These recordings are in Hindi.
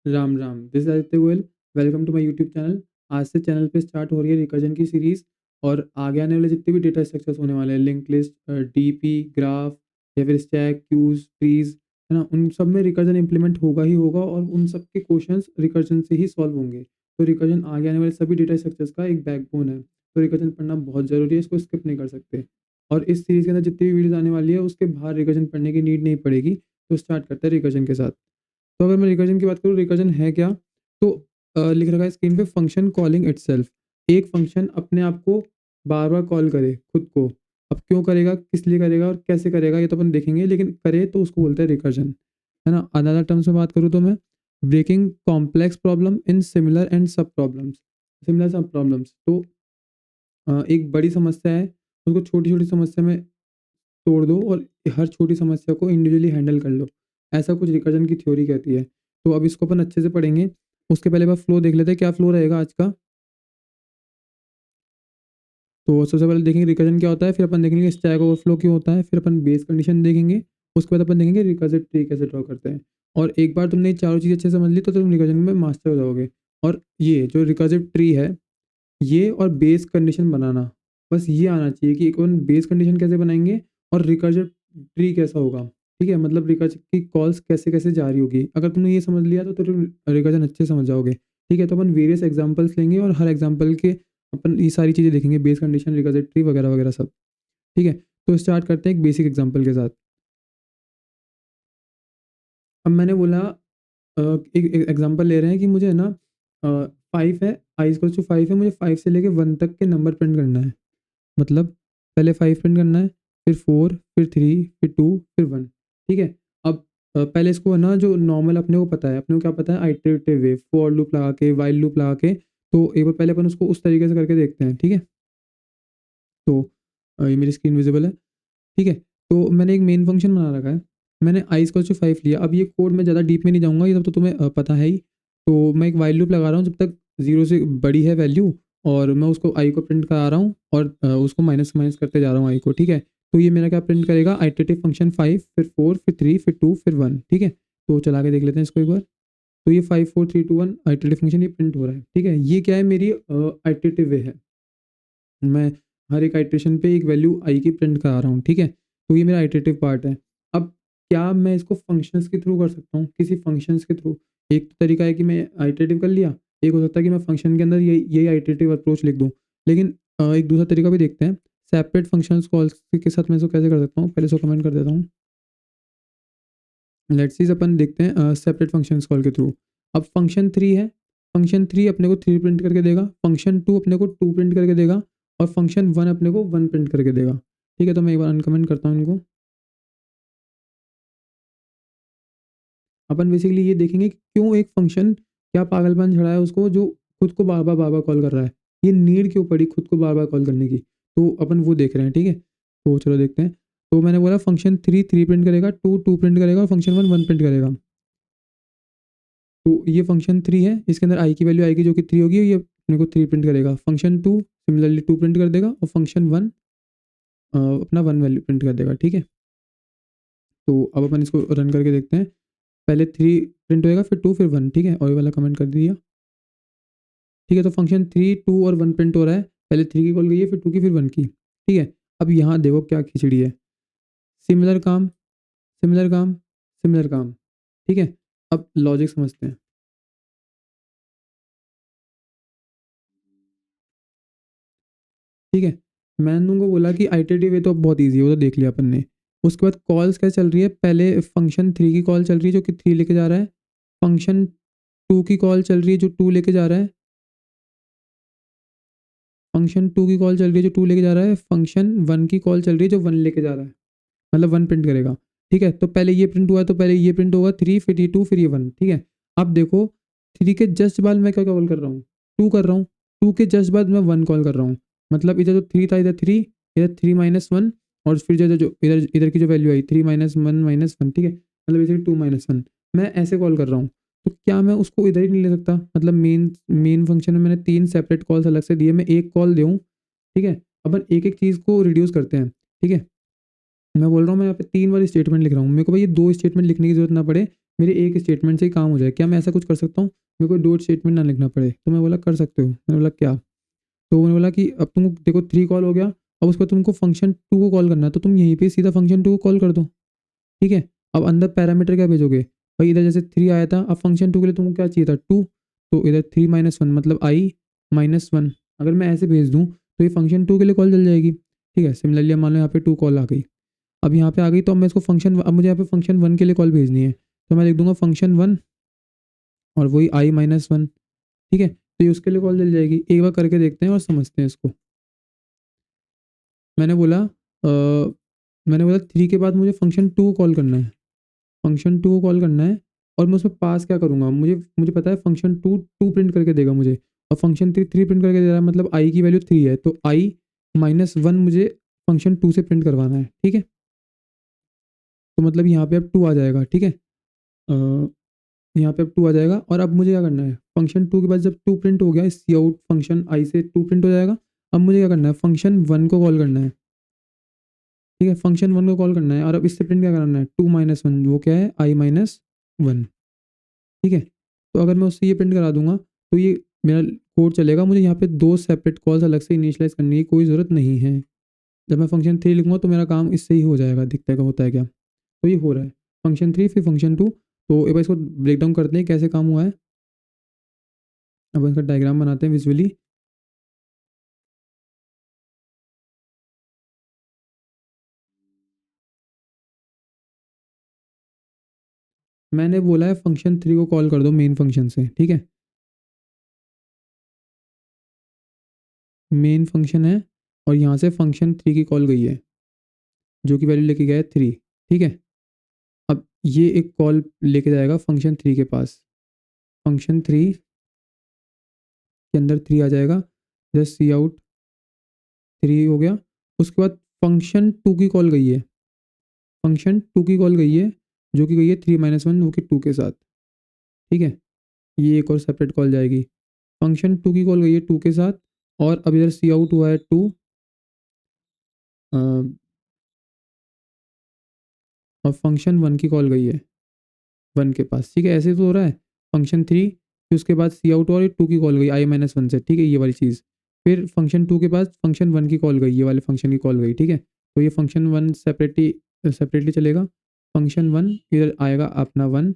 Ram Ram, this is Aditya Goyal. Welcome to my YouTube channel. आज से चैनल पे स्टार्ट हो रही है रिकर्जन की सीरीज़। और आगे आने वाले जितने भी डेटा स्ट्रक्चर्स होने वाले हैं, लिंक लिस्ट, डीपी, ग्राफ या फिर स्टैक, क्यूज, ट्रीज, है ना, उन सब में रिकर्जन इंप्लीमेंट होगा ही होगा और उन सब के क्वेश्चंस रिकर्जन से ही सॉल्व होंगे। तो रिकर्जन आगे आने वाले सभी डेटा स्ट्रक्चर्स का एक बैकबोन है। तो रिकर्जन पढ़ना बहुत ज़रूरी है, इसको स्किप नहीं कर सकते। और इस सीरीज़ के अंदर जितनी भी वीडियोज़ आने वाली है उसके बाहर रिकर्जन पढ़ने की नीड नहीं पड़ेगी। तो स्टार्ट करते हैं रिकर्जन के साथ। तो अगर मैं रिकर्जन की बात करूँ, रिकर्जन है क्या? तो लिख रखा है स्क्रीन पे, फंक्शन कॉलिंग इटसेल्फ। एक फंक्शन अपने आप को बार-बार कॉल करे खुद को। अब क्यों करेगा, किस लिए करेगा और कैसे करेगा ये तो अपन देखेंगे, लेकिन करे तो उसको बोलते हैं रिकर्जन, है ना? अनदर टर्म्स में बात करूँ तो मैं, breaking complex problem in similar and sub problems. Similar sub problems तो एक बड़ी समस्या है, उसको छोटी-छोटी समस्या में तोड़ दो और हर छोटी समस्या को इंडिविजुअली हैंडल कर लो। ऐसा कुछ रिकर्जन की थ्योरी कहती है। तो अब इसको अपन अच्छे से पढ़ेंगे। उसके पहले एक फ्लो देख लेते हैं, क्या फ्लो रहेगा आज का। तो सबसे पहले देखेंगे रिकर्जन क्या होता है, फिर अपन देखेंगे स्टैक ओवरफ्लो क्यों होता है, फिर अपन बेस कंडीशन देखेंगे। उसके बाद अपन देखेंगे रिकर्सिव ट्री कैसे ड्रॉ करते हैं। और एक बार तुमने ये चारों चीज़ें अच्छे से समझ ली तो तुम रिकर्जन में मास्टर हो जाओगे। और ये जो रिकर्सिव ट्री है, ये और बेस कंडीशन बनाना, बस ये आना चाहिए कि अपन बेस कंडीशन कैसे बनाएँगे और रिकर्सिव ट्री कैसा होगा। ठीक है? मतलब रिकर्सिव की कॉल्स कैसे-कैसे जारी होगी। अगर तुमने ये समझ लिया तो तुम रिकर्जन अच्छे से समझ जाओगे। ठीक है? तो अपन वेरियस एग्ज़ाम्पल्स लेंगे और हर एग्ज़ाम्पल के अपन ये सारी चीज़ें देखेंगे, बेस कंडीशन, रिकर्सिव ट्री वगैरह-वगैरह सब। ठीक है? तो स्टार्ट करते हैं एक बेसिक एग्ज़ाम्पल के साथ। अब मैंने बोला, एक एग्ज़ाम्पल ले रहे हैं कि मुझे है ना, 5 है, i इक्वल्स टू 5 है, मुझे 5 से लेके 1 तक के नंबर प्रिंट करना है। मतलब पहले 5 प्रिंट करना है, फिर 4, फिर 3, फिर 2, फिर 1। ठीक है? अब पहले इसको है ना, जो नॉर्मल अपने को पता है, अपने को क्या पता है, आइटरेटिव वे, फॉर लूप लगा के, व्हाइल लूप लगा के। तो एक बार पहले अपन उसको उस तरीके से करके देखते हैं। ठीक है? तो ये मेरी स्क्रीन विज़िबल है। ठीक है? तो मैंने एक मेन फंक्शन बना रखा है। मैंने i इक्वल्स टू 5 लिया। अब ये कोड मैं ज़्यादा डीप में नहीं जाऊँगा, ये सब तो तुम्हें पता है ही। तो मैं एक व्हाइल लूप लगा रहा हूँ जब तक 0 से बड़ी है वैल्यू, और मैं उसको i को प्रिंट करा रहा हूँ और उसको माइनस माइनस करते जा रहा हूँ i को। ठीक है? तो ये मेरा क्या प्रिंट करेगा, आइटरेटिव फंक्शन 5, फिर 4, फिर 3, फिर 2, फिर 1। ठीक है? तो चला के देख लेते हैं इसको एक बार। तो ये 5, 4, 3, 2, 1 आइटरेटिव फंक्शन ये प्रिंट हो रहा है। ठीक है? ये क्या है, मेरी आइटरेटिव वे है। मैं हर एक आइटरेशन पे एक वैल्यू आई की प्रिंट करा रहा हूँ। ठीक है? तो ये मेरा आइटरेटिव पार्ट है। अब क्या मैं इसको फंक्शंस के थ्रू कर सकता हूँ, किसी फंक्शंस के थ्रू? एक तो तरीका है कि मैं आइटरेटिव कर लिया, एक हो सकता है कि मैं फंक्शन के अंदर यही आइटरेटिव अप्रोच लिख दूँ। लेकिन एक दूसरा तरीका भी देखते हैं, सेपरेट फंक्शंस कॉल्स के साथ मैं इसको कैसे कर सकता हूँ, पहले इसको कमेंट कर देता हूँ। लेट्स सी अपन देखते हैं सेपरेट फंक्शंस कॉल के थ्रू। अब फंक्शन 3 है, फंक्शन 3 अपने को 3 प्रिंट करके देगा, फंक्शन 2 अपने को 2 प्रिंट करके देगा और फंक्शन 1 अपने को 1 प्रिंट करके देगा। ठीक है? तो मैं एक बार अनकमेंट करता हूँ इनको। अपन बेसिकली ये देखेंगे कि क्यों एक फंक्शन, क्या पागलपन चढ़ा है उसको जो खुद को बार-बार कॉल कर रहा है। ये नीड क्यों पड़ी खुद को बार-बार कॉल करने की? तो अपन वो देख रहे हैं। ठीक है? तो चलो देखते हैं। तो मैंने बोला फंक्शन 3 3 प्रिंट करेगा, 2 2 प्रिंट करेगा और फंक्शन 1 1 प्रिंट करेगा। तो ये फंक्शन 3 है, इसके अंदर i की वैल्यू आएगी जो कि 3 होगी, ये अपने को 3 प्रिंट करेगा। फंक्शन 2 सिमिलरली 2 प्रिंट कर देगा और फंक्शन 1 अपना 1 वैल्यू प्रिंट कर देगा। ठीक है? तो अब अपन इसको रन करके देखते हैं। पहले 3 प्रिंट होएगा, फिर 2, फिर 1। ठीक है? और ये वाला कमेंट कर दिया। ठीक है? तो फंक्शन 3, 2 और 1 प्रिंट हो रहा है। पहले 3 की कॉल गई है, फिर 2 की, फिर 1 की। ठीक है? अब यहाँ देखो क्या खिचड़ी है। सिमिलर काम, सिमिलर काम, सिमिलर काम। ठीक है? अब लॉजिक समझते हैं। ठीक है? मैंने तुमको बोला कि आइटरेटिव वे तो बहुत ईज़ी है, वो तो देख लिया अपन ने। उसके बाद कॉल्स क्या चल रही है, पहले फंक्शन 3 की कॉल चल रही है जो कि 3 लेके जा रहा है। फंक्शन 2 की कॉल चल रही है जो 2 लेके जा रहा है। फंक्शन 2 की कॉल चल रही है जो 2 लेके जा रहा है। फंक्शन 1 की कॉल चल रही है जो 1 लेके जा रहा है। मतलब 1 प्रिंट करेगा। ठीक है? तो पहले ये प्रिंट हुआ तो पहले ये प्रिंट होगा 3, फिर ये 2, फिर ये 1। ठीक है? अब देखो, 3 के जस्ट बाद मैं क्या कॉल कर रहा हूँ, 2 कर रहा हूँ। 2 के जस्ट बाद मैं 1 कॉल कर रहा हूँ। मतलब इधर जो 3 था, इधर 3, इधर 3 माइनस 1, और फिर जो इधर इधर की जो वैल्यू आई 3 माइनस 1 माइनस 1। ठीक है? मतलब इधर 2 माइनस 1, मैं ऐसे कॉल कर रहा हूँ। तो क्या मैं उसको इधर ही नहीं ले सकता? मतलब मेन मेन फंक्शन में मैंने 3 सेपरेट कॉल्स अलग से दिए, मैं एक कॉल दूँ। ठीक है? अपन एक-एक चीज़ को रिड्यूस करते हैं। ठीक है? मैं बोल रहा हूँ, मैं यहाँ पे 3 बार स्टेटमेंट लिख रहा हूँ। मेरे को भाई ये 2 स्टेटमेंट लिखने की ज़रूरत ना पड़े। मेरे एक स्टेटमेंट से ही काम हो जाए। क्या मैं ऐसा कुछ कर सकता हूँ? मेरे को डॉट स्टेटमेंट ना लिखना पड़े। तो मैं बोला कर सकते हो। मैंने बोला क्या? तो उन्होंने बोला कि अब तुम देखो 3 कॉल हो गया, अब उसके बाद तुमको फंक्शन 2 को कॉल करना है, तो तुम यहीं पे सीधा फंक्शन 2 को कॉल कर दो, ठीक है? अब अंदर पैरामीटर क्या भेजोगे? भाई इधर जैसे 3 आया था, अब फंक्शन 2 के लिए तुमको क्या चाहिए था? 2, तो इधर 3 माइनस 1 मतलब i माइनस 1। अगर मैं ऐसे भेज दूँ तो ये फंक्शन 2 के लिए कॉल चल जाएगी, ठीक है? सिमिलरली मान लो यहाँ पे 2 कॉल आ गई। अब यहाँ पे आ गई तो अब मैं इसको फंक्शन अब मुझे यहाँ पे फंक्शन 1 के लिए कॉल भेजनी है, तो मैं लिख दूँगा फंक्शन 1 और वही i माइनस 1, ठीक है? तो ये उसके लिए कॉल चल जाएगी। एक बार करके देखते हैं और समझते हैं इसको। मैंने बोला मैंने बोला 3 के बाद मुझे फंक्शन 2 को कॉल करना है, फंक्शन 2 को कॉल करना है और मैं उसमें पास क्या करूँगा? मुझे मुझे पता है फंक्शन 2 2 प्रिंट करके देगा मुझे और फंक्शन 3 3 प्रिंट करके दे रहा है, मतलब i की वैल्यू 3 है, तो i माइनस 1 मुझे फंक्शन 2 से प्रिंट करवाना है, ठीक है? तो मतलब यहाँ पे अब 2 आ जाएगा, ठीक है? यहाँ पे अब 2 आ जाएगा और अब मुझे क्या करना है? फंक्शन 2 के बाद जब 2 प्रिंट हो गया, सी आउट फंक्शन i से 2 प्रिंट हो जाएगा। अब मुझे क्या करना है? फंक्शन 1 को कॉल करना है, ठीक है? फंक्शन 1 को कॉल करना है और अब इससे प्रिंट क्या कराना है? 2 माइनस 1 वो क्या है? i माइनस 1, ठीक है? तो अगर मैं उससे ये प्रिंट करा दूँगा तो ये मेरा कोड चलेगा। मुझे यहाँ पे 2 सेपरेट कॉल्स अलग से इनिशियलाइज़ करने की कोई ज़रूरत नहीं है। जब मैं फंक्शन 3 लिखूँगा तो मेरा काम इससे ही हो जाएगा, दिखता है होता है क्या? तो ये हो रहा है। फंक्शन 3 फिर फंक्शन 2, तो एक बार इसको ब्रेक डाउन करते हैं कैसे काम हुआ है। अब इसका डायग्राम बनाते हैं विज़ुअली। मैंने बोला है फंक्शन 3 को कॉल कर दो मेन फंक्शन से, ठीक है? मेन फंक्शन है और यहाँ से फंक्शन 3 की कॉल गई है, जो कि वैल्यू लेके गया है 3, ठीक है? अब ये एक कॉल लेके जाएगा फंक्शन 3 के पास। फंक्शन 3 के अंदर 3 आ जाएगा, इधर सी आउट 3 हो गया। उसके बाद फंक्शन 2 की कॉल गई है, फंक्शन 2 की कॉल गई है, जो कि गई है 3 माइनस 1 वो कि 2 के साथ, ठीक है? ये एक और सेपरेट कॉल जाएगी। फंक्शन 2 की कॉल गई है 2 के साथ और अब इधर सी आउट हुआ है 2 और फंक्शन 1 की कॉल गई है 1 के पास, ठीक है? ऐसे तो हो रहा है। फंक्शन 3 फिर उसके बाद सी आउट और 2 की कॉल गई i माइनस 1 से, ठीक है? ये वाली चीज़। फिर फंक्शन 2 के पास फंक्शन 1 की कॉल गई, ये वाले फंक्शन की कॉल गई, ठीक है? तो ये फंक्शन 1 सेपरेटली सेपरेटली चलेगा। फंक्शन 1 इधर आएगा अपना 1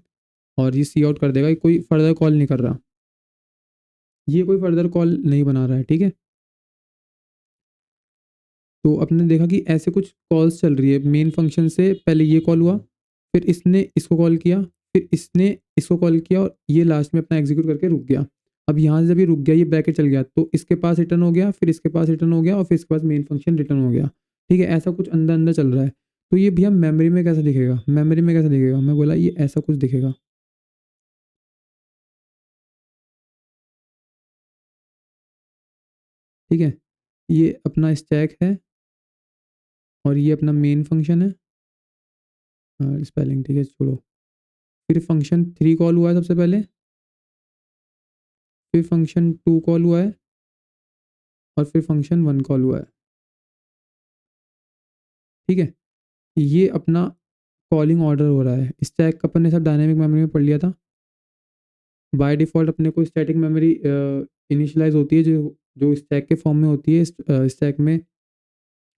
और ये सी आउट कर देगा, ये कोई फर्दर कॉल नहीं कर रहा। ये कोई फर्दर कॉल नहीं बना रहा है, ठीक है? तो आपने देखा कि ऐसे कुछ कॉल्स चल रही है। मेन फंक्शन से पहले ये कॉल हुआ, फिर इसने इसको कॉल किया, फिर इसने इसको कॉल किया और ये लास्ट में अपना एग्जीक्यूट करके रुक गया। अब यहाँ से जब ये रुक गया, ये ब्रैकेट चल गया, तो इसके पास रिटर्न हो गया, फिर इसके पास रिटर्न हो गया और फिर इसके पास मेन फंक्शन रिटर्न हो गया, ठीक है? ऐसा कुछ अंदर अंदर चल रहा है। तो ये भैया मेमोरी में कैसे दिखेगा? मेमोरी में कैसे दिखेगा? मैं बोला ये ऐसा कुछ दिखेगा, ठीक है? ये अपना स्टैक है और ये अपना मेन फंक्शन है। स्पेलिंग ठीक है, छोड़ो। फिर फंक्शन 3 कॉल हुआ है सबसे पहले, फिर फंक्शन 2 कॉल हुआ है और फिर फंक्शन 1 कॉल हुआ है, ठीक है? ये अपना कॉलिंग ऑर्डर हो रहा है। स्टैक का अपन ने सब डायनामिक मेमोरी में पढ़ लिया था। बाय डिफ़ॉल्ट अपने को स्टैटिक मेमोरी इनिशियलाइज़ होती है, जो जो स्टैक के फॉर्म में होती है। स्टैक में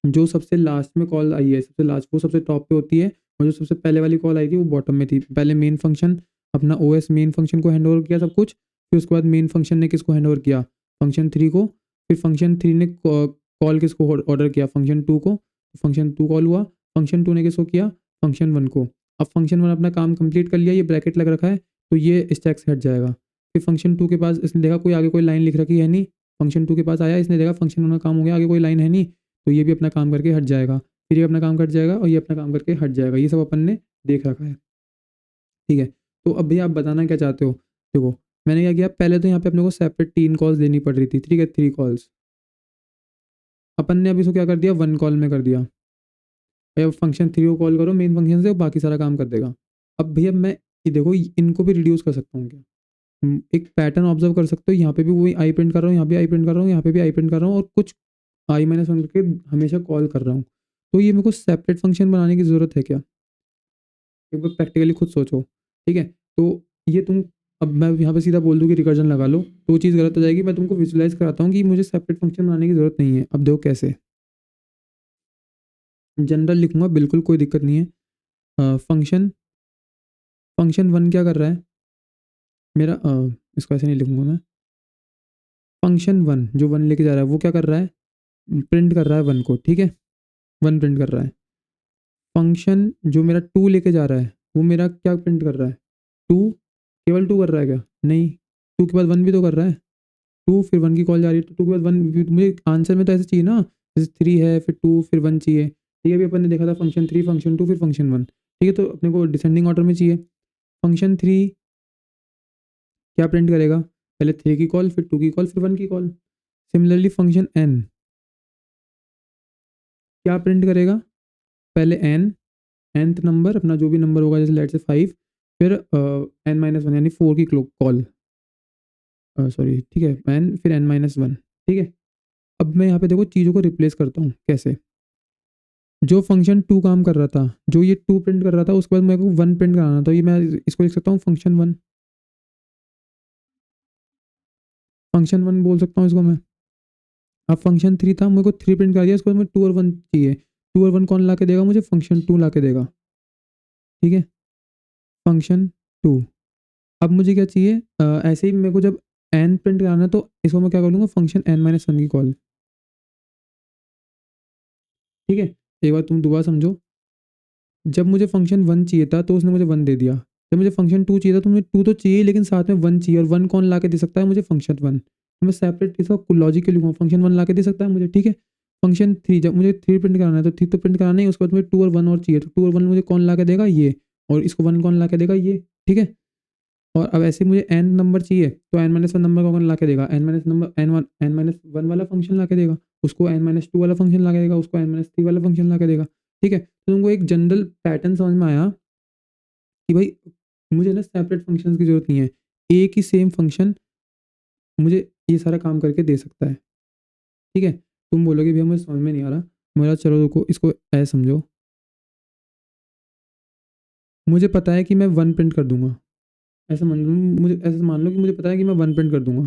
जो सबसे लास्ट में कॉल आई है, सबसे लास्ट वो सबसे टॉप पे होती है और जो सबसे पहले वाली कॉल आई थी वो बॉटम में थी। पहले मेन फंक्शन अपना ओएस मेन फंक्शन को हैंडओवर किया सब कुछ, फिर उसके बाद मेन फंक्शन ने किसको हैंडओवर किया? फंक्शन 3 को। फिर फंक्शन 3 ने कॉल किसको ऑर्डर किया? फंक्शन 2 को। फंक्शन 2 कॉल हुआ, फंक्शन 2 ने किसको किया? फंक्शन 1 को। अब फंक्शन 1 अपना काम कंप्लीट कर लिया, ये ब्रैकेट लग रखा है, तो ये स्टैक से हट जाएगा। फिर फंक्शन 2 के पास इसने देखा कोई आगे कोई लाइन लिख रखी है नहीं, फंक्शन 2 के पास आया, इसने देखा फंक्शन 1 का काम हो गया, आगे कोई लाइन है नहीं, तो ये भी अपना काम करके हट जाएगा। फिर ये अपना काम कर जाएगा और ये अपना काम करके हट जाएगा। ये सब अपन ने देख रखा है, ठीक है? तो अब भैया आप बताना क्या चाहते हो? देखो, मैंने क्या किया, पहले तो यहाँ पे अपने को सेपरेट 3 कॉल्स देनी पड़ रही थी, ठीक है? 3 कॉल्स। अपन ने अभी इसको क्या कर दिया? 1 कॉल में कर दिया। भैया फंक्शन 3 को कॉल करो मेन फंक्शन से, बाकी सारा काम कर देगा। अब भैया मैं ये देखो इनको भी रिड्यूस कर सकता हूँ क्या? एक पैटर्न ऑब्जर्व कर सकते हो, यहाँ पे भी वही आई प्रिंट कर रहा हूँ, यहाँ पे आई प्रिंट कर रहा हूँ, यहाँ पे भी आई प्रिंट कर रहा हूँ और कुछ आई माइनस 1 करके हमेशा कॉल कर रहा हूँ। तो ये मेरे को सेपरेट फंक्शन बनाने की ज़रूरत है क्या? एक बार प्रैक्टिकली खुद सोचो। ठीक है, तो ये तुम, अब मैं यहाँ पे सीधा बोल दूँ कि रिकर्जन लगा लो तो वो चीज़ गलत हो जाएगी। मैं तुमको विजुलाइज कराता हूँ कि मुझे सेपरेट फंक्शन बनाने की ज़रूरत नहीं है। अब देखो कैसे, जनरल लिखूंगा, बिल्कुल कोई दिक्कत नहीं है। फंक्शन फंक्शन वन क्या कर रहा है मेरा, इसको ऐसे नहीं लिखूंगा मैं। फंक्शन वन जो वन लेके जा रहा है वो क्या कर रहा है, प्रिंट कर रहा है वन को, ठीक है, वन प्रिंट कर रहा है। फंक्शन जो मेरा टू लेके जा रहा है वो मेरा क्या प्रिंट कर रहा है, टू, केवल टू कर रहा है क्या, नहीं, टू के बाद वन भी तो कर रहा है, टू फिर वन की कॉल जा रही है, तो टू के बाद वन, मुझे आंसर में तो ऐसे चाहिए ना, जैसे थ्री है फिर टू फिर वन चाहिए, ठीक है। अभी अपन ने देखा था फंक्शन थ्री फंक्शन टू फिर फंक्शन वन, ठीक है, तो अपने को डिसेंडिंग ऑर्डर में चाहिए। फंक्शन थ्री क्या प्रिंट करेगा, पहले थ्री की कॉल फिर टू की कॉल फिर वन की कॉल। सिमिलरली फंक्शन एन क्या प्रिंट करेगा, पहले एन, nth नंबर अपना जो भी नंबर होगा, जैसे लेट से फाइव, फिर एन माइनस वन यानी फोर की कॉल, सॉरी, ठीक है, एन फिर एन माइनस वन, ठीक है। अब मैं यहाँ पे देखो चीज़ों को रिप्लेस करता हूँ कैसे, जो फंक्शन टू काम कर रहा था, जो ये टू प्रिंट कर रहा था, उसके बाद मेरे को वन प्रिंट कराना था, ये मैं इसको लिख सकता हूँ फंक्शन वन, फंक्शन वन बोल सकता हूँ इसको मैं। अब फंक्शन थ्री था, मेरे को थ्री प्रिंट कर दिया, उसके बाद मैं टू और वन चाहिए, टू और वन कौन ला के देगा मुझे, फंक्शन टू ला के देगा, ठीक है, फंक्शन टू। अब मुझे क्या चाहिए, ऐसे ही मेरे को जब एन प्रिंट कराना है तो इसको मैं क्या कर लूँगा, फंक्शन एन माइनस वन की कॉल, ठीक है। एक बार तुम दोबारा समझो, जब मुझे फंक्शन वन चाहिए था तो उसने मुझे वन दे दिया, जब मुझे फंक्शन टू चाहिए था तो मुझे टू तो चाहिए लेकिन साथ में वन चाहिए, और वन कौन ला के दे सकता है मुझे, फंक्शन वन, तो मैं सेपरेट इसका लॉजिक के लिखूँगा, फंक्शन वन ला के दे सकता है मुझे, ठीक है। फंक्शन थ्री, जब मुझे थ्री प्रिंट कराना है तो थ्री तो प्रिंट कराना ही, उसके बाद मुझे टू और वन और चाहिए, तो टू और वन मुझे कौन ला के देगा, ये, और इसको वन कौन ला के देगा, ये, ठीक है। और अब ऐसे मुझे एन नंबर चाहिए तो एन माइनस वन नंबर कौन ला के देगा, n minus number n minus one वाला फंक्शन ला के देगा, उसको एन माइनस टू वाला फंक्शन ला के देगा, उसको एन माइनस थ्री वाला फंक्शन ला के देगा, ठीक है। तो तुमको एक जनरल पैटर्न समझ में आया कि भाई मुझे ना सेपरेट फंक्शंस की जरूरत नहीं है, एक ही सेम फंक्शन मुझे ये सारा काम करके दे सकता है, ठीक है। तुम बोलोगे भैया मुझे समझ में नहीं आ रहा, मेरा चलो रुको, इसको ऐसे समझो, मुझे पता है कि मैं वन प्रिंट कर दूंगा, ऐसा मान लो, मुझे ऐसा मान लो कि मुझे पता है कि मैं वन प्रिंट कर दूंगा,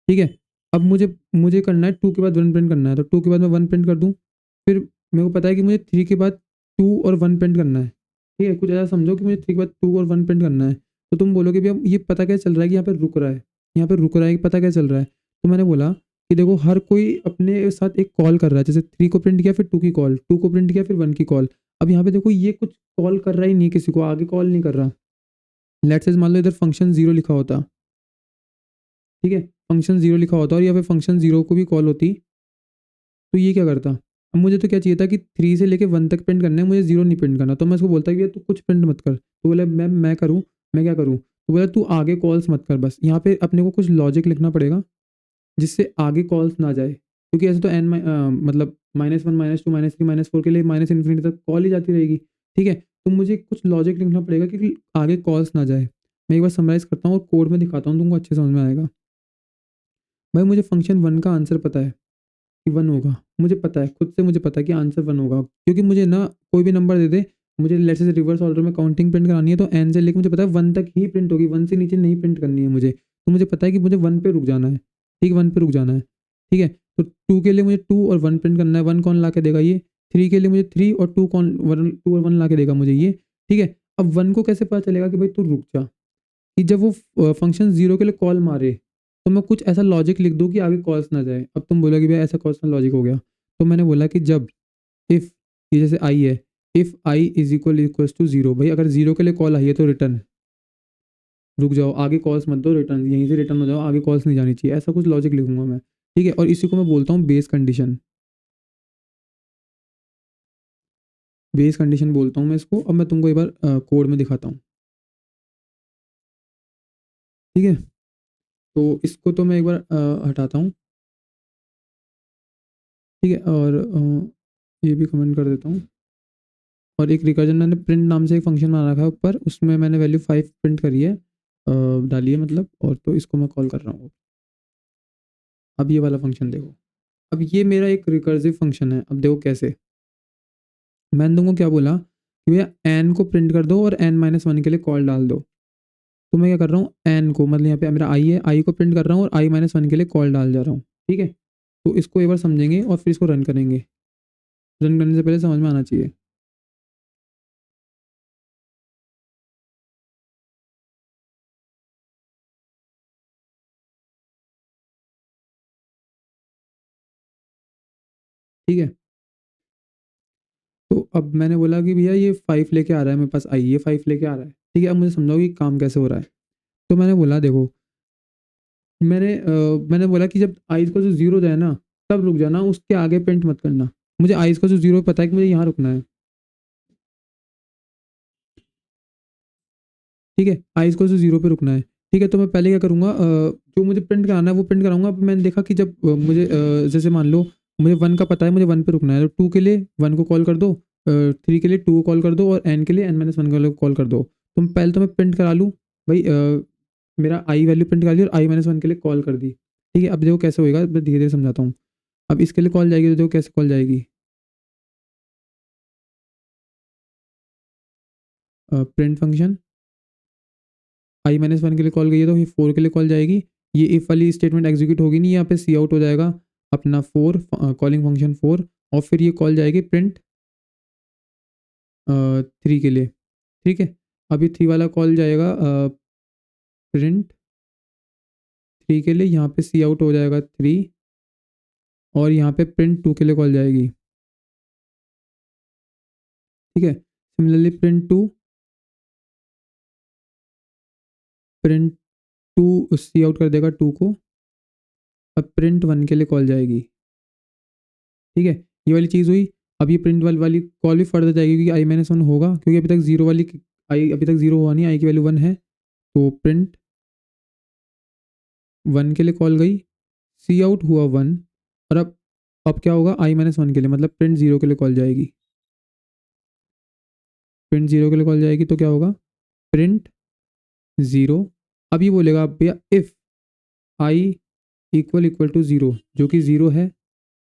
ठीक है। अब मुझे मुझे करना है टू के बाद वन प्रिंट करना है, तो टू के बाद मैं वन प्रिंट कर दूं, फिर मेरे को पता है कि मुझे थ्री के बाद टू और वन प्रिंट करना है, ठीक है। कुछ ऐसा समझो कि मुझे थ्री के बाद टू और वन प्रिंट करना है, तो तुम बोलोगे भैया ये पता कैसे चल रहा है कि यहाँ पे रुक रहा है, यहाँ पे रुक रहा है कि पता कैसे चल रहा है, तो मैंने बोला कि देखो हर कोई अपने साथ एक कॉल कर रहा है, जैसे थ्री को प्रिंट किया फिर टू की कॉल, टू को प्रिंट किया फिर वन की कॉल। अब यहाँ पे देखो ये कुछ कॉल कर रहा ही नहीं, किसी को आगे कॉल नहीं कर रहा। लेट्स से मान लो इधर फंक्शन जीरो लिखा होता, ठीक है, फंक्शन जीरो लिखा होता और या फिर फंक्शन जीरो को भी कॉल होती, तो ये क्या करता, अब मुझे तो क्या चाहिए था कि थ्री से लेके वन तक प्रिंट करना है, मुझे जीरो नहीं प्रिंट करना, तो मैं उसको बोलता कि यार तू कुछ प्रिंट मत कर, तो बोला मैं करूँ, मैं क्या करूँ, तो बोला तू आगे कॉल्स मत कर, बस यहाँ पे अपने को कुछ लॉजिक लिखना पड़ेगा जिससे आगे कॉल्स ना जाए, क्योंकि ऐसे तो मतलब minus one minus two minus three minus four के लिए माइनस इन्फिनिटी तक कॉल ही जाती रहेगी, ठीक है। तो मुझे कुछ लॉजिक लिखना पड़ेगा कि आगे कॉल्स ना जाए। मैं एक बार समराइज करता हूँ और कोड में दिखाता हूँ, तुमको अच्छे समझ में आएगा। भाई मुझे फंक्शन वन का आंसर पता है कि वन होगा, मुझे पता है, खुद से मुझे पता है कि आंसर वन होगा, क्योंकि मुझे ना कोई भी नंबर दे दे, मुझे लेट्स से रिवर्स ऑर्डर में काउंटिंग प्रिंट करानी है तो एन से लेकर मुझे पता है वन तक ही प्रिंट होगी, वन से नीचे नहीं प्रिंट करनी है मुझे, तो मुझे पता है कि मुझे वन पे रुक जाना है, ठीक, वन पे रुक जाना है, ठीक है। तो टू के लिए मुझे टू और वन प्रिंट करना है, वन कौन ला के देगा, ये, थ्री के लिए मुझे थ्री और टू कौन, वन, टू और वन ला के देगा मुझे, ये, ठीक है। अब वन को कैसे पता चलेगा कि भाई तू रुक जा, कि जब वो फंक्शन जीरो के लिए कॉल मारे तो मैं कुछ ऐसा लॉजिक लिख दूँ कि आगे कॉल्स ना जाए। अब तुम बोलोगे भैया ऐसा कौन सा लॉजिक हो गया, तो मैंने बोला कि जब इफ़, ये जैसे आई है, if i is equals to zero, भाई अगर जीरो के लिए कॉल आई है तो रिटर्न, रुक जाओ, आगे कॉल्स मत दो, रिटर्न यहीं से रिटर्न हो जाओ, आगे कॉल्स नहीं जानी चाहिए, ऐसा कुछ लॉजिक लिखूंगा मैं, ठीक है। और इसी को मैं बोलता हूँ बेस कंडीशन, बेस कंडीशन बोलता हूँ मैं इसको। अब मैं तुमको एक बार कोड में दिखाता हूँ, ठीक है। तो इसको तो मैं एक बार हटाता हूँ, ठीक है, और ये भी कमेंट कर देता हूँ। और एक रिकर्जन मैंने प्रिंट नाम से एक फंक्शन बना रखा है ऊपर, उसमें मैंने वैल्यू फाइव प्रिंट करी है, डाली है मतलब, और तो इसको मैं कॉल कर रहा हूँ। अब ये वाला फंक्शन देखो, अब ये मेरा एक रिकर्सिव फंक्शन है। अब देखो कैसे, मैंने तुमको क्या बोला कि भैया एन को प्रिंट कर दो और एन माइनस वन के लिए कॉल डाल दो, तो मैं क्या कर रहा हूँ, एन को मतलब यहाँ पे मेरा आई है, आई को प्रिंट कर रहा हूँ और आई माइनस वन के लिए कॉल डाल जा रहा हूँ। ठीक है, तो इसको एक बार समझेंगे और फिर इसको रन करेंगे। रन करने से पहले समझ में आना चाहिए। ठीक है, तो अब मैंने बोला कि भैया ये 5 लेके आ रहा है मेरे पास, आई ये 5 लेके आ रहा है। ठीक है, अब मुझे समझाओ कि काम कैसे हो रहा है। तो मैंने बोला देखो, मैंने बोला कि जब आई को जो जीरो जाए ना तब रुक जाना, उसके आगे प्रिंट मत करना। मुझे आई को जो जीरो पता है कि मुझे यहाँ रुकना है। ठीक है, आई को जो जीरो पे रुकना है। ठीक है, तो मैं पहले क्या करूँगा, जो मुझे प्रिंट कराना है वो प्रिंट कराऊंगा। अब मैंने देखा कि जब मुझे जैसे मान लो मुझे वन का पता है, मुझे वन पे रुकना है, तो टू के लिए वन को कॉल कर दो, थ्री के लिए टू को कॉल कर दो और एन के लिए एन माइनस वन को कॉल कर दो। तो पहले तो मैं प्रिंट करा लूँ भाई, मेरा आई वैल्यू प्रिंट करा ली और आई माइनस वन के लिए कॉल कर दी। ठीक है, अब देखो कैसे होएगा, मैं धीरे धीरे समझाता हूँ। अब इसके लिए कॉल जाएगी तो देखो कैसे कॉल जाएगी, प्रिंट फंक्शन आई माइनस वन के लिए कॉल गई है तो फोर के लिए कॉल जाएगी। ये इफ वाली स्टेटमेंट एग्जीक्यूट होगी नहीं, यहाँ पे सी आउट हो जाएगा अपना फोर, कॉलिंग फंक्शन फोर, और फिर ये कॉल जाएगी प्रिंट थ्री के लिए। ठीक है, अभी थ्री वाला कॉल जाएगा प्रिंट थ्री के लिए, यहाँ पे सी आउट हो जाएगा थ्री, और यहाँ पे प्रिंट टू के लिए कॉल जाएगी। ठीक है, similarly print two c out कर देगा टू को, अब प्रिंट वन के लिए कॉल जाएगी। ठीक है, ये वाली चीज़ हुई। अब ये प्रिंट वाली कॉल भी फर्दर जाएगी क्योंकि आई माइनस वन होगा, क्योंकि अभी तक जीरो वाली आई अभी तक जीरो हुआ नहीं, आई की वैल्यू वन है, तो प्रिंट वन के लिए कॉल गई, सी आउट हुआ वन, और अब क्या होगा, आई माइनस वन के लिए मतलब प्रिंट जीरो के लिए कॉल जाएगी। प्रिंट जीरो के लिए कॉल जाएगी तो क्या होगा, प्रिंट ज़ीरो। अब ये बोलेगा भैया if i equal equal to zero, जो कि ज़ीरो है,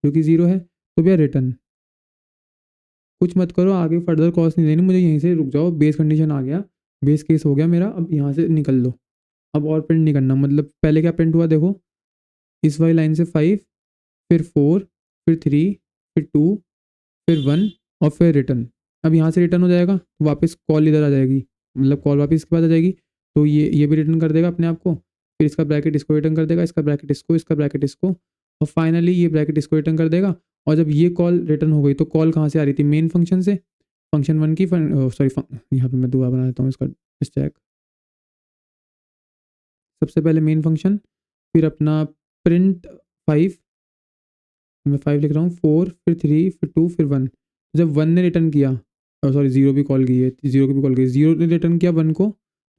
जो कि ज़ीरो है, तो भैया रिटर्न। कुछ मत करो, आगे फर्दर कॉस्ट नहीं देनी मुझे, यहीं से रुक जाओ, बेस कंडीशन आ गया, बेस केस हो गया मेरा, अब यहाँ से निकल लो। अब और प्रिंट नहीं करना, मतलब पहले क्या प्रिंट हुआ देखो, इस वाली लाइन से फाइव, फिर फोर, फिर थ्री, फिर टू, फिर वन, और फिर रिटर्न। अब यहाँ से रिटर्न हो जाएगा तो वापस कॉल इधर आ जाएगी, मतलब कॉल वापस इसके बाद आ जाएगी, तो ये भी रिटर्न कर देगा अपने आप को, फिर इसका ब्रैकेट इसको रिटर्न कर देगा, इसका ब्रैकेट इसको, इसका ब्रैकेट इसको, और फाइनली ये ब्रैकेट इसको रिटर्न कर देगा। और जब ये कॉल रिटर्न हो गई तो कॉल कहाँ से आ रही थी, मेन फंक्शन से, फंक्शन वन की सॉरी, यहाँ पे मैं दोबारा बना देता हूँ इसका स्टैक। सबसे पहले मेन फंक्शन, फिर अपना प्रिंट फाइव, मैं फाइव लिख रहा हूँ, फोर, फिर थ्री, फिर टू, फिर वन। जब वन ने रिटर्न किया, सॉरी जीरो भी कॉल गई है, जीरो की भी कॉल गई, जीरो ने रिटर्न किया वन को,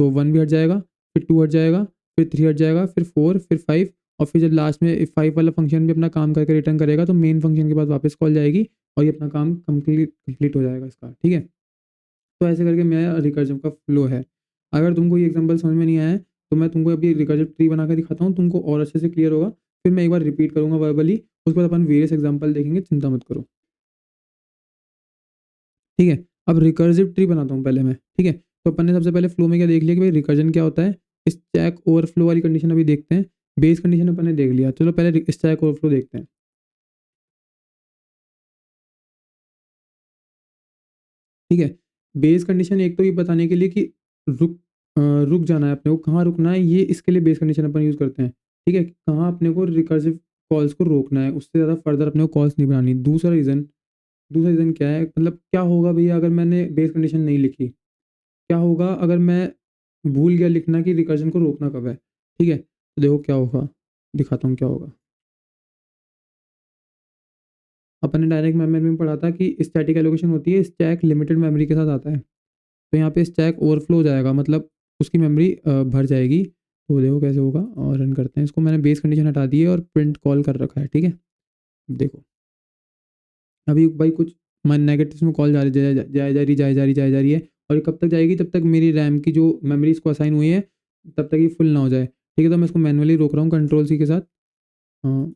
तो वन भी हट जाएगा, फिर टू हट जाएगा, फिर थ्री हट जाएगा, फिर फोर, फिर फाइव, और फिर जब लास्ट में फाइव वाला फंक्शन भी अपना काम करके रिटर्न करेगा तो मेन फंक्शन के बाद वापस कॉल जाएगी और ये अपना काम कंप्लीट हो जाएगा इसका। ठीक है, तो ऐसे करके मेरा रिकर्जन का फ्लो है। अगर तुमको ये एग्जांपल समझ में नहीं आया है तो मैं तुमको अभी रिकर्जन ट्री बना कर दिखाता हूँ, तुमको और अच्छे से क्लियर होगा। फिर मैं एक बार रिपीट करूँगा वर्बली, उसके बाद अपन वेरियस एग्जांपल देखेंगे, चिंता मत करो। ठीक है, अब रिकर्सिव ट्री बनाता हूँ पहले मैं। ठीक है, तो अपन ने सबसे पहले फ्लो में क्या देख लिया कि भाई रिकर्जन क्या होता है, स्टैक ओवरफ्लो वाली कंडीशन अभी देखते हैं। बेस कंडीशन अपन ने देख लिया, चलो पहले स्टैक ओवरफ्लो देखते हैं। ठीक है, बेस कंडीशन एक तो ये बताने के लिए कि रुक रुक जाना है अपने को, कहाँ रुकना है, ये इसके लिए बेस कंडीशन अपन यूज़ करते हैं। ठीक है, कहाँ अपने को रिकर्सिव कॉल्स को रोकना है, उससे ज़्यादा फर्दर अपने को कॉल्स नहीं बनानी। दूसरा रीज़न क्या है, मतलब क्या होगा भैया अगर मैंने बेस कंडीशन नहीं लिखी, क्या होगा अगर मैं भूल गया लिखना कि रिकर्जन को रोकना कब है। ठीक है, तो देखो क्या होगा, दिखाता हूँ क्या होगा। अपन ने डायरेक्ट मेमोरी में पढ़ा था कि स्टैटिक एलोकेशन होती है, स्टैक लिमिटेड मेमोरी के साथ आता है, तो यहाँ पे स्टैक ओवरफ्लो हो जाएगा, मतलब उसकी मेमोरी भर जाएगी। तो देखो कैसे होगा, और रन करते हैं इसको। मैंने बेस कंडीशन हटा दी है और प्रिंट कॉल कर रखा है। ठीक है, देखो अभी भाई कुछ मन नेगेटिव में कॉल जा रही है, और ये कब तक जाएगी, जब तक मेरी रैम की जो मेमोरी इसको असाइन हुई है तब तक ये फुल ना हो जाए। ठीक है, तो मैं इसको मैनुअली रोक रहा हूँ कंट्रोल सी के साथ। हाँ,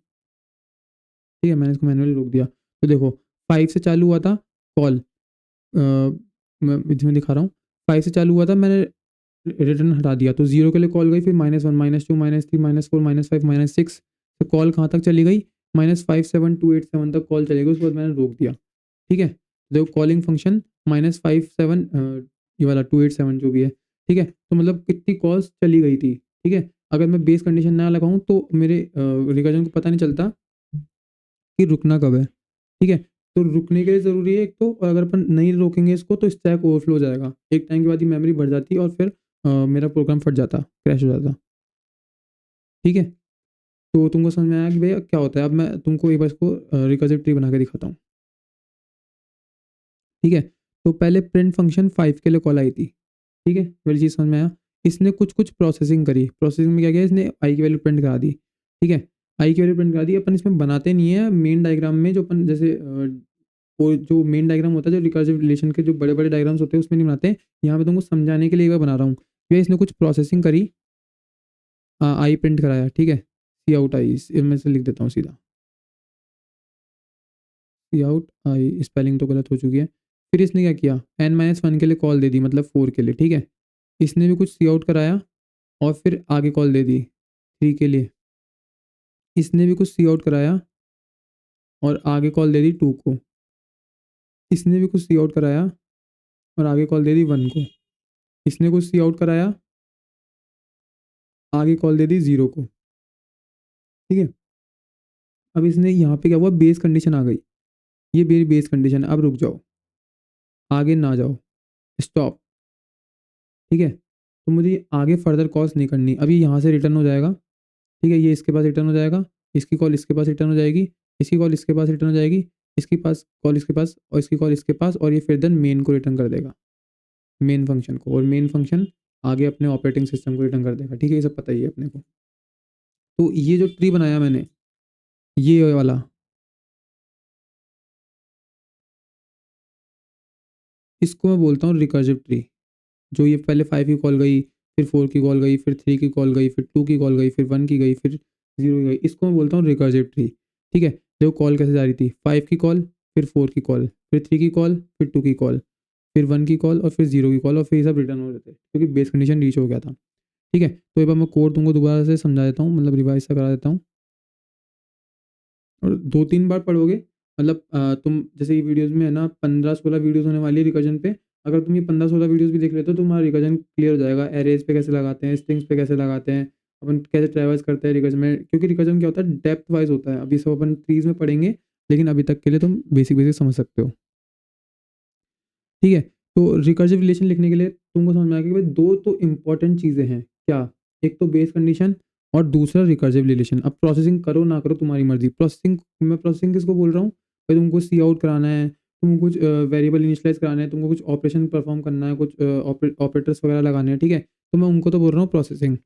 ठीक है, मैंने इसको मैनुअली रोक दिया। तो देखो फाइव से चालू हुआ था कॉल, मैं इसमें दिखा रहा हूँ, फाइव से चालू हुआ था, मैंने रिटर्न हटा दिया तो 0 के लिए कॉल गई, फिर -1 -2 -3 -4 -5 -6, तो कॉल कहाँ तक चली गई, -57287 तक कॉल चली गई, उसके बाद मैंने रोक दिया। ठीक है, देखो कॉलिंग फंक्शन -57 ये वाला 287 जो भी है। ठीक है, तो मतलब कितनी कॉल्स चली गई थी। ठीक है, अगर मैं बेस कंडीशन ना लगाऊं तो मेरे रिकर्जन को पता नहीं चलता कि रुकना कब है। ठीक है, तो रुकने के लिए ज़रूरी है एक तो, और अगर अपन नहीं रोकेंगे इसको तो स्टैक ओवरफ्लो हो जाएगा, एक टाइम के बाद ही मेमोरी भर जाती है और फिर मेरा प्रोग्राम फट जाता, क्रैश हो जाता। ठीक है, तो तुमको समझ में आया कि भैया क्या होता है। अब मैं तुमको एक बार इसको रिकर्सिव ट्री बना के दिखाता हूँ। ठीक है, तो पहले प्रिंट फंक्शन 5 के लिए कॉल आई थी। ठीक है, पहली चीज़ समझ में आया। इसने कुछ कुछ प्रोसेसिंग करी, प्रोसेसिंग में क्या किया इसने, आई की वैल्यू प्रिंट करा दी। ठीक है, आई की वैल्यू प्रिंट करा दी। अपन इसमें बनाते नहीं है मेन डायग्राम में, जो अपन जैसे वो जो मेन डायग्राम होता है, जो रिकर्सिव रिलेशन के जो बड़े बड़े डायग्राम्स होते हैं उसमें नहीं बनाते। यहाँ पे तुमको समझाने के लिए एक बार बना रहा हूँ। भैया इसने कुछ प्रोसेसिंग करी, आई प्रिंट कराया। ठीक है, सी आउट आई, इसमें से लिख देता हूँ सीधा, सी आउट आई, स्पेलिंग तो गलत हो चुकी है। फिर इसने क्या किया, n-1 के लिए कॉल दे दी, मतलब 4 के लिए। ठीक है, इसने भी कुछ सी आउट कराया और फिर आगे कॉल दे दी 3 के लिए। इसने भी कुछ सी आउट कराया और आगे कॉल दे दी 2 को। इसने भी कुछ सी आउट कराया और आगे कॉल दे दी 1 को। इसने कुछ सी आउट कराया, आगे कॉल दे दी 0 को। ठीक है, अब इसने यहाँ पे क्या हुआ, बेस कंडीशन आ गई, ये मेरी बेस कंडीशन है। अब रुक जाओ, आगे ना जाओ, स्टॉप। ठीक है, तो मुझे आगे फर्दर कॉल्स नहीं करनी। अभी यहाँ से रिटर्न हो जाएगा। ठीक है, ये इसके पास रिटर्न हो जाएगा, इसकी कॉल इसके पास रिटर्न हो जाएगी, इसकी कॉल इसके पास रिटर्न हो जाएगी, इसकी पास कॉल इसके पास, और इसकी कॉल इसके पास, और ये फिर देन मेन को रिटर्न कर देगा, मेन फंक्शन को, और मेन फंक्शन आगे अपने ऑपरेटिंग सिस्टम को रिटर्न कर देगा। ठीक है, ये सब पता ही है अपने को। तो ये जो ट्री बनाया मैंने, ये वाला, इसको मैं बोलता हूँ रिकर्सिव ट्री। जो ये पहले 5 की कॉल गई, फिर 4 की कॉल गई, फिर 3 की कॉल गई, फिर 2 की कॉल गई, फिर 1 की गई, फिर 0 की गई, इसको मैं बोलता हूँ रिकर्सिव ट्री। ठीक है, देखो कॉल कैसे जा रही थी, 5 की कॉल, फिर 4 की कॉल, फिर 3 की कॉल, फिर 2 की कॉल, फिर 1 की कॉल, और फिर 0 की कॉल, और फिर ये सब रिटर्न हो रहे थे क्योंकि बेस कंडीशन रीच हो गया था। ठीक है, तो एक बार मैं कोड तुमको दोबारा से समझा देता हूँ, मतलब रिवाइज सा करा देता हूँ, और 2-3 बार पढ़ोगे। मतलब तुम जैसे ये वीडियोज़ में है ना 15-16 वीडियोज़ होने वाली है रिकर्जन पे। अगर तुम ये 15-16 वीडियोज़ भी देख लेते हो तो तुम्हारा रिकर्जन क्लियर हो जाएगा। एरेज़ पे कैसे लगाते हैं, स्ट्रिंग्स पे कैसे लगाते हैं, अपन कैसे ट्रैवर्स करते हैं रिकर्जन में, क्योंकि रिकर्जन क्या होता है, डेप्थ वाइज़ होता है। अभी सब अपन ट्रीज़ में पढ़ेंगे, लेकिन अभी तक के लिए तुम बेसिक बेसिक समझ सकते हो। ठीक है, तो रिकर्सिव रिलेशन लिखने के लिए तुमको समझ में आ गया कि भाई 2 तो इम्पोर्टेंट चीज़ें हैं। क्या? एक तो बेस कंडीशन और दूसरा रिकर्सिव रिलेशन। अब प्रोसेसिंग करो ना करो तुम्हारी मर्ज़ी। प्रोसेसिंग, मैं प्रोसेसिंग किसको बोल रहा हूँ? भाई तुमको सी आउट कराना है, तुमको कुछ वेरिएबल इनिशियलाइज़ कराना है, तुमको कुछ ऑपरेशन परफ़ॉर्म करना है, कुछ ऑपरेटर्स वगैरह लगाने हैं, ठीक है? तो मैं उनको तो बोल रहा हूँ प्रोसेसिंग।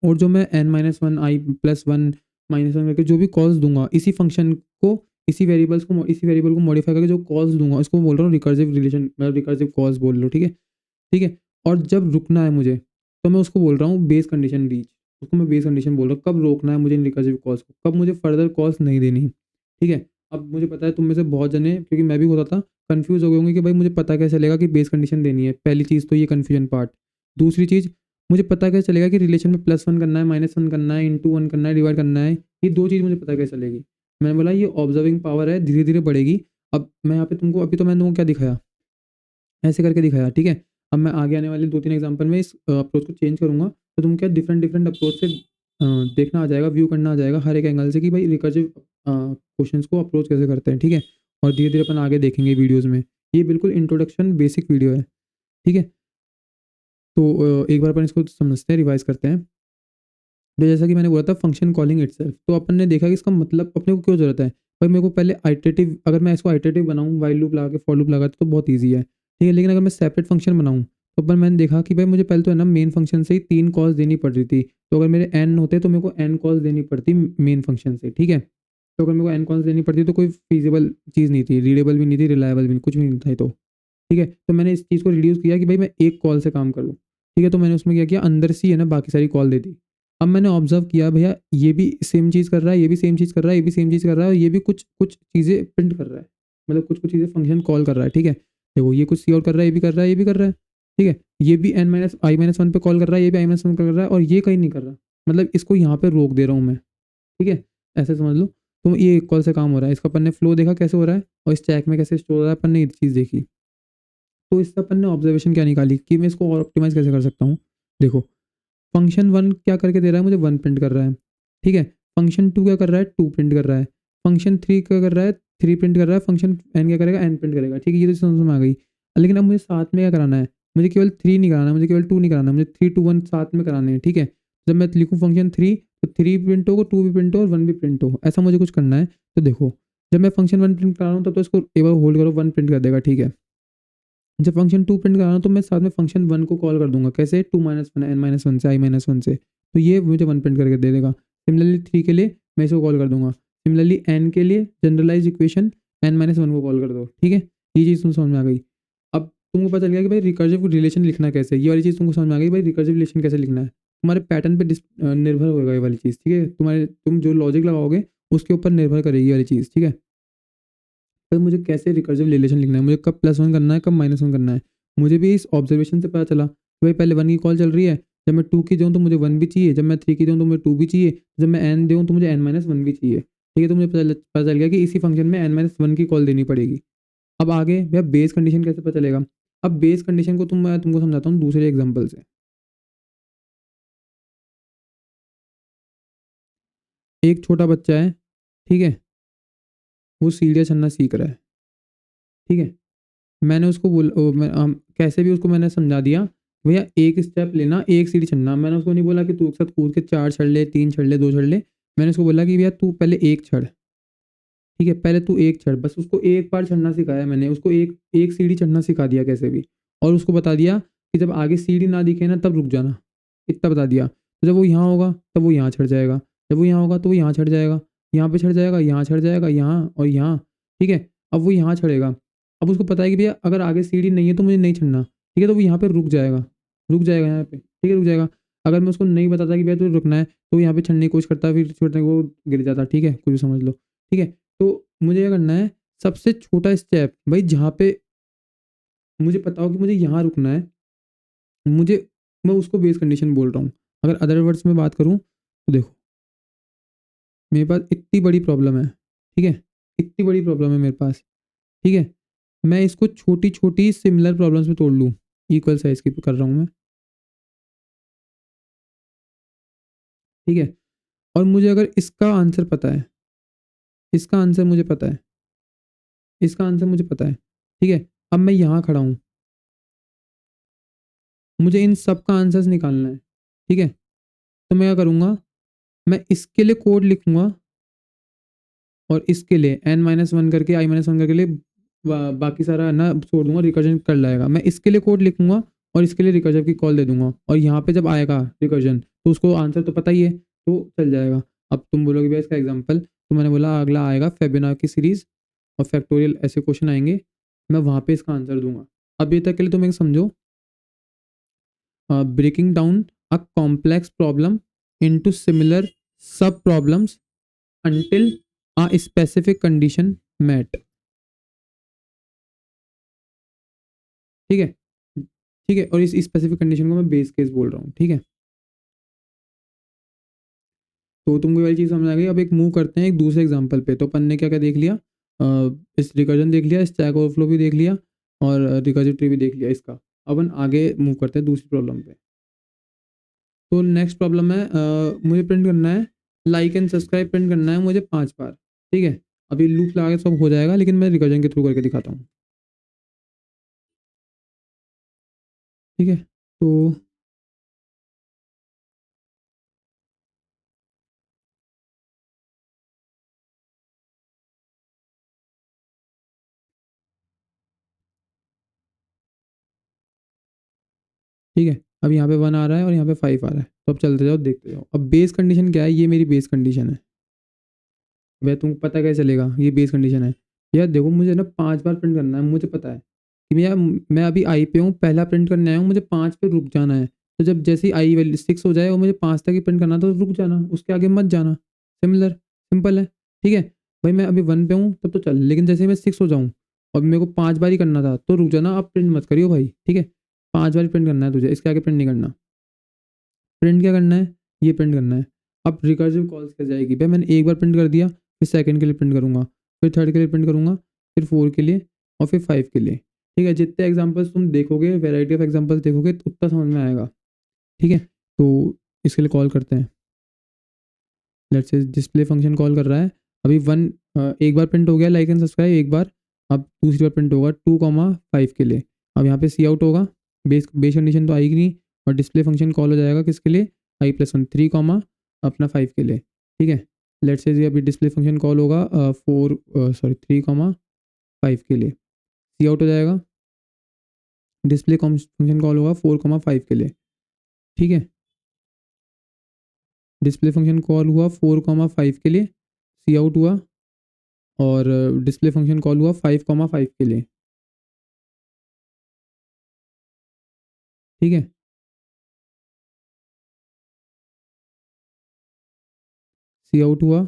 और जो मैं n-1 i+1 -1 करके जो भी कॉल्स दूँगा, इसी फ़ंक्शन को, इसी वेरिएबल को मॉडिफ़ाई करके जो कॉल्स दूँगा, इसको बोल रहा हूँ रिकर्सिव रिलेशन, मतलब रिकर्सिव कॉल्स बोल लो, ठीक है? ठीक है? और जब रुकना है मुझे, तो मैं उसको बोल रहा हूँ बेस कंडीशन रीच। उसको मैं बेस कंडीशन बोल रहा हूँ, कब रोकना है मुझे इन रिकर्सिव कॉल्स को, कब मुझे फर्दर कॉल्स नहीं देनी। ठीक है? अब मुझे पता है तुम में से बहुत जने, क्योंकि मैं भी होता था, कन्फ्यूज़ हो गए होंगे कि भाई मुझे पता कैसे चलेगा कि बेस कंडीशन देनी है। पहली चीज़ तो ये कन्फ्यूजन पार्ट। दूसरी चीज़, मुझे पता कैसे चलेगा कि रिलेशन में +1 करना है, -1 करना है, इंटू 1 करना है, डिवाइड करना है। ये 2 चीज़ मुझे पता कैसे चलेगी। मैंने बोला ये ऑब्जर्विंग पावर है, धीरे-धीरे बढ़ेगी। अब मैं यहाँ पे तुमको, अभी तो मैंने तुमको क्या दिखाया, ऐसे करके दिखाया, ठीक है? अब मैं आगे आने वाले 2-3 एग्ज़ाम्पल में इस अप्रोच को चेंज करूँगा, तो तुम क्या डिफरेंट अप्रोच से देखना आ जाएगा, व्यू करना आ जाएगा हर एक एंगल से कि भाई रिकर्सिव क्वेश्चंस को अप्रोच कैसे करते हैं, ठीक है? और धीरे-धीरे अपन आगे देखेंगे वीडियोज़ में। ये बिल्कुल इंट्रोडक्शन बेसिक वीडियो है, ठीक है? तो एक बार अपन इसको समझते हैं, रिवाइज़ करते हैं। तो जैसा कि मैंने बोला था फंक्शन कॉलिंग इटसेल्फ, तो अपन ने देखा कि इसका मतलब अपने को क्यों ज़रूरत है। भाई मेरे को पहले आइटरेटिव, अगर मैं इसको आइटरेटिव बनाऊँ व्हाइल लूप लगा के, फॉर लूप लगा के, तो बहुत ईज़ी है, ठीक है? लेकिन अगर मैं सेपरेट फंक्शन बनाऊँ, तो पर मैंने देखा कि भाई मुझे पहले तो है ना मेन फंक्शन से ही 3 कॉल्स देनी पड़ रही थी। तो अगर मेरे n होते तो मेरे को n कॉल्स देनी पड़ती मेन फंक्शन से, ठीक है? तो अगर मेरे को n कॉल्स देनी पड़ती तो कोई फ़ीज़िबल चीज़ नहीं थी, रीडेबल भी नहीं थी, रिलायबल भी नहीं, कुछ भी नहीं था ये तो, ठीक है? तो मैंने इस चीज़ को रिड्यूस किया कि भाई मैं एक कॉल से काम करूँ, ठीक है? तो मैंने उसमें क्या किया, अंदर से ही है ना बाकी सारी कॉल दे दी। अब मैंने ऑब्ज़र्व किया भैया ये भी सेम चीज़ कर रहा है, ये भी सेम चीज़ कर रहा है, ये भी सेम चीज़ कर रहा है, और ये भी कुछ चीज़ें प्रिंट कर रहा है। मतलब कुछ-कुछ चीज़ें फ़ंक्शन कॉल कर रहा है, ठीक है? देखो ये कुछ सी आउट कर रहा है, ये भी कर रहा है, ये भी कर रहा है। ठीक है, ये भी n माइनस आई माइनस वन पे कॉल कर रहा है, ये भी आई माइनस वन कर रहा है, और ये कहीं नहीं कर रहा, मतलब इसको यहाँ पे रोक दे रहा हूँ मैं। ठीक है, ऐसे समझ लो। तो ये एक कॉल से काम हो रहा है, इसका अपन ने फ्लो देखा कैसे हो रहा है, और इस स्टैक में कैसे स्टोर हो रहा है, अपन ने ये चीज़ देखी। तो इससे अपन ने ऑब्जर्वेशन क्या निकाली कि मैं इसको और ऑप्टिमाइज कैसे कर सकता हूँ। देखो, फंक्शन वन क्या करके दे रहा है मुझे, वन प्रिंट कर रहा है। ठीक है, फंक्शन टू क्या कर रहा है, टू प्रिंट कर रहा है। फंक्शन थ्री क्या कर रहा है, थ्री प्रिंट कर रहा है। फंक्शन एन क्या करेगा, एन प्रिंट करेगा। ठीक है, ये तो समझ में आ गई। लेकिन अब मुझे साथ में क्या कराना है, मुझे केवल थ्री नहीं कराना है, मुझे केवल टू नहीं कराना है, मुझे थ्री टू वन साथ में कराने हैं। ठीक है, जब मैं लिखूँ फंक्शन थ्री, तो थ्री प्रिंट हो, टू भी प्रिंट हो, और वन भी प्रिंट हो, ऐसा मुझे कुछ करना है। तो देखो, जब मैं फंक्शन वन प्रिंट करा रहा हूँ तब तो इसको एक बार होल्ड करो, वन प्रिंट कर देगा। ठीक है, जब फंक्शन टू प्रिंट कर रहा हूँ तो मैं साथ में फंक्शन वन को कॉल कर दूंगा, कैसे, two minus one, n minus one से, आई माइनस वन से, तो ये मुझे वन प्रिंट करके दे देगा। सिमिलरली थ्री के लिए मैं इसको कॉल कर दूंगा। सिमिलरली एन के लिए generalize equation n minus one को कॉल कर दो। ठीक है, ये चीज़ तुम समझ में आ गई। अब तुमको पता चल गया कि भाई रिकर्सिव रिलेशन लिखना कैसे है, ये वाली चीज़ तुमको समझ में आ गई भाई, रिकर्सिव रिलेशन कैसे लिखना है। तुम्हारे पैटर्न पे निर्भर होगा ये वाली चीज़। ठीक है, तुम जो लॉजिक लगाओगे उसके ऊपर निर्भर करेगी ये वाली चीज़। ठीक है, तो मुझे कैसे रिकर्सिव रिलेशन लिखना है, मुझे कब प्लस वन करना है, कब माइनस वन करना है, मुझे भी इस ऑब्जर्वेशन से पता चला कि भाई पहले वन की कॉल चल रही है, जब मैं टू की दूँ तो मुझे वन भी चाहिए, जब मैं थ्री की दूँ तो मुझे टू भी चाहिए, जब मैं एन दूँ तो मुझे एन माइनस वन भी चाहिए। ठीक है, तो मुझे पता चल गया कि इसी फंक्शन में एन माइनस वन की कॉल देनी पड़ेगी। अब आगे भैया बेस कंडीशन कैसे पता चलेगा। अब बेस कंडीशन को मैं तुमको समझाता हूँ दूसरे एग्जाम्पल से। एक छोटा बच्चा है, ठीक है, वो सीढ़ियाँ चढ़ना सीख रहा है। ठीक है, मैंने उसको कैसे भी उसको मैंने समझा दिया, भैया एक स्टेप लेना, एक सीढ़ी चढ़ना। मैंने उसको नहीं बोला कि तू एक साथ कूद के चार चढ़ ले, तीन चढ़ ले, दो चढ़ ले। मैंने उसको बोला कि भैया तू पहले एक चढ़। ठीक है, पहले तू एक चढ़, बस उसको एक बार चढ़ना सिखाया मैंने उसको, एक एक सीढ़ी चढ़ना सिखा दिया कैसे भी। और उसको बता दिया कि जब आगे सीढ़ी ना दिखे ना तब रुक जाना, इतना बता दिया। तो जब वो यहाँ होगा तब वो यहाँ चढ़ जाएगा, जब वो यहाँ होगा तो वो यहाँ चढ़ जाएगा, यहाँ पे चढ़ जाएगा, यहाँ चढ़ जाएगा, यहाँ और यहाँ। ठीक है, अब वो यहाँ चढ़ेगा। अब उसको पता है कि भैया अगर आगे सीढ़ी नहीं है तो मुझे नहीं चढ़ना। ठीक है, तो वो यहाँ पे रुक जाएगा, रुक जाएगा यहाँ पे। ठीक है, रुक जाएगा। अगर मैं उसको नहीं बताता कि भैया तुझे रुकना है तो वो यहाँ पे चढ़ने की कोशिश करता है, फिर छोड़ने को गिर जाता। ठीक है, कुछ भी समझ लो। ठीक है, तो मुझे क्या करना है, सबसे छोटा स्टेप भाई, जहाँ पे मुझे पता हो कि मुझे यहाँ रुकना है, मुझे, मैं उसको बेस कंडीशन बोल रहा हूँ। अगर अदर वर्ड्स में बात करूँ तो देखो, मेरे पास इतनी बड़ी प्रॉब्लम है। ठीक है, इतनी बड़ी प्रॉब्लम है मेरे पास। ठीक है, मैं इसको छोटी छोटी सिमिलर प्रॉब्लम्स में तोड़ लूँ, इक्वल साइज की कर रहा हूँ मैं। ठीक है, और मुझे अगर इसका आंसर पता है, इसका आंसर मुझे पता है, इसका आंसर मुझे पता है। ठीक है, अब मैं यहाँ खड़ा हूँ, मुझे इन सब का आंसर्स निकालना है। ठीक है, तो मैं क्या करूँगा, मैं इसके लिए कोड लिखूंगा, और इसके लिए एन माइनस वन करके, आई माइनस वन करके लिए बाकी सारा ना छोड़ दूंगा, रिकर्जन कर लाएगा। मैं इसके लिए कोड लिखूंगा और इसके लिए रिकर्जन की कॉल दे दूंगा, और यहाँ पे जब आएगा रिकर्जन तो उसको आंसर तो पता ही है, तो चल जाएगा। अब तुम बोलोगे भैया इसका एग्जाम्पल, तो मैंने बोला अगला आएगा फेबिना की सीरीज और फैक्टोरियल, ऐसे क्वेश्चन आएंगे, मैं वहाँ पे इसका आंसर दूंगा। अब ये तक के लिए तुम एक समझो, breaking down a complex problem into similar sub problems until a specific condition met। ठीक है, ठीक है, और इस स्पेसिफिक कंडीशन को मैं बेस केस बोल रहा हूँ। ठीक है, तो तुमको ये वाली चीज़ समझ आ गई। अब एक मूव करते हैं एक दूसरे एग्जांपल पे। तो अपन ने क्या क्या देख लिया, इस रिकर्जन देख लिया, स्टैक ओवरफ्लो भी देख लिया, और रिकर्सिव ट्री भी देख लिया इसका। अब अपन आगे मूव करते हैं दूसरी प्रॉब्लम पे। तो नेक्स्ट प्रॉब्लम है, मुझे प्रिंट करना है, लाइक एंड सब्सक्राइब प्रिंट करना है मुझे 5 बार। ठीक है, अभी लूप लगा के सब हो जाएगा, लेकिन मैं रिकर्जन के थ्रू करके दिखाता हूँ। ठीक है, तो ठीक है, अब यहाँ पे वन आ रहा है और यहाँ पे फाइव आ रहा है, तो अब चलते जाओ देखते जाओ। अब बेस कंडीशन क्या है, ये मेरी बेस कंडीशन है। वह तुमको पता कैसे चलेगा ये बेस कंडीशन है। यार देखो, मुझे ना 5 बार प्रिंट करना है, मुझे पता है कि मैं अभी आई पे हूँ, पहला प्रिंट करने आया हूँ, मुझे 5 पे रुक जाना है। तो जब जैसे ही आई वैल्यू 6 हो जाए और मुझे 5 तक ही प्रिंट करना, तो रुक जाना, उसके आगे मत जाना। सिमिलर, सिंपल है। ठीक है, भाई मैं अभी वन पे हूँ तब तो चल, लेकिन जैसे ही मैं 6 हो जाऊँ और मेरे को 5 बार ही करना था तो रुक जाना, आप प्रिंट मत करियो भाई। ठीक है, 5 बार प्रिंट करना है तुझे, इसके आगे प्रिंट नहीं करना। प्रिंट क्या करना है, ये प्रिंट करना है। अब रिकर्सिव कॉल्स क्या जाएगी भाई, मैंने एक बार प्रिंट कर दिया, फिर सेकंड के लिए प्रिंट करूँगा, फिर थर्ड के लिए प्रिंट करूँगा, फिर 4 के लिए और फिर 5 के लिए। ठीक है, जितने एग्जाम्पल्स तुम देखोगे, वेराइटी ऑफ एग्जाम्पल्स देखोगे तो उतना समझ में आएगा। ठीक है, तो इसके लिए कॉल करते हैं। Let's say display function call कर रहा है। अभी एक बार प्रिंट हो गया लाइक एंड सब्सक्राइब एक बार, अब दूसरी बार प्रिंट होगा 2,5 के लिए। अब यहाँ पे सी आउट होगा, बेस बेस कंडीशन तो आएगी नहीं, और डिस्प्ले फंक्शन कॉल हो जाएगा किसके लिए, i+1 3, अपना 5 के लिए। ठीक है, लेट्स से अभी डिस्प्ले फंक्शन कॉल होगा 3,5 के लिए, सी आउट हो जाएगा, डिस्प्ले फंक्शन कॉल होगा 4,5 के लिए। ठीक है, डिस्प्ले फंक्शन कॉल हुआ 4,5 के लिए, सी आउट हुआ, और डिस्प्ले फंक्शन कॉल हुआ 5,5 के लिए। ठीक है, सी आउट हुआ,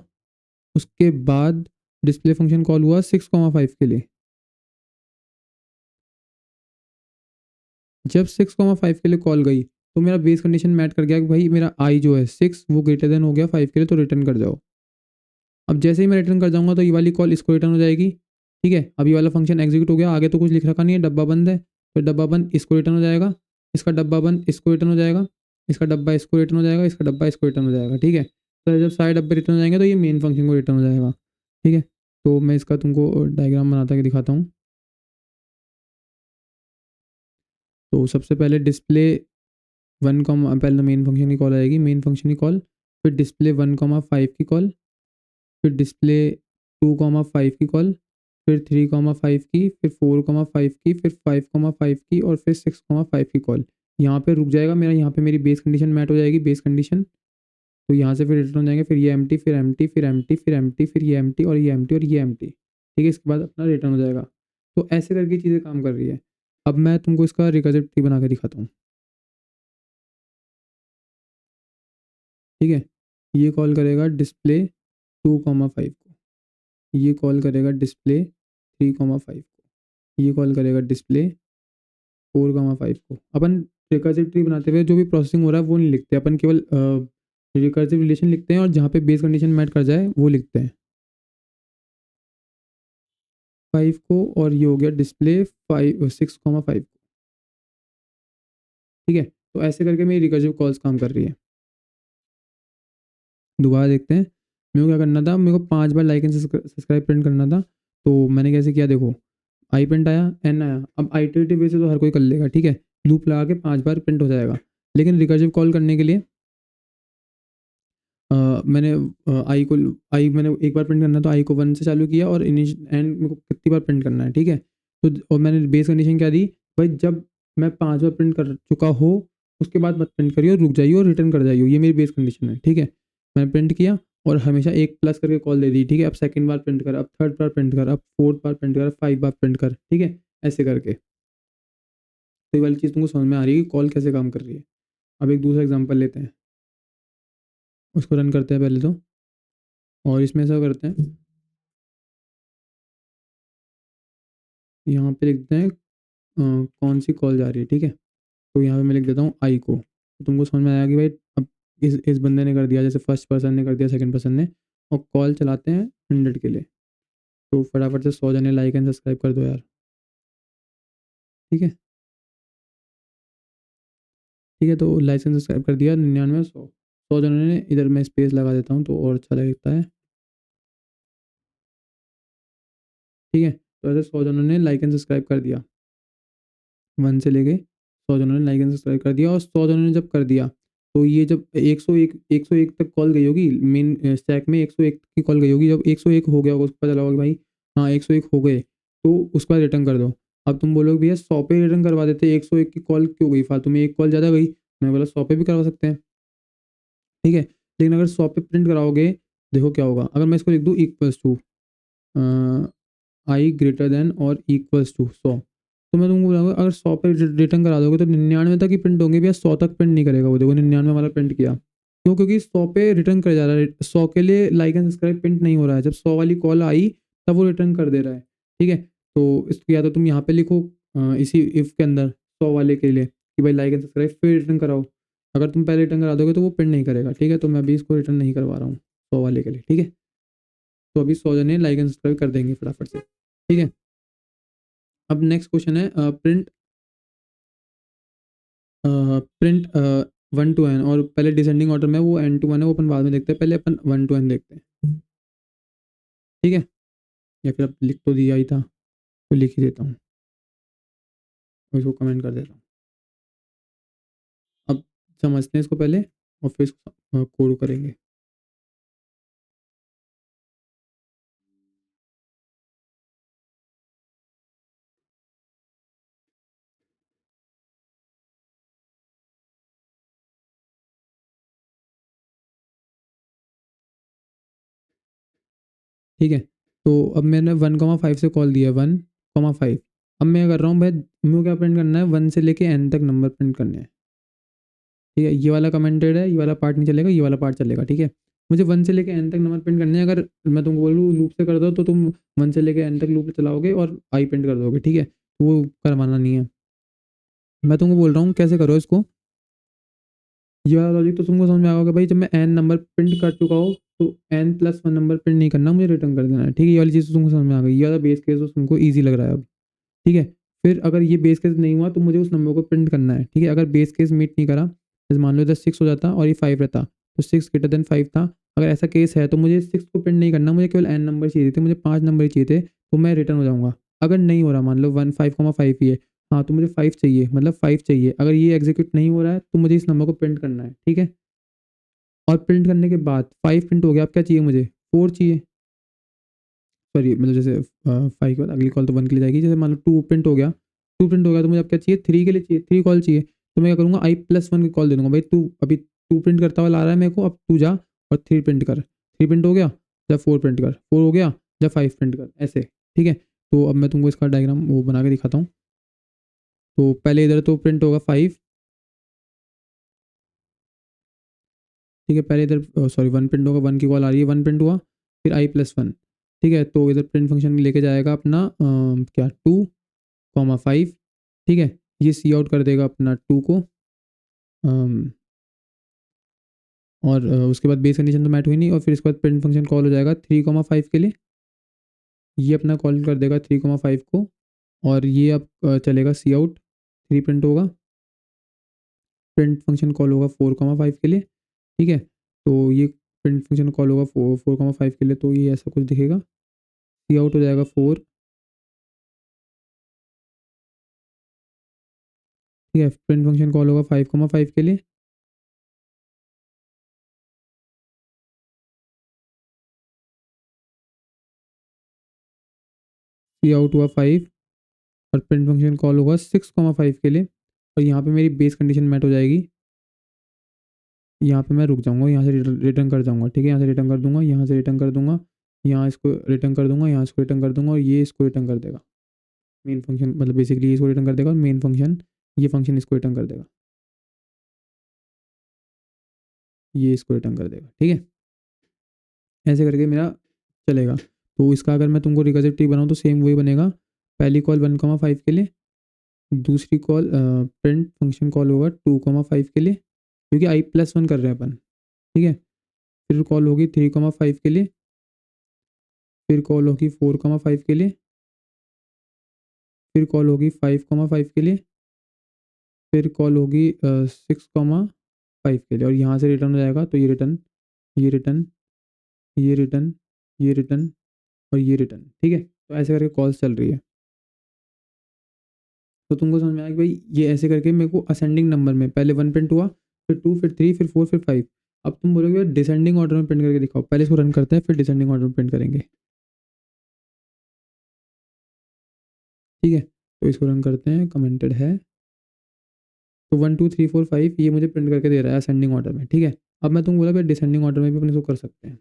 उसके बाद डिस्प्ले फंक्शन कॉल हुआ 6,5 के लिए। जब 6,5 के लिए कॉल गई तो मेरा बेस कंडीशन मैच कर गया कि भाई मेरा आई जो है 6 वो ग्रेटर देन हो गया 5 के लिए, तो रिटर्न कर जाओ। अब जैसे ही मैं रिटर्न कर जाऊंगा तो ये वाली कॉल इसको रिटर्न हो जाएगी। ठीक है, अब ये वाला फंक्शन एग्जीक्यूट हो गया, आगे तो कुछ लिख रखा नहीं है, डब्बा बंद है, तो डब्बा बंद इसको रिटर्न हो जाएगा, इसका डब्बा बंद इसको रिटर्न हो जाएगा, इसका डब्बा इसको रिटर्न हो जाएगा, इसका डब्बा इसको रिटर्न हो जाएगा। ठीक है, तो जब सारे डब्बे रिटर्न हो जाएंगे तो ये मेन फंक्शन को रिटर्न हो जाएगा। ठीक है, तो मैं इसका तुमको डायग्राम बनाता के दिखाता हूँ। तो सबसे पहले डिस्प्ले 1, पहले मेन फंक्शन की कॉल आएगी, मेन फंक्शन की कॉल, फिर डिस्प्ले 1,5 की कॉल, फिर डिस्प्ले 2,5 की कॉल, फिर 3,5 की, फिर 4,5 की, फिर 5,5 की, और फिर 6,5 की कॉल। यहाँ पे रुक जाएगा मेरा, यहाँ पे मेरी बेस कंडीशन मैट हो जाएगी, बेस कंडीशन। तो यहाँ से फिर रिटर्न हो जाएंगे, फिर ये एम्प्टी, फिर एम्प्टी, फिर एम्प्टी, फिर एम्प्टी, फिर ये एम्प्टी, और ये एम्प्टी, और ये एम्प्टी। ठीक है, इसके बाद अपना रिटर्न हो जाएगा। तो ऐसे करके चीज़ें काम कर रही है। अब मैं तुमको इसका रिकर्सिव ट्री बना के दिखाता हूँ। ठीक है, ये कॉल करेगा डिस्प्ले 2,5 को, ये कॉल करेगा डिस्प्ले 3,5 को, ये कॉल करेगा डिस्प्ले 4,5 को। अपन रिकर्सिव ट्री बनाते हुए जो भी प्रोसेसिंग हो रहा है वो नहीं लिखते, अपन केवल रिकर्सिव रिलेशन लिखते हैं, और जहाँ पे बेस कंडीशन मैच कर जाए वो लिखते हैं 5 को, और ये हो गया डिस्प्ले 6,5 को। ठीक है, तो ऐसे करके मेरी रिकर्सिव कॉल्स काम कर रही है। दोबारा देखते हैं, मेरे को क्या करना था, मेरे को 5 बार लाइक एंड सब्सक्राइब प्रिंट करना था। तो मैंने कैसे किया, देखो आई प्रिंट आया, एन आया। अब आइटरेटिव वे से तो हर कोई कर लेगा, ठीक है, लूप लगा के 5 बार प्रिंट हो जाएगा। लेकिन रिकर्सिव कॉल करने के लिए मैंने आई मैंने एक बार प्रिंट करना, तो आई को 1 से चालू किया, और एंड मेरे को कितनी बार प्रिंट करना है। ठीक है, तो और मैंने बेस कंडीशन क्या दी, भाई जब मैं 5 बार प्रिंट कर चुका हो उसके बाद मत प्रिंट करिए, रुक जाइए और रिटर्न कर जाइए, ये मेरी बेस कंडीशन है। ठीक है, मैंने प्रिंट किया और हमेशा एक प्लस करके कॉल दे दी। ठीक है, अब सेकंड बार प्रिंट कर, अब थर्ड बार प्रिंट कर, अब फोर्थ बार प्रिंट कर, 5 बार प्रिंट कर। ठीक है, ऐसे करके। तो ये वाली चीज़ तुमको समझ में आ रही है कि कॉल कैसे काम कर रही है। अब एक दूसरा एग्जाम्पल लेते हैं, उसको रन करते हैं पहले तो, और इसमें ऐसा करते हैं, यहाँ पे लिखते हैं कौन सी कॉल जा रही है। ठीक है, तो यहाँ पे मैं लिख देता हूँ आई को, तो तुमको समझ में आया कि भाई अब इस बंदे ने कर दिया, जैसे फर्स्ट पर्सन ने कर दिया, सेकंड पर्सन ने, और कॉल चलाते हैं 100 के लिए। तो फटाफट से 100 जने लाइक एंड सब्सक्राइब कर दो यार। ठीक है, ठीक है, तो लाइक एंड सब्सक्राइब कर दिया 99, 100 जनों ने। इधर मैं स्पेस लगा देता हूँ तो और अच्छा लगता है। ठीक है, तो ऐसे 100 जनों ने लाइक एंड सब्सक्राइब कर दिया, 1 से लेके 100 जनों ने लाइक एंड सब्सक्राइब कर दिया। और 100 जनों ने जब कर दिया तो ये जब 101 तक कॉल गई होगी, मेन स्टैक में 101 की कॉल गई होगी, जब 101 हो गया होगा उसको पता चला होगा कि भाई हाँ 101 हो गए, तो उसके बाद रिटर्न कर दो। अब तुम बोलोगे भैया 100 पे रिटर्न करवा देते, 101 की कॉल क्यों गई फालतू में, एक कॉल ज़्यादा गई। मैं बोला 100 पे भी करवा सकते हैं। ठीक है, लेकिन अगर 100 पे प्रिंट कराओगे, देखो क्या होगा, अगर मैं इसको लिख दूँ equals to i greater than और इक्वल्स टू 100, तो मैं तुमको बोलूँगा अगर 100 पे रिटर्न करा दोगे तो 99 तक ही प्रिंट होंगे भैया, 100 तक प्रिंट नहीं करेगा वो। देखो 99 वाला प्रिंट किया, क्यों, क्योंकि 100 पे रिटर्न कर जा रहा है, 100 के लिए लाइक एंड सब्सक्राइब प्रिंट नहीं हो रहा है। जब 100 वाली कॉल आई तब वो रिटर्न कर दे रहा है। ठीक है, तो इसको या तो तुम यहाँ पे लिखो इसी इफ़ के अंदर 100 वाले के लिए, कि भाई लाइक एंड सब्सक्राइब फिर रिटर्न कराओ। अगर तुम पहले रिटर्न करा दोगे तो वो प्रिंट नहीं करेगा, ठीक है। तो मैं अभी इसको रिटर्न नहीं करवा रहा हूँ 100 वाले के लिए, ठीक है। तो अभी 100 जने लाइक एंड सब्सक्राइब कर देंगे फटाफट से, ठीक है। अब नेक्स्ट क्वेश्चन है प्रिंट प्रिंट 1 to n, और पहले डिसेंडिंग ऑर्डर में वो n to 1 है, वो अपन बाद में देखते हैं, पहले अपन 1 to n देखते हैं, ठीक है। या फिर अब लिख तो दिया ही था तो लिख ही देता हूँ, इसको कमेंट कर देता हूँ। अब समझते हैं इसको पहले और फिर इसको कोड करेंगे। ठीक है, तो अब मैंने 1,5 से कॉल दिया, 1,5। अब मैं कर रहा हूँ भाई, मेरे को क्या प्रिंट करना है, 1 से लेके n तक नंबर प्रिंट करने हैं, ठीक है। ये वाला कमेंटेड है, ये वाला पार्ट नहीं चलेगा, ये वाला पार्ट चलेगा, ठीक है। मुझे 1 से लेके n तक नंबर प्रिंट करने हैं। अगर मैं तुमको बोलूँ लूप से कर दो तो तुम 1 से लेके n तक लूप चलाओगे और आई प्रिंट कर दोगे, ठीक है। तो वो करवाना नहीं है, मैं तुमको बोल रहा हूँ कैसे करो इसको। ये वाला लॉजिक तो तुमको समझ में आएगा कि भाई जब मैं n नंबर प्रिंट कर चुका हूँ तो n+1 नंबर प्रिंट नहीं करना, मुझे रिटर्न कर देना है, ठीक है। ये वाली चीज़ तो तुमको समझ में आ गई, ये वाला बेस केस तो तुमको ईजी लग रहा है अब, ठीक है। फिर अगर ये बेस केस नहीं हुआ तो मुझे उस नंबर को प्रिंट करना है, ठीक है। अगर बेस केस मीट नहीं करा, जैसे मान लो इधर 6 हो जाता और ये 5 रहता, तो 6 > 5 था। अगर ऐसा केस है तो मुझे 6 को प्रिंट नहीं करना, मुझे केवल n नंबर चाहिए थे, मुझे 5 नंबर ही चाहिए थे, तो मैं रिटर्न हो जाऊँगा। अगर नहीं हो रहा, मान लो 1 5,5 ही है, हाँ, तो मुझे 5 चाहिए, मतलब 5 चाहिए। अगर ये एग्जीक्यूट नहीं हो रहा है तो मुझे इस नंबर को प्रिंट करना है, ठीक है। और प्रिंट करने के बाद 5 प्रिंट हो गया, अब क्या चाहिए मुझे, 4 चाहिए। सॉरी, मतलब जैसे 5 के बाद अगली कॉल तो 1 के लिए जाएगी। जैसे मान लो 2 प्रिंट हो गया, 2 प्रिंट हो गया तो मुझे अब क्या चाहिए, 3 के लिए चाहिए, 3 कॉल चाहिए। तो मैं क्या करूँगा, i+1 की कॉल दे दूँगा, भाई तू अभी 2 प्रिंट करता हुआ ला रहा है मेरे को, अब तू जा और 3 प्रिंट कर। 3 प्रिंट हो गया, जा 4 प्रिंट कर, 4 हो गया, जा 5 प्रिंट कर, ऐसे, ठीक है। तो अब मैं तुमको इसका डायग्राम वो बना के दिखाता हूँ। तो पहले इधर तो प्रिंट होगा 5, ठीक है। पहले इधर सॉरी 1 प्रिंट होगा, 1 की कॉल आ रही है, 1 प्रिंट हुआ, फिर i+1, ठीक है। तो इधर प्रिंट फंक्शन लेके जाएगा अपना क्या 2,5, ठीक है। ये सी आउट कर देगा अपना 2 को, अम, और उसके बाद बेस कंडीशन तो मैट हुई नहीं, और फिर इसके बाद प्रिंट फंक्शन कॉल हो जाएगा 3,5 के लिए। ये अपना कॉल कर देगा 3,5 को, और ये अब चलेगा सी आउट, 3 प्रिंट होगा, प्रिंट फंक्शन कॉल होगा 4,5 के लिए, ठीक है। तो ये प्रिंट फंक्शन कॉल होगा 4,5 के लिए, तो ये ऐसा कुछ दिखेगा, सी आउट हो जाएगा 4, ठीक है। प्रिंट फंक्शन कॉल होगा 5,5 के लिए, सी आउट हुआ 5, और प्रिंट फंक्शन कॉल होगा 6,5 के लिए, और यहाँ पे मेरी बेस कंडीशन मैट हो जाएगी। यहाँ पे मैं रुक जाऊँगा, यहाँ से रिटर्न कर जाऊँगा, ठीक है। यहाँ से रिटर्न कर दूँगा, यहाँ से रिटर्न कर दूँगा, यहाँ इसको रिटर्न कर दूँगा, यहाँ इसको रिटर्न कर दूँगा, और ये इसको रिटर्न कर देगा। मेन फंक्शन मतलब बेसिकली इसको रिटर्न कर देगा, और मेन फंक्शन ये फंक्शन इसको रिटर्न कर देगा, ये इसको रिटर्न कर देगा, ठीक है। ऐसे करके मेरा चलेगा। तो इसका अगर मैं तुमको रिकर्सिव ट्री बनाऊँ तो सेम वही बनेगा। पहली कॉल 1,5 के लिए, दूसरी कॉल प्रिंट फंक्शन कॉल होगा 2,5 के लिए, क्योंकि i+1 कर रहे हैं अपन, ठीक है। फिर कॉल होगी 3,5 के लिए, फिर कॉल होगी 4,5 के लिए, फिर कॉल होगी 5,5 के लिए, फिर कॉल होगी 6,5 के लिए, और यहाँ से रिटर्न हो जाएगा। तो ये रिटर्न, ये रिटर्न, ये रिटर्न, ये रिटर्न, और ये रिटर्न, ठीक है। तो ऐसे करके कॉल्स चल रही है। तो तुमको समझ में आया कि भाई ये ऐसे करके मेरे को असेंडिंग नंबर में पहले 1 प्रिंट हुआ, फिर 2, फिर 3, फिर 4, फिर 5। अब तुम बोलोगे डिसेंडिंग ऑर्डर में प्रिंट करके दिखाओ, पहले इसको रन करते हैं फिर डिसेंडिंग ऑर्डर में प्रिंट करेंगे, ठीक है। तो इसको रन करते हैं, कमेंटेड है। तो 1 2 3 4 5 ये मुझे प्रिंट करके दे रहा है असेंडिंग ऑर्डर में, ठीक है। अब मैं तुमको बोला भाई डिसेंडिंग ऑर्डर में भी अपन इसको कर सकते हैं,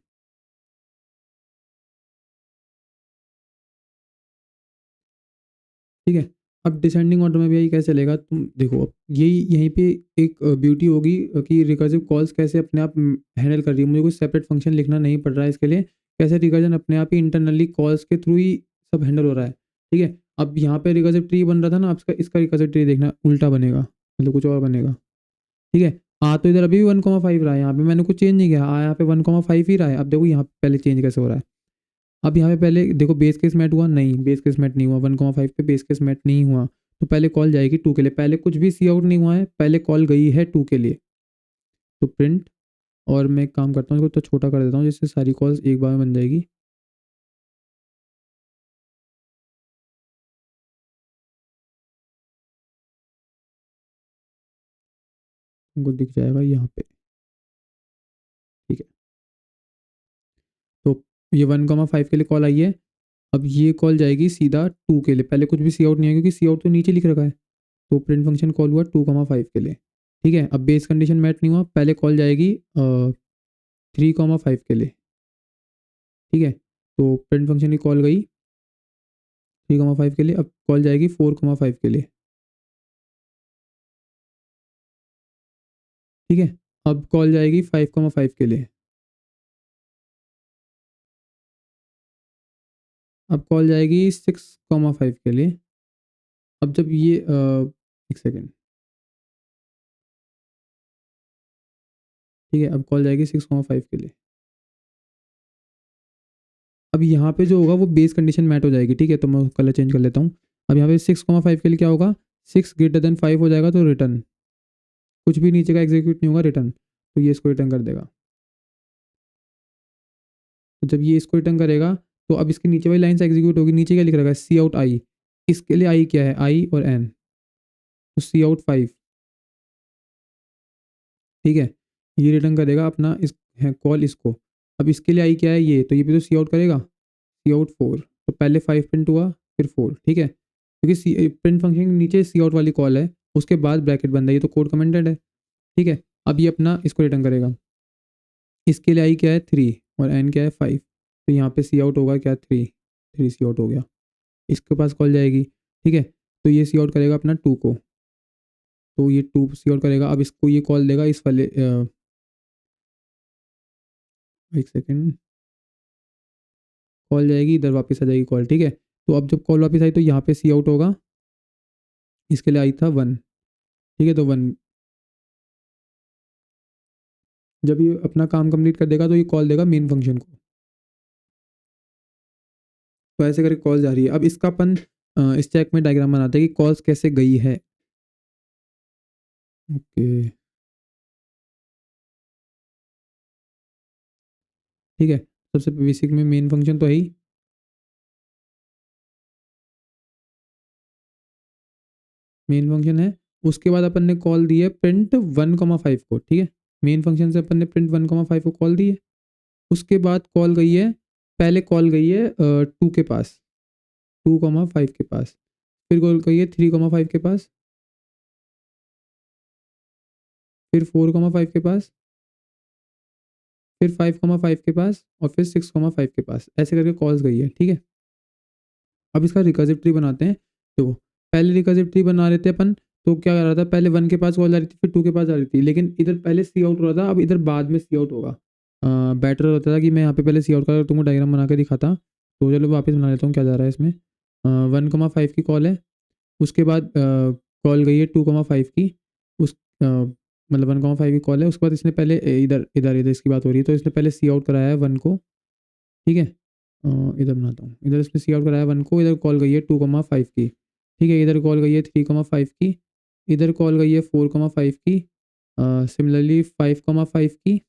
ठीक है। अब डिसेंडिंग ऑर्डर में भी यही कैसे चलेगा, तुम देखो। अब यही यहीं पे एक ब्यूटी होगी कि रिकर्सिव कॉल्स कैसे अपने आप हैंडल कर रही है, मुझे कोई सेपरेट फंक्शन लिखना नहीं पड़ रहा है इसके लिए। कैसे रिकर्जन अपने आप ही इंटरनली कॉल्स के थ्रू ही सब हैंडल हो रहा है, ठीक है। अब यहाँ पे रिकर्सिव ट्री बन रहा था ना, अब इसका इसका रिकर्सिव ट्री देखना उल्टा बनेगा। मतलब कुछ और बनेगा, ठीक है। तो इधर अभी भी 1,5 रहा है, यहाँ पे मैंने कुछ चेंज नहीं किया, यहाँ पे 1,5 ही रहा है। अब देखो यहाँ पे पहले चेंज कैसे हो रहा है। अब यहाँ पे पहले देखो बेस केस मैट हुआ नहीं, बेस केस मैट नहीं हुआ, 1,5 पे बेस केस मैट नहीं हुआ, तो पहले कॉल जाएगी 2 के लिए। पहले कुछ भी सी आउट नहीं हुआ है, पहले कॉल गई है 2 के लिए, तो प्रिंट। और मैं एक काम करता हूँ, इसको तो छोटा कर देता हूँ जिससे सारी कॉल्स एक बार में बन जाएगी। उनको दिख जाएगा यहाँ पे, ठीक है। तो ये 1,5 के लिए कॉल आई है। अब ये कॉल जाएगी सीधा 2 के लिए, पहले कुछ भी सी आउट नहीं है क्योंकि सी आउट तो नीचे लिख रखा है, तो प्रिंट फंक्शन कॉल हुआ 2,5 के लिए, ठीक है। अब बेस कंडीशन मैच नहीं हुआ, पहले कॉल जाएगी 3,5 के लिए, ठीक है। तो प्रिंट फंक्शन की कॉल गई 3,5 के लिए। अब कॉल जाएगी 4,5 के लिए, ठीक है। अब कॉल जाएगी 5,5 के लिए। अब कॉल जाएगी 6,5 के लिए। अब जब ये एक सेकेंड, ठीक है। अब कॉल जाएगी 6,5 के लिए। अब यहाँ पे जो होगा वो बेस कंडीशन मैट हो जाएगी, ठीक है। तो मैं कलर चेंज कर लेता हूँ। अब यहाँ पे 6,5 के लिए क्या होगा, 6 > 5 हो जाएगा, तो रिटर्न, कुछ भी नीचे का एग्जीक्यूट नहीं होगा, रिटर्न। तो ये इसको रिटर्न कर देगा। तो जब ये इसको रिटर्न करेगा तो अब इसकी नीचे वाली लाइन से एग्जीक्यूट होगी। नीचे क्या लिख रखा है, सी आउट आई, इसके लिए आई क्या है, आई और एन, तो सी आउट 5, ठीक है। ये रिटर्न करेगा अपना इस है कॉल इसको। अब इसके लिए आई क्या है, ये तो ये भी तो सी आउट करेगा, सी आउट 4। तो पहले 5 प्रिंट हुआ फिर 4, ठीक है, क्योंकि सी प्रिंट फंक्शन के नीचे सी आउट वाली कॉल है, उसके बाद ब्रैकेट बंद है, ये तो कोड कमेंटेड है, ठीक है। अब ये अपना इसको रिटर्न करेगा। इसके लिए आई क्या है 3 और एन क्या है 5, तो यहाँ पे सी आउट होगा क्या 3, 3 सी आउट हो गया। इसके पास कॉल जाएगी, ठीक है। तो ये सी आउट करेगा अपना 2 को, तो ये 2 सी आउट करेगा। अब इसको ये कॉल देगा इस वाले एक सेकेंड, कॉल जाएगी इधर, वापस आ जाएगी कॉल, ठीक है। तो अब जब कॉल वापस आई तो यहाँ पे सी आउट होगा, इसके लिए आई था 1, ठीक है। तो 1, जब ये अपना काम कंप्लीट कर देगा तो ये कॉल देगा मेन फंक्शन को। तो ऐसे करके कॉल जा रही है। अब इसका अपन स्टैक में डायग्राम बनाते हैं कि कॉल्स कैसे गई है, ओके, ठीक है। सबसे बेसिक में मेन फंक्शन तो है ही, मेन फंक्शन है। उसके बाद अपन ने कॉल दी है प्रिंट 1,5 को, ठीक है। मेन फंक्शन से अपन ने प्रिंट 1,5 को कॉल दी है। उसके बाद कॉल गई है, पहले कॉल गई है 2 के पास, 2,5 के पास, फिर कॉल गई है 3,5 के पास, फिर 4,5 के पास, फिर 5,5 के पास, और फिर 6,5 के पास। ऐसे करके कॉल्स गई है, ठीक है। अब इसका रिकर्सिव ट्री बनाते हैं। तो पहले रिकर्सिव ट्री बना रहे थे अपन, तो क्या कर रहा था, पहले 1 के पास कॉल आ रही थी, फिर 2 के पास आ रही थी, लेकिन इधर पहले सी आउट हो रहा था, अब इधर बाद में सी आउट होगा। बेटर होता था कि मैं यहाँ पे पहले सी आउट का तुमको डायग्राम बना के दिखाता। तो चलो वापस बना लेता हूँ क्या जा रहा है इसमें। 1,5 की कॉल है, उसके बाद कॉल गई है 2,5 की, उस मतलब 1,5 की कॉल है। उसके बाद इसने पहले इधर इधर इधर इसकी बात हो रही है, तो इसने पहले सी आउट कराया है 1 को, ठीक है। इधर बनाता हूँ, इधर इसने सी आउट कराया 1 को, इधर कॉल गई है 2,5 की, ठीक है। इधर कॉल गई है 3,5 की, इधर कॉल गई है 4,5 की, सिमिलरली 5,5 की।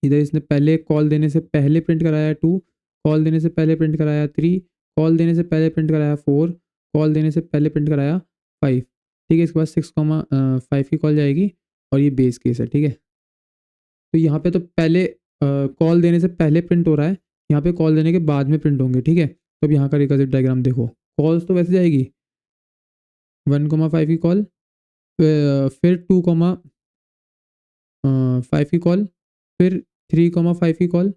इधर इसने पहले कॉल देने से पहले प्रिंट कराया 2, कॉल देने से पहले प्रिंट कराया 3, कॉल देने से पहले प्रिंट कराया 4, कॉल देने से पहले प्रिंट कराया 5, ठीक है। इसके बाद 6,5 की कॉल जाएगी, और ये बेस केस है, ठीक है। तो यहाँ पे तो पहले कॉल देने से पहले प्रिंट हो रहा है, यहाँ पे कॉल देने के बाद में प्रिंट होंगे, ठीक है। तो अब यहाँ का रिकर्सिव डायग्राम देखो, कॉल्स तो वैसे जाएगी 1,5 की कॉल, फिर 2,5 की कॉल, फिर 3,5 की कॉल,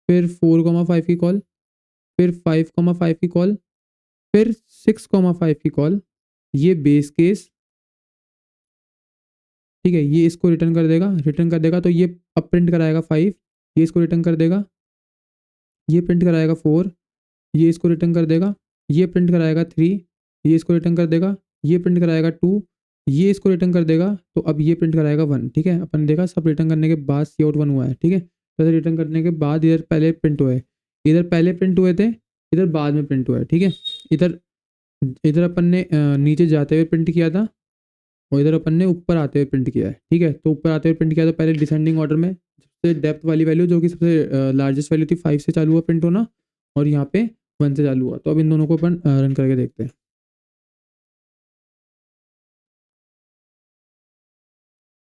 फिर 4,5 की कॉल, फिर 5,5 की कॉल, फिर 6,5 की कॉल। ये बेस केस, ठीक है। ये इसको रिटर्न कर देगा, रिटर्न कर देगा तो ये अब प्रिंट कराएगा 5, ये इसको रिटर्न कर देगा, ये प्रिंट कराएगा 4, ये इसको रिटर्न कर देगा, ये प्रिंट कराएगा 3, ये इसको रिटर्न कर देगा, ये प्रिंट कराएगा 2, ये इसको रिटर्न कर देगा, तो अब ये प्रिंट कराएगा 1, ठीक है। अपन देखा सब रिटर्न करने के बाद सी आउट 1 हुआ है, ठीक है। तो इधर रिटर्न करने के बाद इधर पहले प्रिंट हुए, इधर पहले प्रिंट हुए थे, इधर बाद में प्रिंट हुआ है, ठीक है। इधर इधर अपन ने नीचे जाते हुए प्रिंट किया था, और इधर अपन ने ऊपर आते हुए प्रिंट किया है, ठीक है। तो ऊपर आते हुए प्रिंट किया था पहले डिसेंडिंग ऑर्डर में, सबसे डेप्थ वाली वैल्यू जो कि सबसे लार्जेस्ट वैल्यू थी 5 से चालू हुआ प्रिंट होना, और यहाँ पे 1 से चालू हुआ। तो अब इन दोनों को अपन रन करके देखते हैं।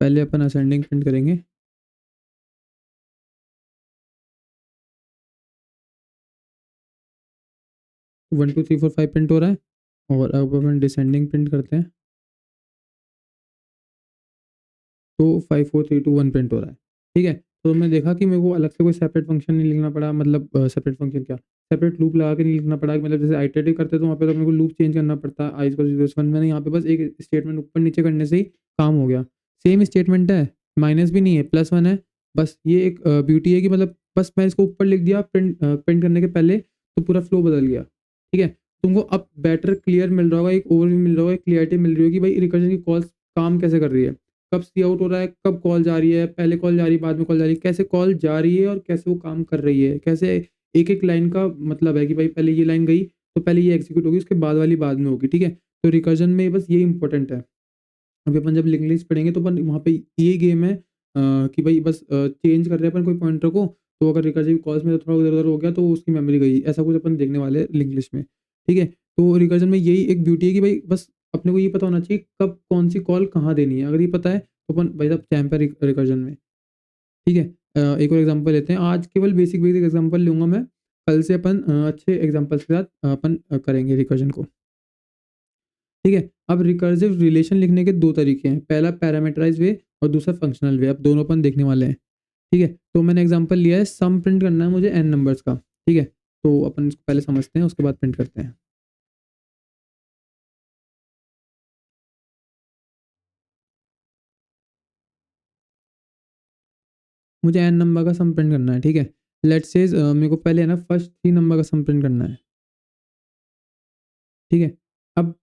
पहले अपन असेंडिंग प्रिंट करेंगे, 1 2 3 4 5 प्रिंट हो रहा है, और अब अपन डिसेंडिंग प्रिंट करते हैं, तो 5 4 3 2 1 प्रिंट हो रहा है, ठीक है। तो मैं देखा कि मेरे को अलग से कोई सेपरेट फंक्शन नहीं लिखना पड़ा, मतलब सेपरेट फंक्शन क्या, सेपरेट लूप लगा के नहीं लिखना पड़ा, मतलब जैसे आइटरेटिव करते तो वहाँ पे तो मेरे को लूप चेंज करना पड़ता, आई इक्वल 0 1, मैंने यहाँ पे बस एक स्टेटमेंट ऊपर नीचे करने से ही काम हो गया। सेम स्टेटमेंट है, माइनस भी नहीं है, +1 है, बस ये एक ब्यूटी है कि मतलब बस मैं इसको ऊपर लिख दिया प्रिंट करने के पहले, तो पूरा फ्लो बदल गया, ठीक है। तुमको अब बेटर क्लियर मिल रहा होगा, एक ओवरव्यू मिल रहा होगा, एक क्लियरिटी मिल रही होगी भाई रिकर्जन की कॉल्स काम कैसे कर रही है, कब सी आउट हो रहा है, कब कॉल जा रही है, पहले कॉल जा रही है, बाद में कॉल जा रही है, कैसे कॉल जा रही है और कैसे वो काम कर रही है, कैसे एक एक लाइन का मतलब है कि भाई पहले ये लाइन गई तो पहले ये एग्जीक्यूट होगी, उसके बाद वाली बाद में होगी, ठीक है। तो रिकर्जन में बस ये इंपॉर्टेंट है। अभी अपन जब लिंक लिस्ट पढ़ेंगे तो अपन वहाँ पे ये गेम है कि भाई बस चेंज कर रहे हैं अपन कोई पॉइंटर को, तो अगर रिकर्सिव कॉल्स में थोड़ा उधर उधर हो गया तो उसकी मेमोरी गई, ऐसा कुछ अपन देखने वाले हैं लिंक लिस्ट में, ठीक है। तो रिकर्जन में यही एक ब्यूटी है कि भाई बस अपने को ये पता होना चाहिए कब कौन सी कॉल कहाँ देनी है, अगर ये पता है तो अपन भाई साहब चैम्प है रिकर्जन में, ठीक है। एक और एग्जांपल लेते हैं, आज केवल बेसिक बेसिक एग्जांपल लूँगा मैं, कल से अपन अच्छे एग्जांपल्स के साथ अपन करेंगे रिकर्जन को, ठीक है। अब रिकर्सिव रिलेशन लिखने के 2 तरीके हैं, पहला पैरामीटराइज्ड वे और दूसरा फंक्शनल वे, अब दोनों अपन देखने वाले हैं, ठीक है। तो मैंने एग्जांपल लिया है, सम प्रिंट करना है मुझे n नंबर्स का, ठीक है। तो अपन इसको पहले समझते हैं, उसके बाद प्रिंट करते हैं। मुझे n नंबर का सम प्रिंट करना है, ठीक है। लेट्स सेज मेरे को पहले है ना फर्स्ट 3 नंबर का सम प्रिंट करना है, ठीक है। अब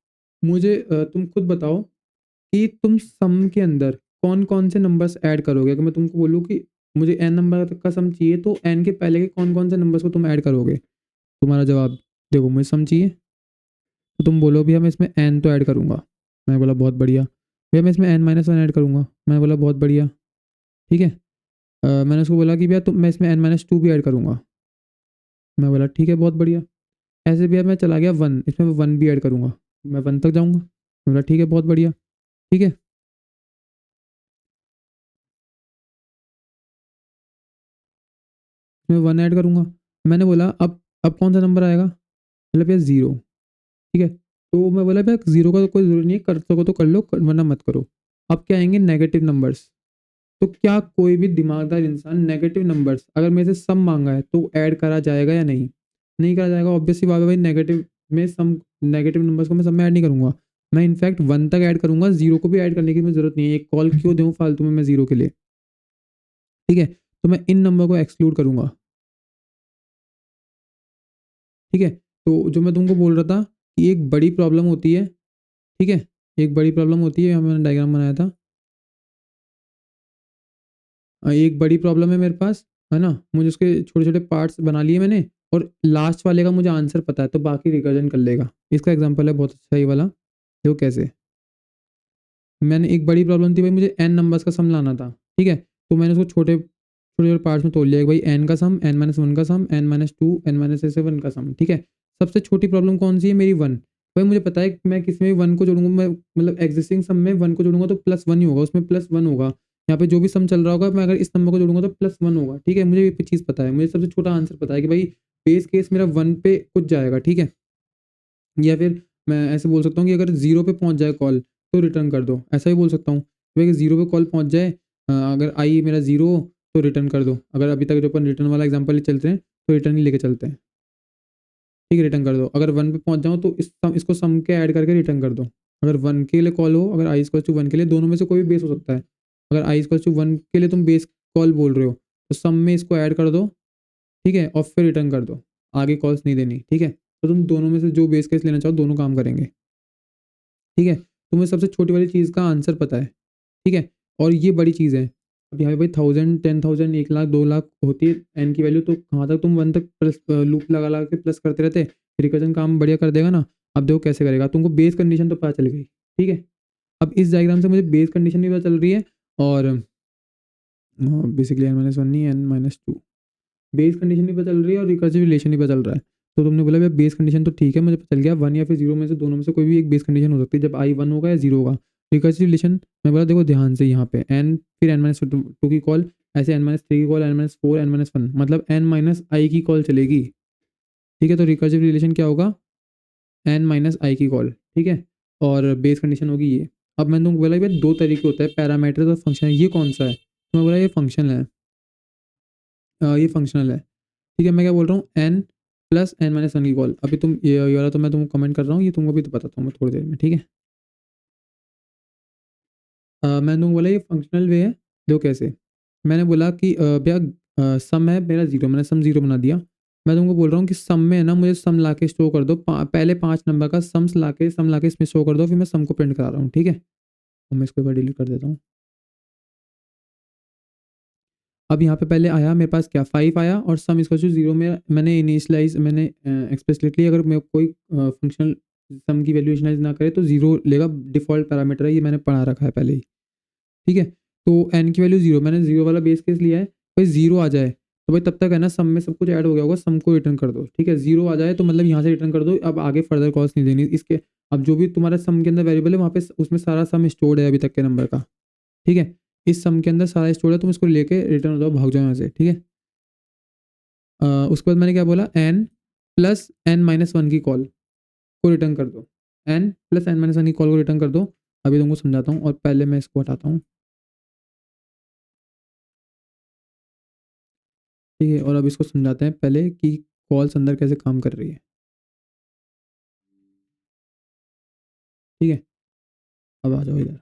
मुझे तुम खुद बताओ कि तुम सम के अंदर कौन-कौन से नंबर्स ऐड करोगे? अगर मैं तुमको बोलूँ कि मुझे n नंबर तक का सम चाहिए, तो n के पहले के कौन-कौन से नंबर्स को तुम ऐड करोगे? तुम्हारा जवाब, देखो मुझे सम चाहिए, तो तुम बोलो भैया मैं इसमें n तो ऐड करूँगा। मैंने बोला बहुत बढ़िया। भैया मैं इसमें n-1 ऐड करूँगा। मैंने बोला बहुत बढ़िया, ठीक है। मैंने उसको बोला कि भैया तो मैं इसमें n-2 भी ऐड करूँगा। मैं बोला ठीक है बहुत बढ़िया। ऐसे भैया मैं चला गया 1, इसमें मैं 1 भी ऐड करूँगा। मैं 1 तक जाऊँगा। मैं बोला ठीक है बहुत बढ़िया, ठीक है। मैं 1 ऐड करूँगा। मैंने बोला अब कौन सा नंबर आएगा? मतलब भैया 0, ठीक है। तो मैं बोला भैया 0 का तो कोई ज़रूरी नहीं है, कर सको तो कर लो, वरना मत करो। अब क्या आएँगे नेगेटिव नंबर्स। तो क्या कोई भी दिमागदार इंसान नेगेटिव नंबर्स अगर मेरे से सम माँगा है तो ऐड करा जाएगा या नहीं? नहीं करा जाएगा, ऑब्वियस सी बात है भाई, नेगेटिव में सम नेगेटिव नंबर्स को मैं सम में ऐड नहीं करूँगा। मैं इनफैक्ट 1 तक ऐड करूँगा, 0 को भी ऐड करने की मुझे ज़रूरत नहीं है। एक कॉल क्यों दूँ फालतू में मैं 0 के लिए, ठीक है? तो मैं इन नंबर को एक्सक्लूड करूँगा, ठीक है? तो जो मैं तुमको बोल रहा था कि एक बड़ी प्रॉब्लम होती है, ठीक है? एक बड़ी प्रॉब्लम होती है, यहाँ मैंने डायग्राम बनाया था। एक बड़ी प्रॉब्लम है मेरे पास, है ना? मुझे उसके छोटे-छोटे पार्ट्स बना लिए मैंने, और लास्ट वाले का मुझे आंसर पता है, तो बाकी रिकर्जन कर लेगा। इसका एग्ज़ाम्पल है बहुत अच्छा ये वाला। देखो कैसे? मैंने एक बड़ी प्रॉब्लम थी भाई, मुझे n नंबर्स का सम लाना था, ठीक है? तो मैंने उसको छोटे-छोटे पार्ट्स में तोड़ लिया कि भाई n का सम, n-1 का सम, n-2, n-ऐसे 1 का सम, ठीक है? सबसे छोटी प्रॉब्लम कौन-सी है मेरी 1। भाई मुझे पता है कि मैं किसमें 1 को जोड़ूँगा, मैं मतलब एक्जिस्टिंग सम में 1 को जोड़ूँगा तो +1 ही होगा, उसमें +1 होगा। यहाँ पे जो भी सम चल रहा होगा, मैं अगर इस नंबर को जोड़ूँगा तो +1 होगा, ठीक है? मुझे ये चीज़ पता है, मुझे सबसे छोटा आंसर पता है कि भाई बेस केस मेरा 1 पे कुछ जाएगा, ठीक है? या फिर मैं ऐसे बोल सकता हूँ कि अगर 0 पे पहुँच जाए कॉल तो रिटर्न कर दो, ऐसा भी बोल सकता हूँ। भाई 0 पे कॉल पहुँच जाए, अगर आई मेरा 0 हो तो रिटर्न कर दो। अगर अभी तक जो अपन रिटर्न वाला एग्ज़ाम्पल चलते हैं तो रिटर्न ही लेके चलते हैं। ठीक है, रिटर्न कर दो। अगर 1 पे पहुँच जाऊँ तो इसको सम के ऐड करके रिटर्न कर दो। अगर 1 के लिए कॉल हो, अगर i इक्वल्स टू 1 के लिए, दोनों में से कोई भी बेस हो सकता है। अगर i इक्वल्स टू 1 के लिए तुम बेस कॉल बोल रहे हो, तो सम में इसको ऐड कर दो, ठीक है? और फिर रिटर्न कर दो। आगे कॉल्स नहीं देनी, ठीक है? तो तुम दोनों में से जो बेस केस लेना चाहो दोनों काम करेंगे। ठीक है, तो मुझे सबसे छोटी वाली चीज़ का आंसर पता है, ठीक है, और ये बड़ी चीज़ है। अब यहाँ पे भाई 1000, 10,000, 1 लाख, 2 लाख होती है एन की वैल्यू, तो कहाँ तक तुम 1 तक प्लस लूप लगा लगा के प्लस करते रहते, रिकर्जन काम बढ़िया कर देगा ना। अब देखो कैसे करेगा, तुमको बेस कंडीशन तो पता चल गई, ठीक है। अब इस डायग्राम से मुझे बेस कंडीशन भी पता चल रही है और बेसिकली n माइनस वन नहीं, n minus two, base condition भी पता चल रही है और रिकर्सिव रिलेशन भी पता चल रहा है। तो तुमने बोला भैया बेस कंडीशन तो ठीक है, मुझे पता चल गया 1 या फिर 0 में से दोनों में से कोई भी एक बेस कंडीशन हो सकती है, जब i 1 होगा या 0 होगा। रिकर्सिव रिलेशन मैं बोला देखो ध्यान से, यहाँ पे n फिर n माइनस टू की कॉल, ऐसे n माइनस थ्री की call, n minus four, n minus one, मतलब n माइनस आई की कॉल चलेगी, ठीक है। तो रिकर्सिव रिलेशन क्या होगा, n माइनस आई की कॉल, ठीक है, और बेस कंडीशन होगी ये। अब मैंने तुमको बोला भैया दो तरीके होते हैं, पैरामीटर और फंक्शन, ये कौन सा है, तो मैं बोला ये फंक्शन है, ये फंक्शनल है, ठीक है। मैं क्या बोल रहा हूँ, n plus n minus one की कॉल, अभी तुम ये वाला तो मैं तुमको कमेंट कर रहा हूँ, ये तुमको भी तो बताता हूँ मैं थोड़ी देर में, ठीक है। मैंने तुमको बोला ये फंक्शनल वे है, देखो कैसे। मैंने बोला कि भैया सम है मेरा 0, मैंने सम 0 बना दिया। मैं तुमको बोल रहा हूँ कि सम में है ना, मुझे सम ला के शो कर दो, पहले 5 नंबर का सम ला के इसमें शो कर दो, फिर मैं सम को प्रिंट करा रहा हूँ, ठीक है। और मैं इसको एक बार डिलीट कर देता हूँ। अब यहाँ पे पहले आया मेरे पास क्या, 5 आया, और सम इसको 0 में मैंने इनिशियलाइज, मैंने एक्सप्रेसली अगर मैं कोई फंक्शनल सम की वैल्यू इनिशियलाइज ना करे तो 0 लेगा, डिफॉल्ट पैरामीटर है, ये मैंने पढ़ा रखा है पहले ही, ठीक है। तो एन की वैल्यू 0, मैंने 0 वाला बेस केस लिया है, भाई 0 आ जाए तो भाई तब तक है ना सम में सब कुछ ऐड हो गया होगा, सम को रिटर्न कर दो, ठीक है। 0 आ जाए तो मतलब यहाँ से रिटर्न कर दो, अब आगे फर्दर कॉल्स नहीं देनी इसके। अब जो भी तुम्हारा सम के अंदर वेरिएबल है वहाँ पे उसमें सारा सम स्टोर्ड है अभी तक के नंबर का, ठीक है। इस सम के अंदर सारा स्टोर्ड है, तुम इसको लेके रिटर्न हो जाओ, भाग जाओ यहाँ से, ठीक है। उसके बाद मैंने क्या बोला, n plus n minus one की कॉल को रिटर्न कर दो, n plus n minus one की कॉल को रिटर्न कर दो। अभी तुमको समझाता हूँ, और पहले मैं इसको हटाता हूँ, ठीक है। और अब इसको समझाते हैं पहले कि कॉल्स अंदर कैसे काम कर रही है, ठीक है। अब आ जाओ इधर,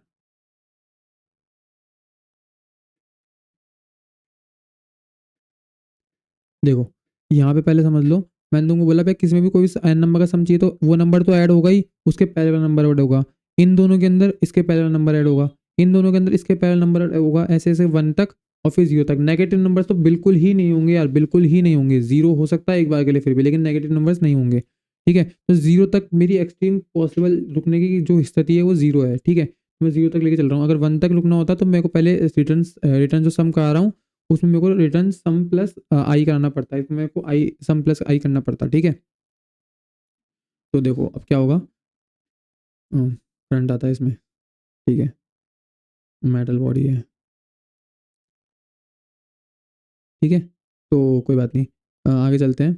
देखो यहाँ पे पहले समझ लो, मैंने तुमको बोला भाई किसी में भी कोई एन नंबर का सम चाहिए तो वो नंबर तो ऐड होगा ही, उसके पहले वाला नंबर ऐड होगा, इन दोनों के अंदर इसके पहले वाला नंबर ऐड होगा, इन दोनों के अंदर इसके पहले नंबर ऐड होगा, ऐसे ऐसे 1 तक और फिर 0 तक। नेगेटिव नंबर्स तो बिल्कुल ही नहीं होंगे यार, बिल्कुल ही नहीं होंगे, 0 हो सकता है एक बार के लिए फिर भी, लेकिन नेगेटिव नंबर्स नहीं होंगे, ठीक है। तो 0 तक मेरी एक्सट्रीम पॉसिबल रुकने की जो स्थिति है वो 0 है, ठीक है। मैं 0 तक लेके चल रहा हूँ, अगर 1 तक रुकना होता तो मेरे को पहले रिटर्न रिटर्न जो सम करा रहा हूँ उसमें मेरे को रिटर्न सम प्लस आई कराना पड़ता है, तो मेरे को आई सम प्लस आई करना पड़ता, ठीक है। तो देखो अब क्या होगा, करंट आता है इसमें, ठीक है, मेटल बॉडी है, ठीक है। तो कोई बात नहीं, आगे चलते हैं।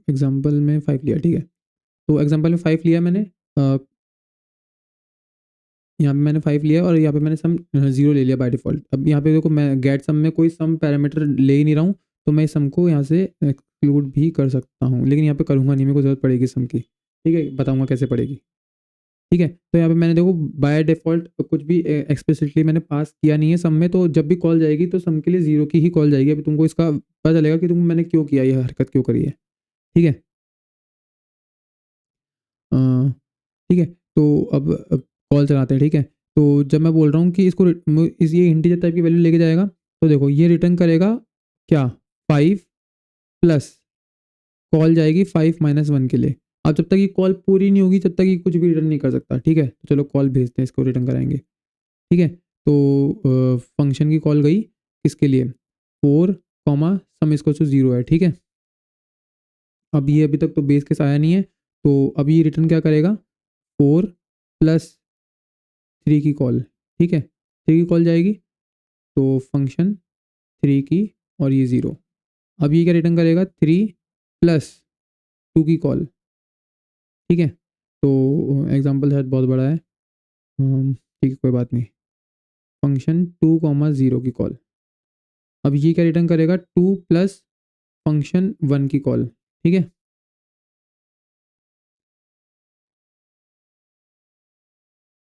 एग्जाम्पल में 5 लिया, ठीक है। तो एग्जाम्पल में 5 लिया मैंने, यहाँ पे मैंने 5 लिया और यहाँ पे मैंने सम 0 ले लिया बाय डिफ़ॉल्ट। अब यहाँ पे देखो मैं गेट सम में कोई सम पैरामीटर ले ही नहीं रहा हूँ, तो मैं इस सम को यहाँ से एक्सक्लूड भी कर सकता हूँ, लेकिन यहाँ पे करूँगा नहीं, मेरे को ज़रूरत पड़ेगी सम की, ठीक है, बताऊँगा कैसे पड़ेगी, ठीक है। तो यहाँ पे मैंने देखो बाय डिफ़ॉल्ट कुछ भी एक्सप्लिसिटली मैंने पास किया नहीं है सम में, तो जब भी कॉल जाएगी तो सम के लिए 0 की ही कॉल जाएगी। अभी तुमको इसका पता चलेगा कि मैंने क्यों किया, ये हरकत क्यों करी है, ठीक है। अ, ठीक है, तो अब कॉल चलाते हैं, ठीक है। तो जब मैं बोल रहा हूँ कि इसको ये इंटीजर टाइप की वैल्यू लेके जाएगा, तो देखो ये रिटर्न करेगा क्या, 5 प्लस कॉल जाएगी 5 माइनस वन के लिए। अब जब तक ये कॉल पूरी नहीं होगी तब तक ये कुछ भी रिटर्न नहीं कर सकता, ठीक है। तो चलो कॉल भेजते हैं, इसको रिटर्न कराएंगे, ठीक है। तो फंक्शन की कॉल गई किसके लिए, 4 कॉमा सम इसको 0 है, ठीक है। अब ये अभी तक तो बेस केस आया नहीं है, तो अब ये रिटर्न क्या करेगा, 4 प्लस 3 की कॉल, ठीक है, 3 की कॉल जाएगी, तो फंक्शन 3 की और ये 0। अब ये क्या रिटर्न करेगा, 3 प्लस 2 की कॉल, ठीक है। तो एग्जांपल शायद बहुत बड़ा है, ठीक है कोई बात नहीं, फंक्शन 2 कॉमा 0 की कॉल। अब ये क्या रिटर्न करेगा, 2 प्लस फंक्शन 1 की कॉल, ठीक है।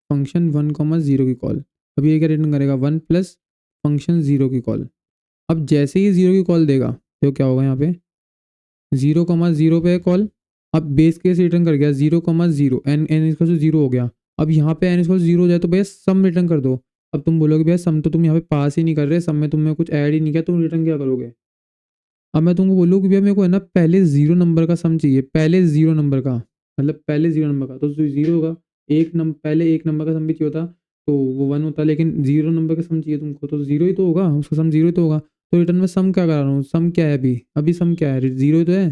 फंक्शन 1 कॉमा 0 की कॉल। अब ये क्या रिटर्न करेगा, 1 प्लस फंक्शन 0 की कॉल। अब जैसे ही 0 की कॉल देगा तो क्या होगा यहाँ पे, 0,0 पे है कॉल। अब बेस केस रिटर्न कर गया 0,0 n इक्वल टू 0 हो गया। अब यहाँ पे n इक्वल टू 0 हो जाए तो भैया सम रिटर्न कर दो। अब तुम बोलोगे भैया सम तो तुम यहाँ पे पास ही नहीं कर रहे, सम में तुमने कुछ ऐड ही नहीं किया, तुम रिटर्न क्या करोगे? अब मैं तुमको बोलूँ कि भैया मेरे को है ना पहले 0 नंबर का सम चाहिए, पहले 0 नंबर का, मतलब पहले 0 नंबर का, तो 0 होगा, पहले 1 नंबर का सम भी चाहिए होता तो वो 1 होता, लेकिन 0 नंबर का सम चाहिए तुमको तो 0 ही तो होगा, उसका सम 0 ही तो होगा। तो रिटर्न में सम क्या करा रहा हूँ, सम क्या है अभी सम क्या है, 0 ही तो है,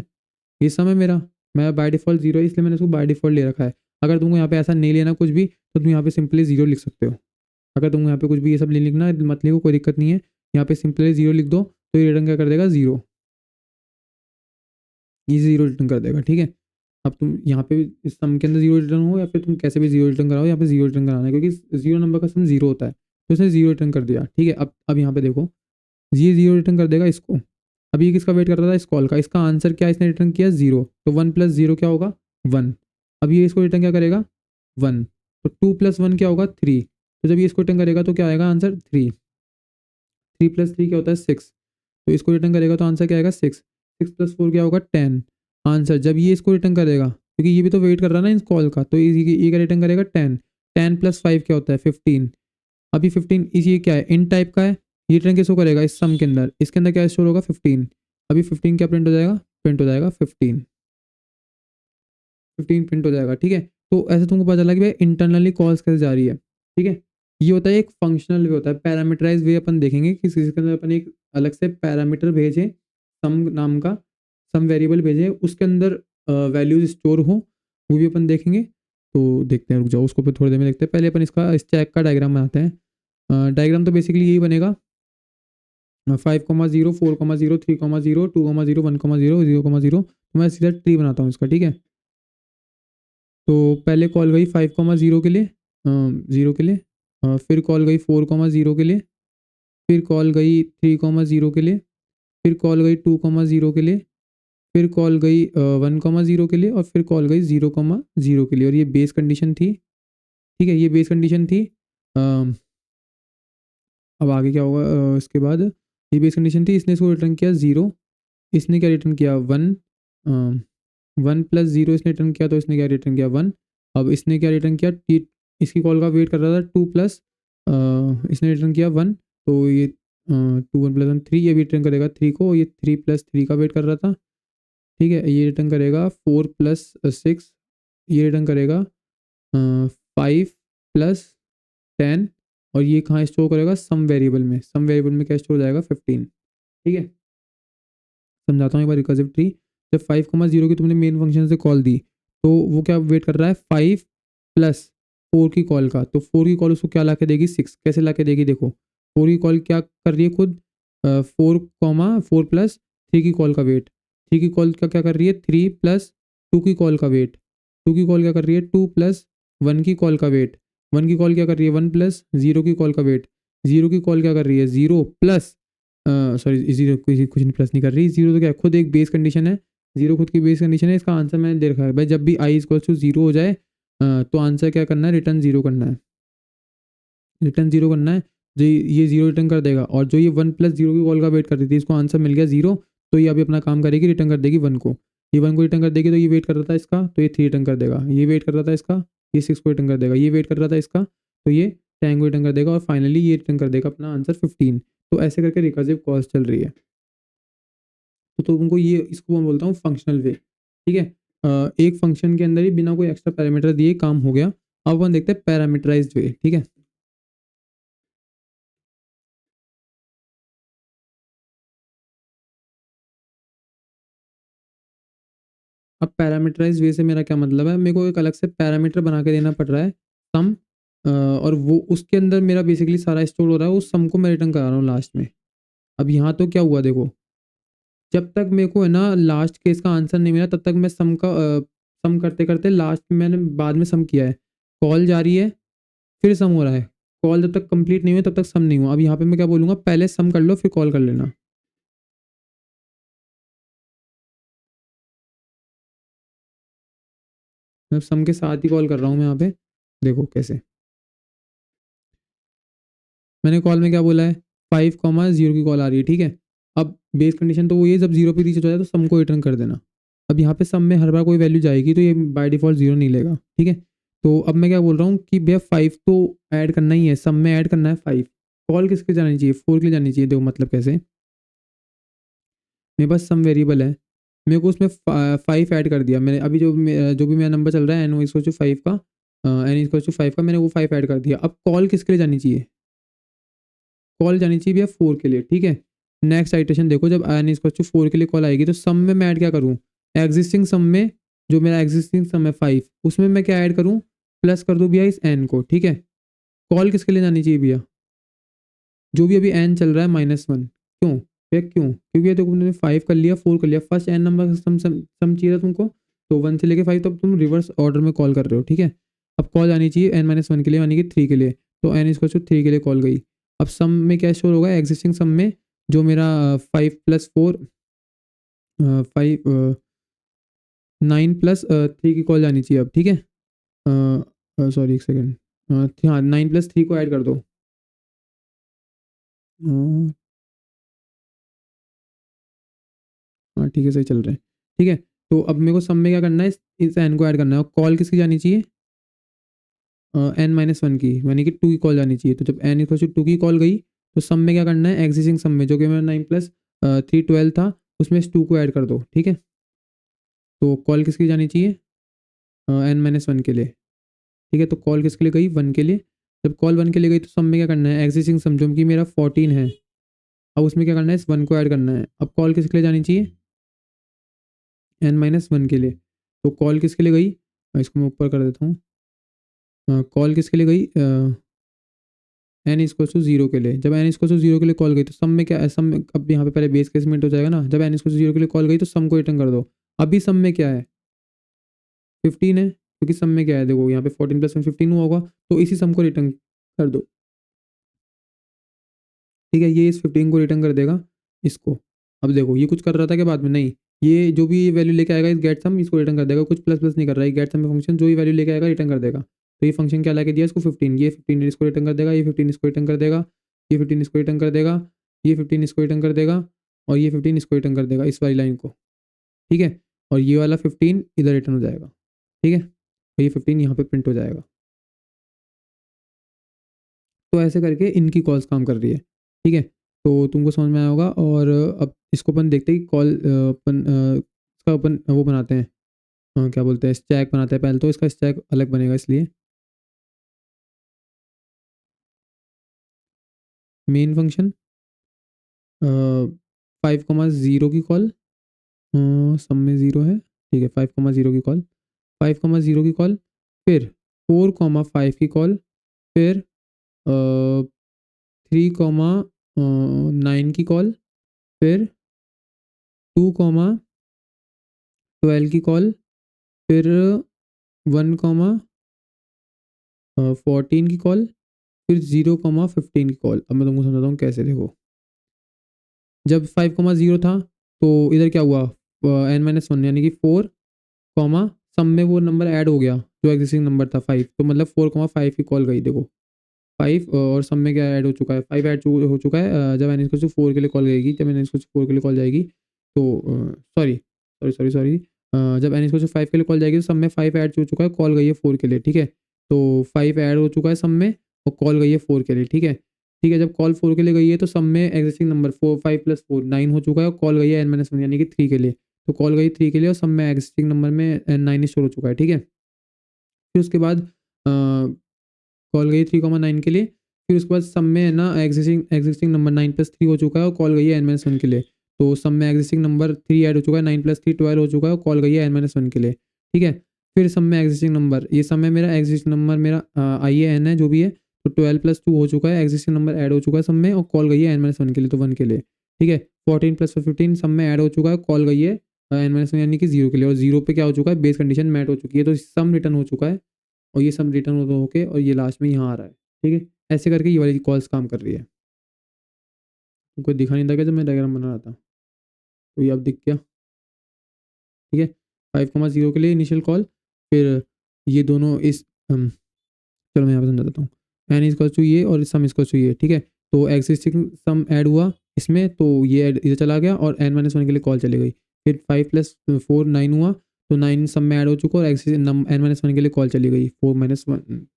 ये सम है मेरा। मैं बाय डिफ़ॉल्ट 0 है इसलिए मैंने इसको बाय डिफ़ॉल्ट ले रखा है। अगर तुमको यहाँ पे ऐसा नहीं लेना कुछ भी तो तुम यहाँ पे सिंपली 0 लिख सकते हो। अगर तुमको यहाँ पे कुछ भी ये सब नहीं लिखना मत लिखो, कोई दिक्कत नहीं है। यहाँ पे सिंपली 0 लिख दो तो ये रिटर्न क्या कर देगा, 0, ये 0 रिटर्न कर देगा, ठीक है। अब तुम यहाँ पे इस सम के अंदर 0 रिटर्न हो या फिर तुम कैसे भी 0 रिटर्न कराओ, यहाँ पे 0 रिटर्न कराना है क्योंकि 0 नंबर का सम 0 होता है, तो इसने 0 रिटर्न कर दिया, ठीक है। अब यहाँ पे देखो, ये 0 रिटर्न कर देगा इसको। अब ये किसका वेट कर रहा था, इस कॉल का, इसका आंसर क्या इसने रिटर्न किया 0, तो 1 + 0 क्या होगा 1। अब ये इसको रिटर्न क्या करेगा 1, तो 2 + 1 क्या होगा 3, तो जब ये इसको रिटर्न करेगा तो क्या आएगा आंसर 3, 3 + 3 क्या होता है 6, तो इसको रिटर्न करेगा तो आंसर क्या आएगा 6, 6 + 4 क्या होगा 10। आंसर जब ये इसको रिटर्न करेगा क्योंकि ये भी तो वेट कर रहा है ना इस कॉल का, तो ये क्या रिटर्न करेगा 10, 10 + 5 क्या होता है 15। अभी 15 ये क्या है इन टाइप का है, ये रिटर्न किसको करेगा इस सम के अंदर, इसके अंदर क्या स्टोर होगा 15। अभी 15 क्या प्रिंट हो जाएगा, प्रिंट हो जाएगा 15, 15 प्रिंट हो जाएगा, ठीक है। तो ऐसे तुमको पता चला कि भाई इंटरनली कॉल्स कैसे जा रही है, ठीक है। ये होता है एक फंक्शनल वे होता है, पैरामीटराइज वे अपन देखेंगे कि इसके अंदर अपन एक अलग से पैरामीटर भेजें, सम नाम का सम वेरिएबल भेजें, उसके अंदर वैल्यूज स्टोर हो, वो भी अपन देखेंगे। तो देखते हैं, रुक जाओ, उसको फिर थोड़ी देर में देखते हैं। पहले अपन इसका स्टैक का डायग्राम बनाते हैं। डायग्राम तो बेसिकली यही बनेगा 5,0 4,0 3,0 2,0 1,0 0,0 तो मैं सीधा ट्री बनाता हूँ इसका, ठीक है। तो पहले कॉल गई 5,0 के लिए, 0 के लिए, फिर कॉल गई 4,0 के लिए, फिर कॉल गई 3,0 के लिए, फिर कॉल गई 2,0 के लिए, फिर कॉल गई 1,0 के लिए, और फिर कॉल गई 0,0 के लिए, और ये बेस कंडीशन थी, ठीक है, ये बेस कंडीशन थी। अब आगे क्या होगा, इसके बाद ये बेस कंडीशन थी, इसने इसको रिटर्न किया 0, इसने क्या रिटर्न किया 1, 1 + 0 इसने रिटर्न किया, तो इसने क्या रिटर्न किया 1। अब इसने क्या रिटर्न किया इसकी कॉल का वेट कर रहा था 2 प्लस, इसने रिटर्न किया 1, तो ये 2 1 + 1 3, ये भी रिटर्न करेगा 3 को, ये 3 + 3 का वेट कर रहा था, ठीक है। ये रिटर्न करेगा 4 + 6, ये रिटर्न करेगा 5 + 10, और ये कहाँ स्टोर करेगा सम वेरिएबल में, सम वेरिएबल में क्या स्टोर हो जाएगा 15, ठीक है। समझाता हूँ एक बार रिकर्सिव ट्री। जब 5,0 की तुमने मेन फंक्शन से कॉल दी तो वो क्या वेट कर रहा है 5 + 4 की कॉल का, तो 4 की कॉल उसको क्या ला के देगी 6, कैसे ला के देगी देखो, 4 की कॉल क्या कर रही है खुद, 4 + 3 की कॉल का वेट, 3 की कॉल का क्या कर रही है 3 + 2 की कॉल का वेट, 2 की कॉल क्या कर रही है 2 + 1 की कॉल का वेट, 1 की कॉल क्या कर रही है 1 + 0 की कॉल का वेट, 0 की कॉल क्या कर रही है 0 प्लस, सॉरी 0 कुछ नहीं प्लस नहीं कर रही, 0 तो क्या है खुद एक बेस कंडीशन है, 0 खुद की बेस कंडीशन है। इसका आंसर मैंने दे रखा है भाई, जब भी i = 0 हो जाए तो आंसर क्या करना है रिटर्न 0 करना है, रिटर्न 0 करना है। जो ये 0 रिटर्न कर देगा, और जो ये 1 + 0 की कॉल का वेट कर रही थी इसको आंसर मिल गया 0, तो ये अभी अपना काम करेगी, रिटर्न कर देगी 1 को, ये 1 को रिटर्न कर देगी, तो ये वेट कर रहा था इसका तो ये 3 रिटर्न कर देगा, ये वेट कर रहा था इसका ये 6 को रिटर्न कर देगा, ये वेट कर रहा था इसका तो ये 10 को रिटर्न कर देगा, और फाइनली ये रिटर्न कर देगा अपना आंसर 15। तो ऐसे करके रिकर्सिव कॉल्स चल रही है। तो तुमको ये इसको मैं बोलता हूँ फंक्शनल वे, ठीक है। एक फंक्शन के अंदर ही बिना कोई एक्स्ट्रा पैरामीटर दिए काम हो गया। अब अपन देखते हैं पैरामीटराइज्ड वे, ठीक है। अब पैरामीटराइज्ड वे से मेरा क्या मतलब है, मेरे को एक अलग से पैरामीटर बना के देना पड़ रहा है सम, और वो उसके अंदर मेरा बेसिकली सारा स्टोर हो रहा है, उस सम को मैं रिटर्न करा रहा हूँ लास्ट में। अब यहाँ तो क्या हुआ देखो, जब तक मेरे को है ना लास्ट केस का आंसर नहीं मिला तब तक मैं सम करते करते लास्ट में मैंने बाद में सम किया है, कॉल जा रही है फिर सम हो रहा है, कॉल जब तक कंप्लीट नहीं हुई तब तक सम नहीं हुआ। अब यहाँ पे मैं क्या बोलूँगा, पहले सम कर लो फिर कॉल कर लेना। मैं सम के साथ ही कॉल कर रहा हूँ मैं यहाँ पे, देखो कैसे। मैंने कॉल में क्या बोला है 5,0 की कॉल आ रही है, ठीक है। अब बेस कंडीशन तो वो ये जब 0 पे रीच हो जाए तो सम को रिटर्न कर देना, अब यहाँ पे सम में हर बार कोई वैल्यू जाएगी तो ये बाय डिफ़ॉल्ट 0 नहीं लेगा, ठीक है। तो अब मैं क्या बोल रहा हूँ कि भैया 5 तो ऐड करना ही है, सम में ऐड करना है 5। कॉल किसके लिए जानी चाहिए? 4 के लिए जानी चाहिए। देखो मतलब कैसे, मेरे पास सम वेरिएबल है, मेरे को उसमें 5 ऐड कर दिया मैंने। अभी जो भी मेरा नंबर चल रहा है n इक्वल टू 5 का, n इक्वल टू 5 का मैंने वो 5 ऐड कर दिया। अब कॉल किसके लिए जानी चाहिए? कॉल जानी चाहिए भैया 4 के लिए, ठीक है। नेक्स्ट आइटरेशन देखो, जब n इक्वल टू 4 के लिए कॉल आएगी तो सम में मैं ऐड क्या करूँ? एग्जिस्टिंग सम में, जो मेरा एग्जिस्टिंग सम है 5, उसमें मैं क्या ऐड करूँ? प्लस कर दूँ भैया इस n को, ठीक है। कॉल किसके लिए जानी चाहिए भैया? जो भी अभी n चल रहा है -1, क्यों भैया क्यों? क्योंकि ये देखो तुमने 5 कर लिया, 4 कर लिया, फर्स्ट n नंबर का सम चाहिए था तुमको, तो 1 से लेके 5 तब तुम रिवर्स ऑर्डर में कॉल कर रहे हो, ठीक है। अब कॉल आनी चाहिए n-1 के लिए, यानी कि 3 के लिए, तो n इक्वल टू 3 के लिए कॉल गई। अब सम में क्या स्टोर होगा? एग्जिस्टिंग सम में जो मेरा 5 + 4 5 9 + 3 की कॉल जानी चाहिए अब, ठीक है। सॉरी एक सेकेंड, हाँ 9 + 3 को ऐड कर दो। हाँ ठीक है, सही चल रहे हैं, ठीक है। तो अब मेरे को सम में क्या करना है? इस n को ऐड करना है। और कॉल किसकी जानी चाहिए? n-1 की, यानी कि 2 की कॉल जानी चाहिए। तो जब n इक्वल टू 2 की कॉल गई तो सम में क्या करना है? एग्जिस्टिंग सम में जो कि मेरा 9 + 3 12 था, उसमें इस 2 को ऐड कर दो, ठीक है। तो कॉल किसकी जानी चाहिए? n-1 के लिए, ठीक है। तो कॉल किसके लिए गई? 1 के लिए। जब कॉल 1 के लिए गई तो सम में क्या करना है? एग्जिस्टिंग सम जो कि मेरा 14 है, अब उसमें क्या करना है? इस 1 को ऐड करना है। अब कॉल किसके लिए जानी चाहिए? n-1 के लिए। तो कॉल किसके लिए गई? इसको मैं ऊपर कर देता हूँ। कॉल किसके लिए गई? n इक्वल टू 0 के लिए। जब n इक्वल टू 0 के लिए कॉल गई तो सम में क्या है? सम में अब यहाँ पे पहले बेस केस मिनट हो जाएगा ना। जब n इक्वल टू 0 के लिए कॉल गई तो सम को रिटर्न कर दो। अभी सम में क्या है? 15 है, क्योंकि सम में क्या है? देखो यहाँ पे 14 + 1 15 हुआ होगा, तो इसी सम को रिटर्न कर दो, ठीक है। ये इस 15 को रिटर्न कर देगा इसको। अब देखो ये कुछ कर रहा था क्या बाद में? नहीं, ये जो भी वैल्यू लेके आएगा इस गेट सम, इसको रिटर्न कर देगा। कुछ प्लस प्लस नहीं कर रहा है, गेट सम में फंक्शन जो भी वैल्यू लेके आएगा रिटर्न कर देगा। तो ये फंक्शन क्या लाके दिया इसको? 15। ये 15 इसको रिटर्न कर देगा, ये 15 इसको रिटर्न कर देगा, ये 15 इसको रिटर्न कर देगा, ये 15 इसको रिटर्न कर देगा, और ये 15 इसको रिटर्न कर देगा, इस वाली लाइन को, ठीक है। और ये वाला 15 इधर रिटर्न हो जाएगा, ठीक है। और ये 15 यहाँ पे प्रिंट हो जाएगा। तो ऐसे करके इनकी कॉल्स काम कर रही है, ठीक है। तो तुमको समझ में आया होगा। और अब इसको अपन देखते हैं कि कॉल अपन इसका अपन वो बनाते हैं, क्या बोलते हैं, स्टैक बनाते हैं। पहले तो इसका स्टैक अलग बनेगा, इसलिए मेन फंक्शन 5,0 की कॉल, सब में 0 है, ठीक है। 5,0 की कॉल, 5,0 की कॉल, फिर 4,5 की कॉल, फिर 3,9 की कॉल, फिर 2,12 की कॉल, फिर 1,14 की कॉल, फिर 0,15 की कॉल। अब मैं तुमको समझाता हूँ कैसे। देखो जब 5,0 था तो इधर क्या हुआ? n-1 यानी कि 4, सम में वो नंबर ऐड हो गया जो एग्जिस्टिंग नंबर था 5, तो मतलब 4,5 की कॉल गई। देखो 5 और सम में क्या ऐड हो चुका है? 5 ऐड हो चुका है। जब n इक्वल टू 4 के लिए कॉल गएगी, जब n इक्वल टू 4 के लिए कॉल जाएगी तो सॉरी सॉरी सॉरी सॉरी जब n इक्वल टू 5 के लिए कॉल जाएगी तो सम में 5 ऐड हो चुका है, कॉल गई है 4 के लिए, ठीक है। तो 5 ऐड हो चुका है सम में और कॉल गई है 4 के लिए, ठीक है। ठीक है, जब कॉल 4 के लिए गई है तो सम में एग्जिस्टिंग नंबर 5 + 4 9 हो चुका है, और कॉल गई है n-1 यानी कि 3 के लिए। तो कॉल गई 3 के लिए और सम में एग्जिस्टिंग नंबर में 9 स्टोर हो चुका है, ठीक है। फिर उसके बाद कॉल गई 3,9 के लिए, फिर उसके बाद सम में है ना एग्जिस्टिंग नंबर 9 + 3 हो चुका है और कॉल गई है n-1 के लिए। तो सम में एग्जिस्टिंग नंबर 3 ऐड हो चुका है, 9 + 3 12 हो चुका है और कॉल गई है n-1 के लिए, ठीक है। फिर सम में एग्जिस्टिंग नंबर, ये सम में मेरा एग्जिस्टिंग नंबर मेरा आई है, n है, जो भी है, तो 12 + 2 हो चुका है, एग्जिस्टिंग नंबर ऐड हो चुका है सम में और कॉल गई है n-1 के लिए, तो 1 के लिए, ठीक है। 14 + 15 सम में ऐड हो चुका है, कॉल गई है n-1 यानी कि 0 के लिए, और 0 पे क्या हो चुका है? बेस कंडीशन मैट हो चुकी है, तो सम रिटर्न हो चुका है, और ये सम रिटर्न होके और ये लास्ट में यहाँ आ रहा है, ठीक है। ऐसे करके ये वाली कॉल्स काम कर रही है। तुमको दिखा नहीं था क्या जब मैं डायग्राम बना रहा था? तो ये अब दिख गया, ठीक है। 5,0 के लिए इनिशियल कॉल, फिर ये दोनों इस चलो मैं यहाँ पे समझा देता हूँ। n इक्वल टू ये और सम इक्वल टू ये, ठीक है। तो एग्जिस्टिंग सम ऐड हुआ इसमें, तो ये इधर चला गया और n-1 के लिए कॉल चली गई। फिर 5 + 4 9 हुआ, तो 9 सब में ऐड हो चुका और एक्सिस n-1 के लिए कॉल चली गई 4 - 1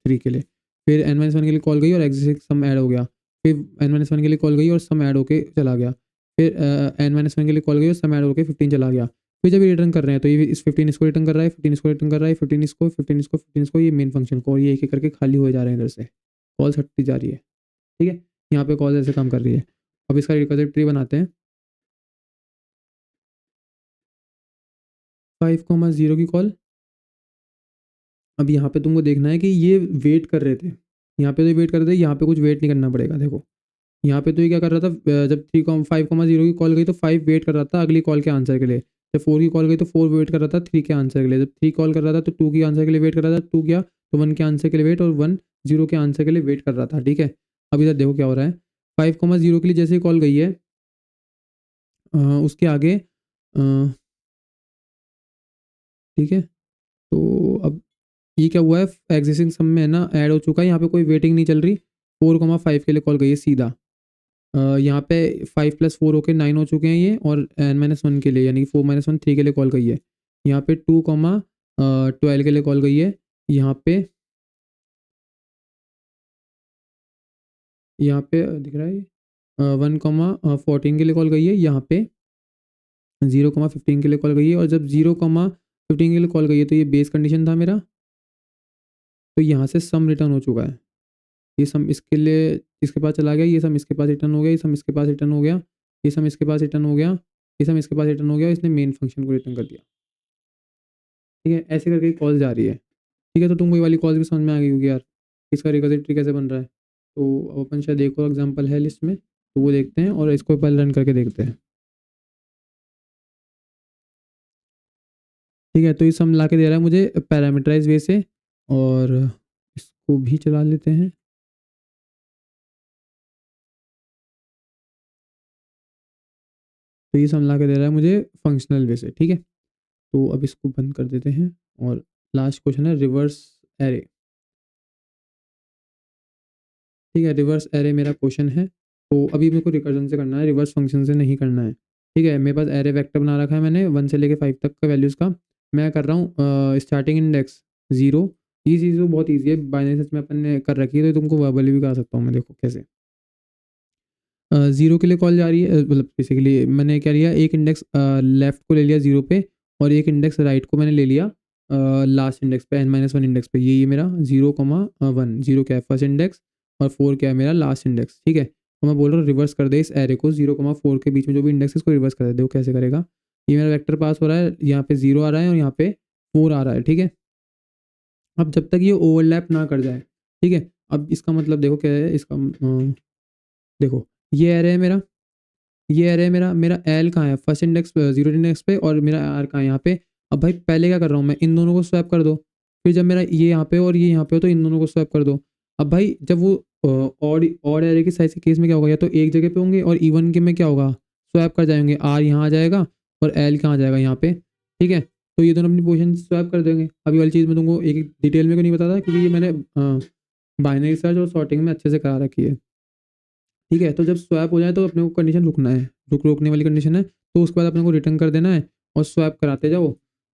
3 के लिए। फिर n-1 के लिए कॉल गई और एक्सिस सम ऐड हो गया। फिर n-1 के लिए कॉल गई और सम ऐड होके चला गया। फिर n-1 के लिए कॉल गई और सम ऐड होके 15 चला गया। फिर जब ये रिटर्न कर रहे हैं तो ये इस 15 इसको रिटर्न कर रहा है, 15 इसको रिटर्न कर रहा है, 15 इसको, 15 इसको, 15 इसको, ये मेन फंक्शन को, और ये एक-एक करके खाली हुए जा रहे हैं इधर से। कॉल्स हटती जा रही है, ठीक है? यहाँ पे कॉल ऐसे काम कर रही है। अब इसका रिकर्सिव ट्री बनाते हैं। 5, 0 की कॉल। अब यहाँ पे तुमको देखना है कि ये वेट कर रहे थे। यहाँ पे तो वेट कर रहे थे, यहाँ पे कुछ वेट नहीं करना पड़ेगा। देखो, यहाँ पे तो ये क्या कर रहा था, जब 5, 0 की कॉल गई तो 5 वेट कर रहा था अगली कॉल के आंसर के लिए। जब 4 की कॉल गई तो 4 वेट कर रहा था 3 के आंसर के लिए। जब 3 कॉल कर रहा था तो 2 के आंसर के लिए वेट कर रहा था, 2 गया तो 1 के आंसर के लिए वेट, और 1 0 के आंसर के लिए वेट कर रहा था, ठीक है? अब इधर देखो क्या हो रहा है। 5, 0 के लिए जैसे ही कॉल गई है, उसके आगे, ठीक है? तो अब ये क्या हुआ है, एग्जिस्टिंग सम में है ना ऐड हो चुका है, यहाँ पे कोई वेटिंग नहीं चल रही। 4, 5 के लिए कॉल गई है सीधा। यहाँ पे 5 + 4 होके 9 हो चुके हैं ये, और n-1 के लिए यानी कि 4 - 1 3 के लिए कॉल गई है। यहाँ पे 2, 12 के लिए कॉल गई है। यहाँ पे दिख रहा है ये, 1, 14 के लिए कॉल गई है। यहाँ पे 0, 15 के लिए कॉल गई है, और जब 0, 15 के लिए कॉल गई है तो ये बेस कंडीशन था मेरा, तो यहाँ से सम रिटर्न हो चुका है। ये सम इसके लिए इसके पास चला गया, ये सम इसके पास रिटर्न हो गया, ये सम इसके पास रिटर्न हो गया, ये सम इसके पास रिटर्न हो गया, ये सम इसके पास रिटर्न हो गया, इसने मेन फंक्शन को रिटर्न कर दिया, ठीक है? ऐसे करके कॉल जा रही है, ठीक है? तो तुमको ये वाली कॉल भी समझ में आ गई होगी यार, इसका रिकर्सिव ट्री कैसे बन रहा है। तो अब अपन शायद एक और एग्जाम्पल है लिस्ट में, तो वो देखते हैं और इसको पहले रन करके देखते हैं, ठीक है? तो ये सम ला के दे रहा है मुझे पैरामीटराइज वे से, और इसको भी चला लेते हैं। तो ये सम ला के दे रहा है मुझे फंक्शनल वे से, ठीक है? तो अब इसको बंद कर देते हैं, और लास्ट क्वेश्चन है रिवर्स एरे, ठीक है? रिवर्स एरे मेरा क्वेश्चन है। तो अभी मेरे को रिकर्जन से करना है, रिवर्स फंक्शन से नहीं करना है, ठीक है? मेरे पास एरे वेक्टर बना रखा है मैंने 1 से लेके 5 तक का वैल्यूज़ का। मैं कर रहा हूँ स्टार्टिंग इंडेक्स 0। ये चीज़ तो बहुत ईजी है, बाइनरी सर्च में अपन ने कर रखी है, तो तुमको वर्बली भी करा सकता हूँ मैं, देखो कैसे। 0 के लिए कॉल जा रही है, मतलब बेसिकली मैंने क्या लिया, एक इंडेक्स लेफ्ट को ले लिया 0 पे, और एक इंडेक्स राइट को मैंने ले लिया लास्ट इंडेक्स पे, n-1 इंडेक्स पे। ये मेरा 0, 1, 0 क्या है फर्स्ट इंडेक्स, और 4 क्या है मेरा लास्ट इंडेक्स, ठीक है? तो मैं बोल रहा हूँ रिवर्स कर दे इस एरे को, 0, 4 के बीच में जो भी इंडेक्स है इसको रिवर्स कर दे। देखो कैसे करेगा। ये मेरा वेक्टर पास हो रहा है, यहाँ पे 0 आ रहा है और यहाँ पे 4 आ रहा है, ठीक है? अब जब तक ये ओवरलैप ना कर जाए, ठीक है? अब इसका मतलब देखो क्या है इसका, देखो ये एरे है मेरा, ये एरे है मेरा, मेरा एल कहाँ है फर्स्ट इंडेक्स 0 इंडेक्स पे, और मेरा आर कहाँ है यहाँ पे। अब भाई पहले क्या कर रहा हूँ मैं, इन दोनों को स्वैप कर दो। फिर जब मेरा ये यहाँ पे और ये यहाँ पे हो तो इन दोनों को स्वैप कर दो। अब भाई जब वो ऑड एरे के साइज के केस में क्या होगा, या तो एक जगह पे होंगे, और इवन के में क्या होगा, स्वैप कर जाएंगे। आर यहाँ आ जाएगा और एल कहाँ आ जाएगा यहाँ पे, ठीक है? तो ये दोनों अपनी पोजीशन स्वैप कर देंगे। अभी वाली चीज़ मैं तुमको एक डिटेल में क्यों नहीं बताता, क्योंकि ये मैंने बाइनरी सर्च और सॉर्टिंग में अच्छे से करा रखी है, ठीक है? तो जब स्वैप हो जाए तो अपने को कंडीशन रुकना है, रोकने वाली कंडीशन है, तो उसके बाद अपने को रिटर्न कर देना है और स्वैप कराते जाओ,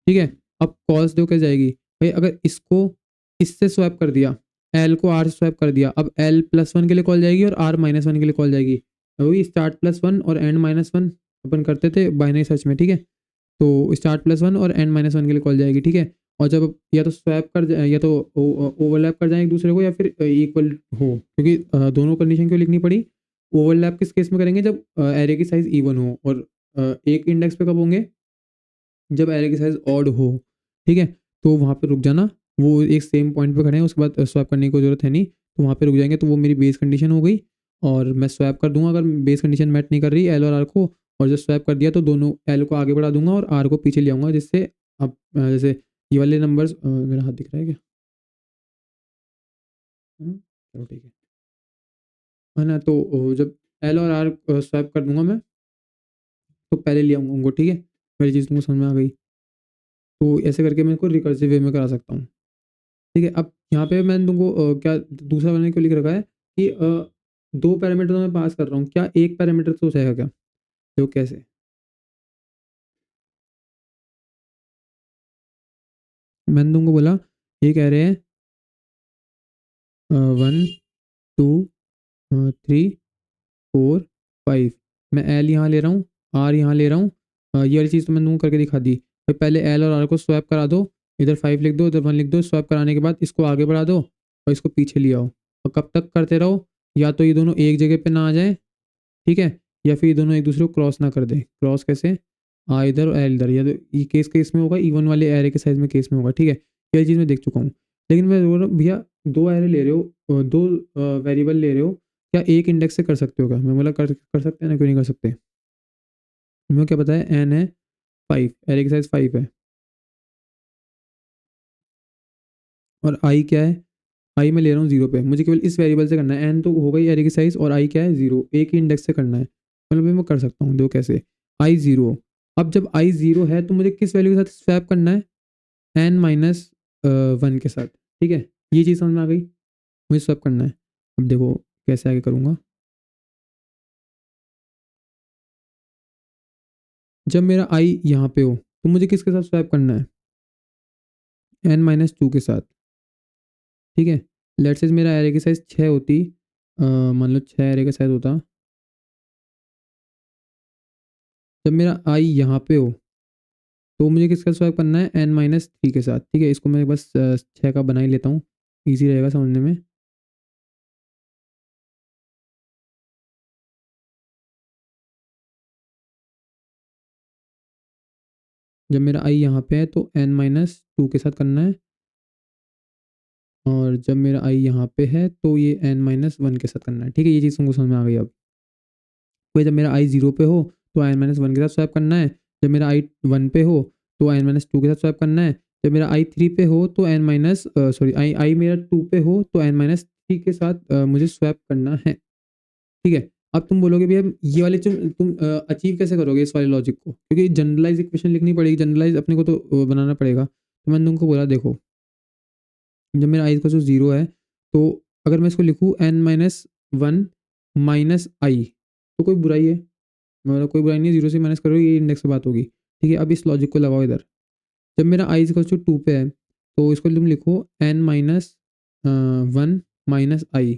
ठीक है? अब कॉल्स देखो कैसे जाएगी भाई, अगर इसको इससे स्वैप कर दिया, एल को आर से स्वैप कर दिया, अब एल +1 के लिए कॉल जाएगी और आर -1 के लिए कॉल जाएगी। वही स्टार्ट +1 और एंड -1 अपन करते थे बाइनरी सर्च में, ठीक है? तो स्टार्ट +1 और एंड -1 के लिए कॉल जाएगी, ठीक है? और जब या तो स्वैप कर जाए, या तो ओवरलैप कर जाए एक दूसरे को, या फिर इक्वल हो, क्योंकि दोनों कंडीशन क्यों लिखनी पड़ी। ओवरलैप किस केस में करेंगे, जब एरे की साइज इवन हो, और एक इंडेक्स पे कब होंगे, जब एरे की साइज ऑड हो, ठीक है? तो वहाँ पे रुक जाना, वो एक सेम पॉइंट पे खड़े हैं, उसके बाद स्वैप करने की कोई जरूरत है नहीं, तो वहाँ पे रुक जाएंगे। तो वो मेरी बेस कंडीशन हो गई, और मैं स्वैप कर दूंगा अगर बेस कंडीशन मैट नहीं कर रही एल और आर को, और जब स्वैप कर दिया तो दोनों एल को आगे बढ़ा दूंगा और आर को पीछे ले आऊँगा, जिससे अब जैसे ये वाले नंबर्स, मेरा हाथ दिख रहा है क्या? चलो ठीक है ना? तो जब एल और आर स्वैप कर दूंगा मैं, तो पहले ले आऊँगा उनको, ठीक है? मेरी चीज़ तुमको समझ में आ गई। तो ऐसे करके मैं इसको रिकर्सिव वे में करा सकता हूँ, ठीक है? अब यहाँ पे मैंने तुमको क्या दूसरा मैंने क्यों लिख रखा है कि 2 पैरामीटर तो मैं पास कर रहा हूँ, क्या 1 पैरामीटर से हो जाएगा क्या? देखो कैसे। मैंने तुमको बोला ये कह रहे हैं 1 2 3 4 5, मैं एल यहाँ ले रहा हूँ, आर यहाँ ले रहा हूँ। ये वाली चीज़ तो मैंने तुमको करके दिखा दी भाई। पहले एल और आर को स्वैप करा दो, इधर 5 लिख दो, इधर 1 लिख दो। स्वैप कराने के बाद इसको आगे बढ़ा दो और इसको पीछे ले आओ। और कब तक करते रहो, या तो ये दोनों एक जगह पे ना आ जाए, ठीक है, या फिर ये दोनों एक दूसरे को क्रॉस ना कर दें। क्रॉस कैसे, आ इधर और एल इधर, या तो ये केस केस में होगा, इवन वाले एरे के साइज में केस में होगा, ठीक है। ये चीज़ मैं देख चुका हूँ। लेकिन मैं बोल रहा हूँ भैया, दो एरे ले रहे हो, दो वेरिएबल ले रहे हो, क्या एक इंडेक्स से कर सकते हो क्या? मैं बोला कर सकते हैं ना, क्यों नहीं कर सकते। मैं क्या पता है, एन है 5, एरे की साइज 5 है, और आई क्या है, आई मैं ले रहा हूँ 0 पे। मुझे केवल इस वेरिएबल से करना है, एन तो हो गई एरे की साइज, और आई क्या है 0, एक ही इंडेक्स से करना है। मतलब मैं कर सकता हूँ, दो कैसे, आई 0। अब जब आई 0 है तो मुझे किस वैल्यू के साथ स्वैप करना है, एन माइनस 1 के साथ, ठीक है। ये चीज़ समझ में आ गई, मुझे स्वैप करना है। अब देखो कैसे आगे करूँगा। जब मेरा आई यहाँ पे हो तो मुझे किसके साथ स्वैप करना है, n-2 के साथ, ठीक है। लेट्स से मेरा एरे की साइज 6 होती, मान लो 6 एरे का साइज होता। जब मेरा आई यहाँ पे हो तो मुझे किसका स्वैप करना है, n-3 के साथ, ठीक है। इसको मैं बस 6 का बना ही लेता हूँ, ईजी रहेगा समझने में। जब मेरा आई यहाँ पे है तो n-2 के साथ करना है, और जब मेरा आई यहाँ पे है तो ये n-1 के साथ करना है, ठीक है। ये चीज़ तुमको समझ में आ गई अब। भाई जब मेरा आई 0 पे हो तो n-1 के साथ स्वैप करना है, जब मेरा आई 1 पे हो तो n-2 के साथ स्वैप करना है, जब मेरा आई 3 पे हो तो आई आई मेरा 2 पे हो तो n-3 के साथ मुझे स्वैप करना है, ठीक है। अब तुम बोलोगे भैया ये वाले तुम अचीव कैसे करोगे इस वाले लॉजिक को, क्योंकि जनरलाइज इक्वेशन लिखनी पड़ेगी, जनरलाइज अपने को तो बनाना पड़ेगा। तो मैंने तुमको बोला देखो, जब मेरा आई का जो 0 है तो अगर मैं इसको लिखूँ n-1 माइनस आई, तो कोई बुराई है, मतलब कोई बुराई नहीं है, 0 से माइनस करो, ये इंडेक्स से बात होगी, ठीक है। अब इस लॉजिक को लगाओ इधर। जब मेरा आई इक्वल टू 2 पे है तो इसको तुम लिखो n-1 माइनस आई,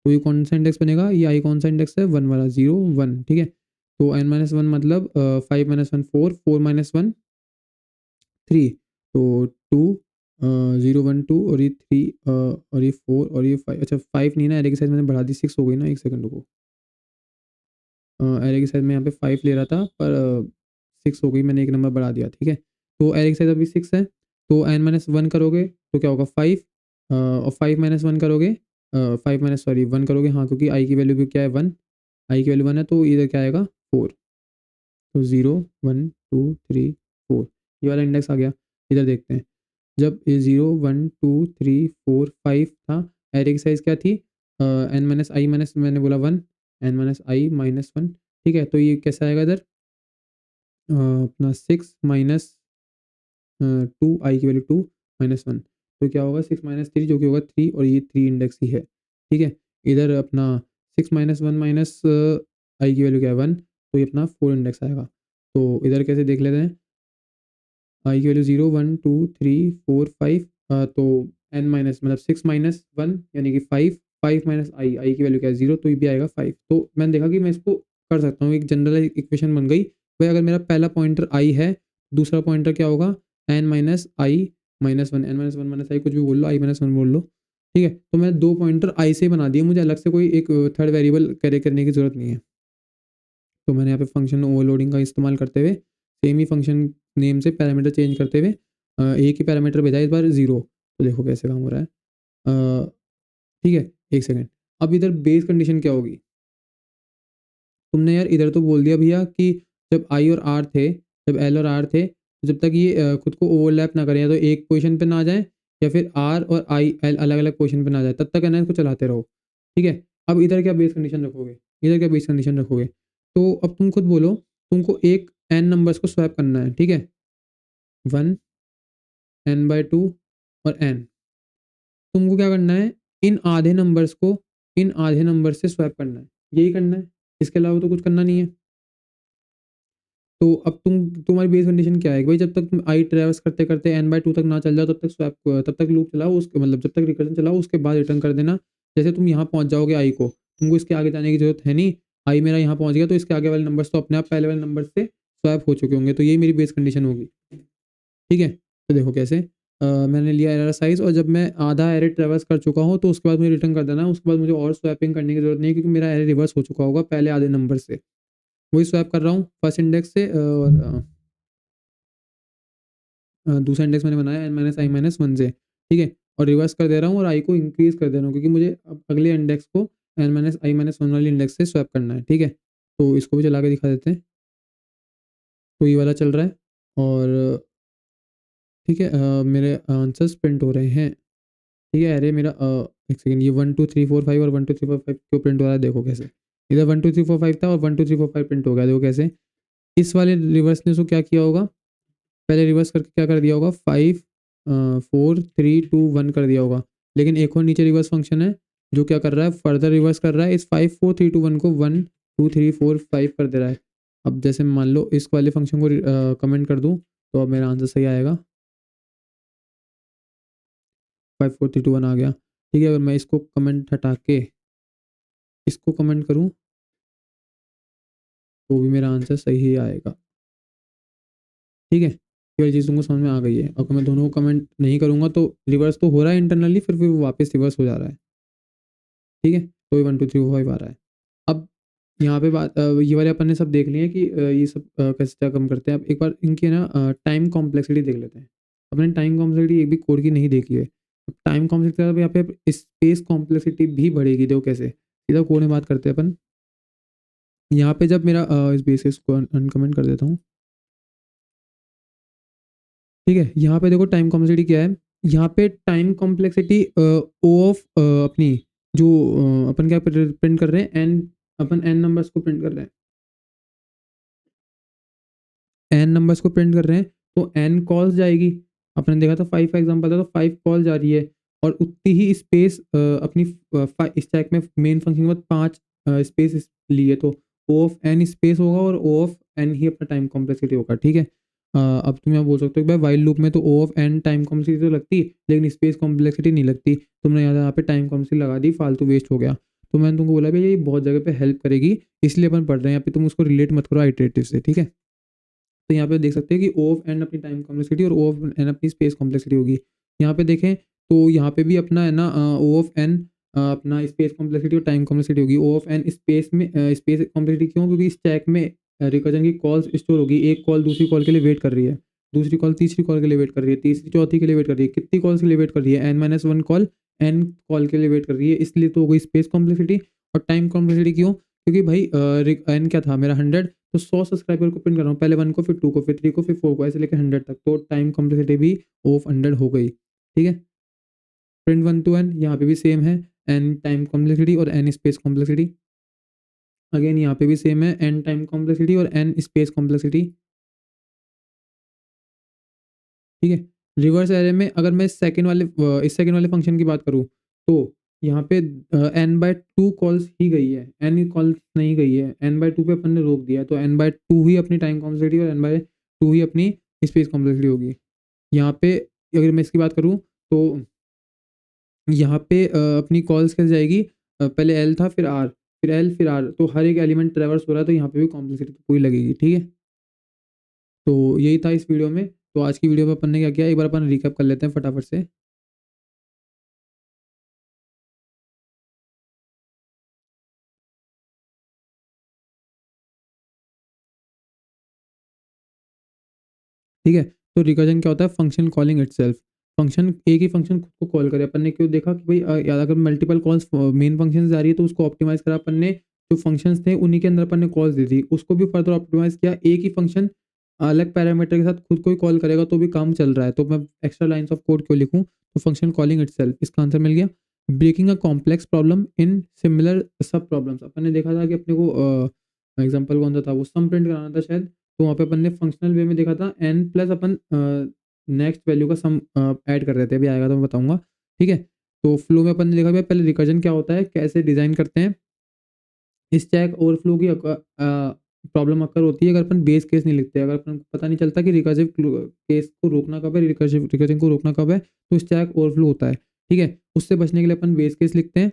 तो ये कौन सा इंडेक्स बनेगा, ये आई कौन सा इंडेक्स है, 1 वाला, 0 1, ठीक है। तो n-1 मतलब 5-1 4, 4-1 3, तो 2 0 1 2, और ये 3 और ये 4 और ये 5, अच्छा 5 नहीं ना, एरे की साइज मैंने बढ़ा दी, 6 हो गई ना, एक सेकंड रुको। एरे की साइज मैं यहाँ पे 5 ले रहा था, पर 6 हो गई, मैंने एक नंबर बढ़ा दिया, ठीक है। तो एरे की साइज अभी 6 है, तो n-1 करोगे तो क्या होगा 5, और 5-1 करोगे, 5 माइनस सॉरी 1 करोगे, हाँ, क्योंकि आई की वैल्यू भी क्या है 1, आई की वैल्यू 1 है, तो इधर क्या आएगा 4। तो 0 1 2 3 4, ये वाला इंडेक्स आ गया। इधर देखते हैं, जब ये 0 1 2 3 4 5 था, एरे की साइज क्या थी, एन माइनस आई माइनस मैंने बोला 1, n-i-1, ठीक है। तो ये कैसा आएगा इधर, अपना 6 माइनस 2, आई की वैल्यू 2 -1, तो क्या होगा 6-3, जो कि होगा 3, और ये 3 इंडेक्स ही है, ठीक है। इधर अपना 6-1 माइनस आई की वैल्यू क्या है 1, तो ये अपना 4 इंडेक्स आएगा। तो इधर कैसे देख लेते हैं, आई की वैल्यू 0 1 2 3 4 5, तो n माइनस मतलब 6-1 यानी कि 5, 5 माइनस आई, आई की वैल्यू क्या है 0, तो ये भी आएगा 5। तो मैंने देखा कि मैं इसको कर सकता हूँ, एक जनरल इक्वेशन बन गई भाई। अगर मेरा पहला पॉइंटर आई है, दूसरा पॉइंटर क्या होगा, n-i-1, n-1 माइनस आई कुछ भी बोल लो, i-1 बोल लो, ठीक है। तो मैं दो पॉइंटर आई से बना दिए, मुझे अलग से कोई एक थर्ड वेरिएबल कैरी करने की जरूरत नहीं है। तो मैंने यहाँ पे फंक्शन ओवरलोडिंग का इस्तेमाल करते हुए, सेम ही फंक्शन नेम से पैरामीटर चेंज करते हुए, एक ही पैरामीटर भेजा इस बार 0। तो देखो कैसे काम हो रहा है, ठीक है। एक सेकेंड, अब इधर बेस कंडीशन क्या होगी, तुमने यार इधर तो बोल दिया भैया कि जब आई और आर थे, जब एल और आर थे, तो जब तक ये खुद को ओवरलैप ना करें, या तो एक पोजीशन पे ना आ जाए, या फिर आर और आई एल अलग अलग पोजीशन पे ना आ जाए, तब तक है ना इसको चलाते रहो, ठीक है। अब इधर क्या बेस कंडीशन रखोगे, इधर क्या बेस कंडीशन रखोगे, तो अब तुम खुद बोलो, तुमको एक एन नंबर्स को स्वैप करना है, ठीक है, 1 n/2 और n। तुमको क्या करना है, इन आधे नंबर्स को इन आधे नंबर से स्वैप करना है, यही करना है, इसके अलावा तो कुछ करना नहीं है। तो अब तुम्हारी बेस कंडीशन क्या है कि भाई जब तक तुम आई ट्रैवर्स करते करते n/2 तक ना चल जाओ तब तक लूप चलाओ, उसके मतलब जब तक रिकर्जन चलाओ उसके बाद रिटर्न कर देना। जैसे तुम यहाँ पहुँच जाओगे आई को, तुमको इसके आगे जाने की ज़रूरत है नहीं, आई मेरा यहाँ पहुँच गया तो इसके आगे वाले नंबर्स तो अपने आप पहले वाले नंबर से स्वैप हो चुके होंगे, तो यही मेरी बेस कंडीशन होगी। ठीक है? तो देखो कैसे मैंने लिया एरर साइज़ और जब मैं आधा एरे ट्रैवर्स कर चुका हूँ तो उसके बाद मुझे रिटर्न कर देना है, उसके बाद मुझे और स्वैपिंग करने की ज़रूरत नहीं है क्योंकि मेरा एरे रिवर्स हो चुका होगा पहले आधे नंबर से। वही स्वैप कर रहा हूँ फर्स्ट इंडेक्स से और दूसरा इंडेक्स मैंने बनाया n-i-1 से, ठीक है? और रिवर्स कर दे रहा हूँ और आई को इंक्रीज़ कर दे रहा हूँ क्योंकि मुझे अब अगले इंडेक्स को n-i-1 वाले इंडेक्स से स्वैप करना है, ठीक है? तो इसको भी चला के दिखा देते हैं। तो ये वाला चल रहा है और ठीक है मेरे आंसर्स प्रिंट हो रहे हैं, ठीक है? अरे मेरा एक सेकंड, ये 1 2 3 4 5 और 1 2 3 4 5 क्यों प्रिंट हो रहा है देखो कैसे। इधर 1 2 3 4 5 था और 1 2 3 4 5 प्रिंट हो गया, देखो कैसे। इस वाले रिवर्स ने इसको क्या किया होगा, पहले रिवर्स करके क्या कर दिया होगा 5 4 3 2 1 कर दिया होगा। लेकिन एक और नीचे रिवर्स फंक्शन है जो क्या कर रहा है, फर्दर रिवर्स कर रहा है, इस 5 4 3 2 1 को 1 2 3 4 5 कर दे रहा है। अब जैसे मान लो इस वाले फंक्शन को कमेंट कर दूँ तो अब मेरा आंसर सही आएगा। 5 4 3 2 1 आ गया, ठीक है? अगर मैं इसको कमेंट हटा के इसको कमेंट करूँ तो भी मेरा आंसर सही ही आएगा, ठीक है? ये वाली चीज़ तुमको समझ में आ गई है। अगर मैं दोनों को कमेंट नहीं करूँगा तो रिवर्स तो हो रहा है इंटरनली, फिर वो वापस रिवर्स हो जा रहा है, ठीक है? तो ये 1 2 3 4 5 आ रहा है। अब यहाँ पे बात ये वाले अपन ने सब देख लिए हैं कि ये सब कैसे क्या कम करते हैं। अब एक बार इनकी ना टाइम कॉम्प्लेक्सिटी देख लेते हैं। अपने टाइम कॉम्प्लेक्सिटी एक भी कोड की नहीं देखी है। अब टाइम कॉम्प्लेक्सिटी यहाँ पे स्पेस कॉम्प्लेक्सिटी भी बढ़ेगी, देखो कैसे। सीधा कोड में बात करते हैं अपन। यहाँ पे जब मेरा इस बेसिस को अनकमेंट कर देता हूँ, ठीक है? यहाँ पे देखो टाइम कॉम्प्लेक्सिटी क्या है। यहाँ पे टाइम कॉम्प्लेक्सिटी ओ ऑफ अपनी जो अपन क्या प्रिंट कर रहे हैं, एन अपन एन नंबर्स को प्रिंट कर रहे हैं, एन नंबर्स को प्रिंट कर रहे हैं तो एन कॉल्स जाएगी। आपने देखा था 5 का एग्जांपल था तो 5 कॉल जा रही है और उतनी ही स्पेस अपनी स्टैक में मेन फंक्शन के बाद 5 स्पेस लिए तो ओ ऑफ एन स्पेस होगा और ओ ऑफ एन ही अपना टाइम कॉम्प्लेक्सिटी होगा, ठीक है? अब तुम यहाँ बोल सकते हो कि भाई वाइल लूप में तो ओ ऑफ एन टाइम कॉम्प्लेक्सिटी तो लगती लेकिन स्पेस कॉम्प्लेक्सिटी नहीं लगती, तुमने यहाँ पे टाइम कॉम्प्लेक्सिटी लगा दी, फालतू वेस्ट हो गया। तो मैंने तुमको बोला भाई ये बहुत जगह पे हेल्प करेगी, इसलिए अपन पढ़ रहे हैं यहाँ पे, तुम उसको रिलेट मत करो आइटरेटिव से, ठीक है? तो यहाँ पे देख सकते हैं कि ओ ऑफ एन अपनी टाइम कॉम्प्लेक्सिटी और ओ ऑफ एन अपनी स्पेस कॉम्प्लेक्सिटी होगी। यहाँ पे देखें तो यहाँ पे भी अपना है ना ओ ऑफ एन अपना स्पेस कॉम्प्लेक्सिटी और टाइम कॉम्प्लेक्सिटी होगी। ओ ऑफ एन स्पेस में स्पेस कॉम्प्लेक्सिटी क्यों, क्योंकि स्टैक में रिकर्जन की कॉल्स स्टोर होगी, एक कॉल दूसरी कॉल के लिए वेट कर रही है, दूसरी कॉल तीसरी कॉल के लिए वेट कर रही है, तीसरी चौथी के लिए वेट कर रही है, कितनी कॉल्स के लिए वेट कर रही है, n-1 कॉल एन कॉल के लिए वेट कर रही है, इसलिए तो हो गई स्पेस कॉम्प्लेक्सिटी। और टाइम कॉम्प्लेक्सिटी क्यों, क्योंकि भाई एन क्या था मेरा 100, तो 100 सब्सक्राइबर को प्रिंट कर रहा हूँ, पहले 1 को फिर 2 को फिर 3 को फिर 4 को ऐसे लेके 100 तक, तो टाइम कॉम्प्लेक्सिटी भी ऑफ 100 हो गई, ठीक है? प्रिंट 1 टू एन यहाँ पे भी सेम है, एन टाइम कॉम्प्लेक्सिटी और एन स्पेस कॉम्प्लेक्सिटी। अगेन यहाँ पे भी सेम है, एन टाइम कॉम्प्लेक्सिटी और एन स्पेस कॉम्प्लेक्सिटी, ठीक है? रिवर्स एरे में अगर मैं इस सेकंड वाले फंक्शन की बात करूँ तो यहाँ पे n/2 कॉल्स ही गई है, n कॉल्स नहीं गई है, n/2 पे अपन ने रोक दिया है, तो n/2 ही अपनी टाइम कॉम्प्लेक्सिटी और n/2 ही अपनी स्पेस कॉम्प्लेक्सिटी होगी। यहाँ पे अगर मैं इसकी बात करूँ तो यहाँ पे अपनी कॉल्स कैसे जाएगी, पहले एल था फिर आर फिर एल फिर आर, तो हर एक एलिमेंट ट्रैवर्स हो रहा है तो यहाँ पे भी कॉम्प्लेक्सिटी पूरी लगेगी, ठीक है? तो यही था इस वीडियो में। तो आज की वीडियो में अपन ने क्या किया, एक बार अपन रिकैप कर लेते हैं फटाफट से। ठीक है? तो रिकर्जन क्या होता है, फंक्शन कॉलिंग इटसेल्फ। फंक्शन एक ही फंक्शन खुद को कॉल करे। अपन ने क्यों देखा कि भाई यार अगर मल्टीपल कॉल्स मेन फंक्शन जा रही है तो उसको ऑप्टिमाइज़ करा अपन ने, जो फंक्शंस थे उन्हीं के अंदर अपन ने कॉल्स दी थी, उसको भी फर्दर ऑप्टिमाइज़ किया। एक ही फंक्शन अलग पैरामीटर के साथ खुद को ही कॉल करेगा तो भी काम चल रहा है, तो मैं एक्स्ट्रा लाइन्स ऑफ कोड क्यों लिखूँ? तो फंक्शन कॉलिंग इटसेल्फ, इसका आंसर मिल गया। Breaking a complex problem in similar sub problems, अपन ने देखा था कि अपने को एग्जाम्पल कौन सा था, वो सम प्रिंट कराना था शायद, तो वहाँ पे अपन ने फंक्शनल वे में देखा था n प्लस अपन नेक्स्ट वैल्यू का सम ऐड कर रहे थे, अभी आएगा तो मैं बताऊंगा, ठीक है? तो फ्लो में अपन ने देखा भाई पहले रिकर्जन क्या होता है, कैसे डिज़ाइन करते हैं, स्टैक ओवरफ्लो की प्रॉब्लम अक्कर होती है अगर अपन बेस केस नहीं लिखते, अगर अपन को पता नहीं चलता कि रिकर्सिव केस को रोकना कब है, रिकर्सिंग को रोकना कब है, तो स्टैक ओवरफ्लो होता है, ठीक है। उससे बचने के लिए अपन बेस केस लिखते हैं,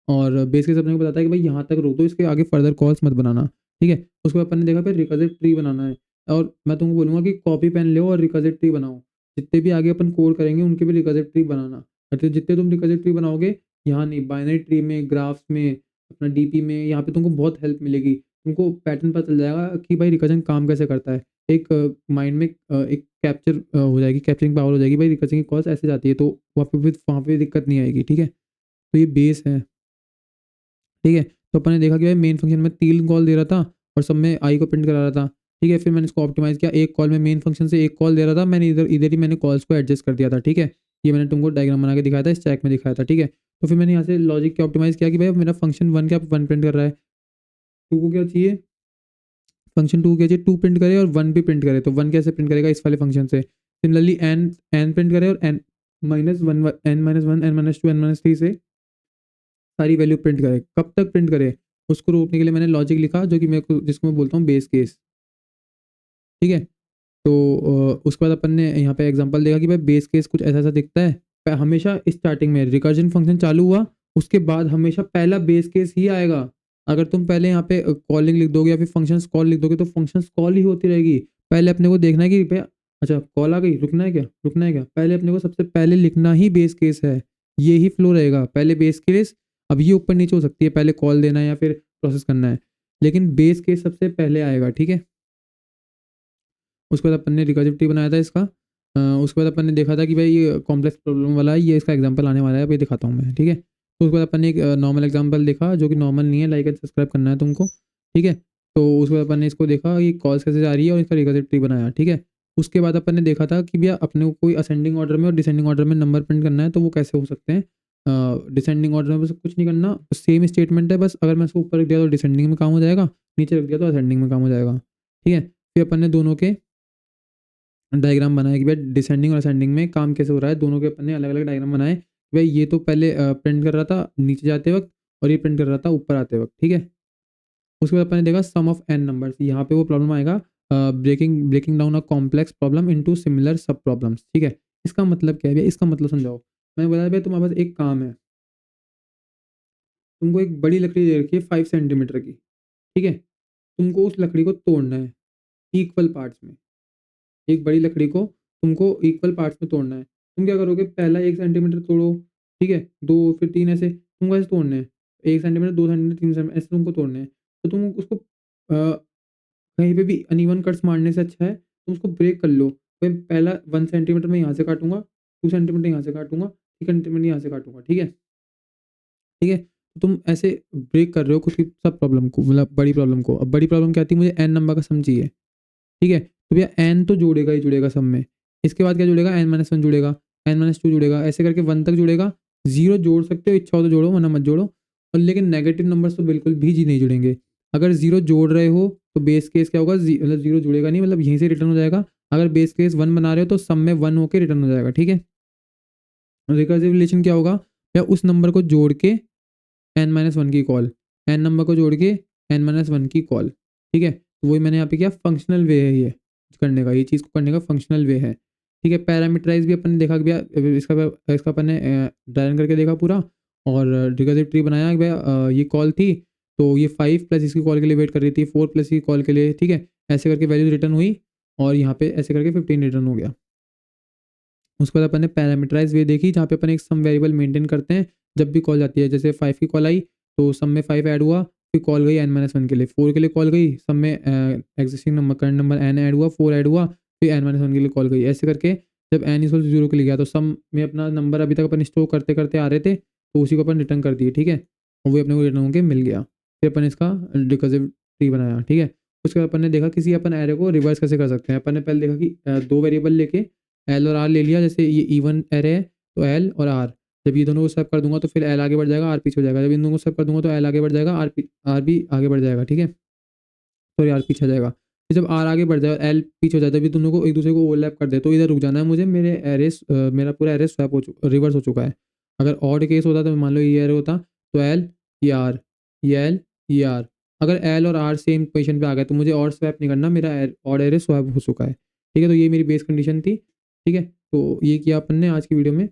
और बेस केस अपने को बताता है कि भाई यहाँ तक रोक दो, इसके आगे फर्दर कॉल्स मत बनाना, ठीक है। उसके बाद अपन ने देखा फिर रिकर्सिव ट्री बनाना है, और मैं तुमको बोलूँगा कि कॉपी पेन लो और रिकर्सिव ट्री बनाओ। जितने भी आगे अपन कोड करेंगे उनके भी रिकर्सिव ट्री बनाना, मतलब जितने तुम रिकर्सिव ट्री बनाओगे, यहाँ नहीं, बाइनरी ट्री में, ग्राफ्स में, अपना डीपी में, यहाँ पे तुमको बहुत हेल्प मिलेगी। तुमको पैटर्न पता चल जाएगा कि भाई रिकर्जन काम कैसे करता है। एक माइंड में एक कैप्चर हो जाएगी, कैप्चरिंग पावर हो जाएगी, भाई रिकर्जन की कॉल्स ऐसे जाती है, तो वहाँ पे दिक्कत नहीं आएगी, ठीक है। तो ये बेस है, ठीक है। तो अपन ने देखा कि भाई मेन फंक्शन में 3 कॉल दे रहा था और सब में आई को प्रिंट करा रहा था, ठीक है। फिर मैंने इसको ऑप्टिमाइज़ किया, एक कॉल में मेन फंक्शन से एक कॉल दे रहा था, मैंने इधर इधर ही मैंने कॉल्स को एडजस्ट कर दिया था, ठीक है। ये मैंने तुमको डायग्राम बना के दिखाया था, स्टैक में दिखाया था, ठीक है। तो फिर मैंने यहाँ से लॉजिक के ऑप्टिमाइज़ किया कि भाई मेरा फंक्शन 1 क्या 1 प्रिंट कर रहा है, 2 को क्या चाहिए, फंक्शन 2 क्या चाहिए, 2 प्रिंट करे और 1 भी प्रिंट करे, तो 1 कैसे प्रिंट करेगा, इस वाले फंक्शन से। सिमिलरली एन प्रिंट करे और n minus one, n minus one, n minus two, n minus three से सारी वैल्यू प्रिंट करे। कब तक प्रिंट करे, उसको रोकने के लिए मैंने लॉजिक लिखा, जो कि मेरे को, जिसको मैं बोलता हूँ बेस केस, ठीक है। तो उसके बाद अपन ने यहाँ पे एग्जांपल देखा कि भाई बेस केस कुछ ऐसा ऐसा दिखता है। हमेशा स्टार्टिंग में रिकर्जन फंक्शन चालू हुआ, उसके बाद हमेशा पहला बेस केस ही आएगा। अगर तुम पहले यहाँ पे कॉलिंग लिख दोगे या फिर फंक्शंस कॉल लिख दोगे, तो फंक्शंस कॉल ही होती रहेगी। पहले अपने को देखना है कि भैया अच्छा कॉल आ गई, रुकना है क्या, रुकना है क्या, पहले अपने को सबसे पहले लिखना ही बेस केस है। ये ही फ्लो रहेगा, पहले बेस केस, अब ये ऊपर नीचे हो सकती है, पहले कॉल देना है या फिर प्रोसेस करना है, लेकिन बेस केस सबसे पहले आएगा, ठीक है। उसके बाद अपन ने रिकर्सिव ट्री बनाया था इसका। उसके बाद अपन ने देखा था कि भाई ये कॉम्प्लेक्स प्रॉब्लम वाला है, ये इसका एग्जांपल आने वाला है, अब ये दिखाता हूँ मैं, ठीक है। तो उसके बाद अपन ने एक नॉर्मल एग्जांपल देखा, जो कि नॉर्मल नहीं है, लाइक एंड सब्सक्राइब करना है तुमको, ठीक है। तो उसके बाद अपन ने इसको देखा कि कॉल्स कैसे जा रही है और इसका रिकर्सिव ट्री बनाया, ठीक है। उसके बाद अपन ने देखा था कि भैया अपने को कोई असेंडिंग ऑर्डर में और डिसेंडिंग ऑर्डर में नंबर प्रिंट करना है, तो वो कैसे हो सकते हैं। डिसेंडिंग ऑर्डर में बस कुछ नहीं करना, सेम स्टेटमेंट है, बस अगर मैं इसको ऊपर रख दिया तो डिसेंडिंग में काम हो जाएगा, नीचे रख दिया तो असेंडिंग में काम हो जाएगा, ठीक है। फिर अपन ने दोनों के डायग्राम बनाया कि भाई डिसेंडिंग और असेंडिंग में काम कैसे हो रहा है, दोनों के अपन ने अलग अलग डायग्राम बनाए कि भाई ये तो पहले प्रिंट कर रहा था नीचे जाते वक्त, और ये प्रिंट कर रहा था ऊपर आते वक्त, ठीक है। उसके बाद अपन ने देखा सम ऑफ एन नंबर्स, यहाँ पे वो प्रॉब्लम आएगा, breaking breaking down a complex problem into similar sub problems, ठीक है। इसका मतलब क्या है भैया, इसका मतलब समझाओ। मैंने बताया भाई तुम्हारे पास एक काम है, तुमको एक बड़ी लकड़ी दे रखी है 5 सेंटीमीटर की, ठीक है। तुमको उस लकड़ी को तोड़ना है इक्वल पार्ट्स में, एक बड़ी लकड़ी को तुमको इक्वल पार्ट्स में तोड़ना है। तुम क्या करोगे, पहला 1 सेंटीमीटर तोड़ो, ठीक है, 2 फिर 3, ऐसे तुमको ऐसे तोड़ने हैं। 1 सेंटीमीटर, 2 सेंटीमीटर, 3 सेंटीमीटर, ऐसे तुमको तोड़ने हैं। तो तुम उसको कहीं पे भी अनइवन कट्स मारने से अच्छा है तुम उसको ब्रेक कर लो। फिर पहला 1 सेंटीमीटर मैं यहाँ से काटूँगा, 2 सेंटीमीटर यहाँ से काटूँगा, 3 सेंटीमीटर यहाँ से काटूँगा, ठीक है। ठीक है? तो तुम ऐसे ब्रेक कर रहे हो खुद की सब प्रॉब्लम को, मतलब बड़ी प्रॉब्लम को। अब बड़ी प्रॉब्लम क्या आती है, मुझे एन नंबर का सम चाहिए, ठीक है? तो भैया एन तो जोड़ेगा ही जुड़ेगा सब में। इसके बाद क्या जुड़ेगा, n-1 जुड़ेगा, n-2 जुड़ेगा, ऐसे करके 1 तक जुड़ेगा। 0 जोड़ सकते हो, इच्छा हो तो जोड़ो वरना मत जोड़ो। और लेकिन नेगेटिव नंबर्स तो बिल्कुल भी जी नहीं जुड़ेंगे। अगर 0 जोड़ रहे हो तो बेस केस क्या होगा, मतलब 0 जुड़ेगा नहीं, मतलब यहीं से रिटर्न हो जाएगा। अगर बेस केस 1 बना रहे हो तो सम में 1 होके रिटर्न हो जाएगा, ठीक है? रिकर्सिव रिलेशन क्या होगा, या उस नंबर को जोड़ के n-1 की कॉल, n नंबर को जोड़ के n-1 की कॉल, ठीक है? तो वही मैंने यहाँ पे किया, फंक्शनल वे है ये करने का, ये चीज़ को करने का फंक्शनल वे है, ठीक है? पैरामीटराइज़ भी अपन ने देखा कि भैया इसका अपन ने ड्राइव करके देखा पूरा, और रिकर्सिव ट्री बनाया कि भैया ये कॉल थी, तो ये 5 प्लस इसकी कॉल के लिए वेट कर रही थी, 4 प्लस की कॉल के लिए, ठीक है? ऐसे करके वैल्यूज़ रिटर्न हुई, और यहाँ पे ऐसे करके 15 रिटर्न हो गया। उसके बाद अपन ने पैरामीटराइज़ वे देखी, जहाँ पे अपन एक सम वेरिएबल मेंटेन करते हैं जब भी कॉल जाती है। जैसे 5 की कॉल आई तो सम में 5 ऐड हुआ, फिर कॉल गई n-1 के लिए, 4 के लिए कॉल गई, सम में existing number current number n add हुआ, 4 ऐड हुआ, फिर n-1 के लिए कॉल गई। ऐसे करके जब n इक्वल टू 0 के लिए गया तो सम में अपना नंबर अभी तक अपन स्टोर करते करते आ रहे थे, तो उसी को अपन रिटर्न कर दिए, ठीक है? और वो अपने को रिटर्न होके मिल गया। फिर अपन इसका रिकर्सिव ट्री बनाया, ठीक है? उसके बाद अपन ने देखा किसी अपन एरे को रिवर्स कैसे कर सकते हैं। अपन ने पहले देखा कि 2 वेरिएबल लेके एल और आर ले लिया, जैसे ये इवन एरे है तो एल और आर, जब ये दोनों को स्वैप कर दूंगा तो फिर एल आगे बढ़ जाएगा, आर पीछे हो जाएगा। जब इन दोनों को स्वैप कर दूंगा तो एल आगे बढ़ जाएगा, आर भी आगे बढ़ जाएगा, ठीक है? सॉरी, आर पीछे आ जाएगा। फिर जब आर आगे बढ़ जाए और एल पीछे हो जाए, तब ये दोनों को एक दूसरे को ओवरलैप कर दे, तो इधर रुक जाना है मुझे, मेरे एरेस मेरा पूरा एरे स्वैप हो चुका, रिवर्स हो चुका है। अगर ऑड केस होता तो मान लो ये एरे होता, तो एल ये आर, ये एल ये आर, अगर एल और आर सेम पोजीशन पे आ गया तो मुझे और स्वैप नहीं करना, मेरा और एरे स्वैप हो चुका है। ठीक है, तो ये मेरी बेस कंडीशन थी। ठीक है, तो ये किया अपन ने आज की वीडियो में।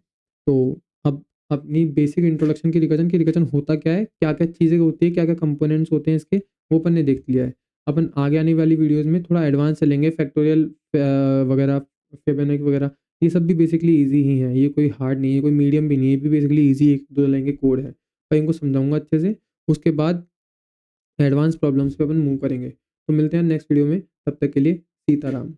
तो अब अपनी बेसिक इंट्रोडक्शन की रिकर्जन होता क्या है, क्या क्या चीज़ें होती है, क्या क्या कंपोनेंट्स होते हैं इसके, वो अपन ने देख लिया है। अपन आगे आने वाली वीडियोज़ में थोड़ा एडवांस चलेंगे, फैक्टोरियल वगैरह, फिबोनाची वगैरह, ये सब भी बेसिकली ईजी ही है, ये कोई हार्ड नहीं है, कोई मीडियम भी नहीं है, ये भी बेसिकली ईजी एक दो लाइन के कोड है। मैं इनको समझाऊंगा अच्छे से, उसके बाद एडवांस प्रॉब्लम्स पे अपन मूव करेंगे। तो मिलते हैं नेक्स्ट वीडियो में, तब तक के लिए सीताराम।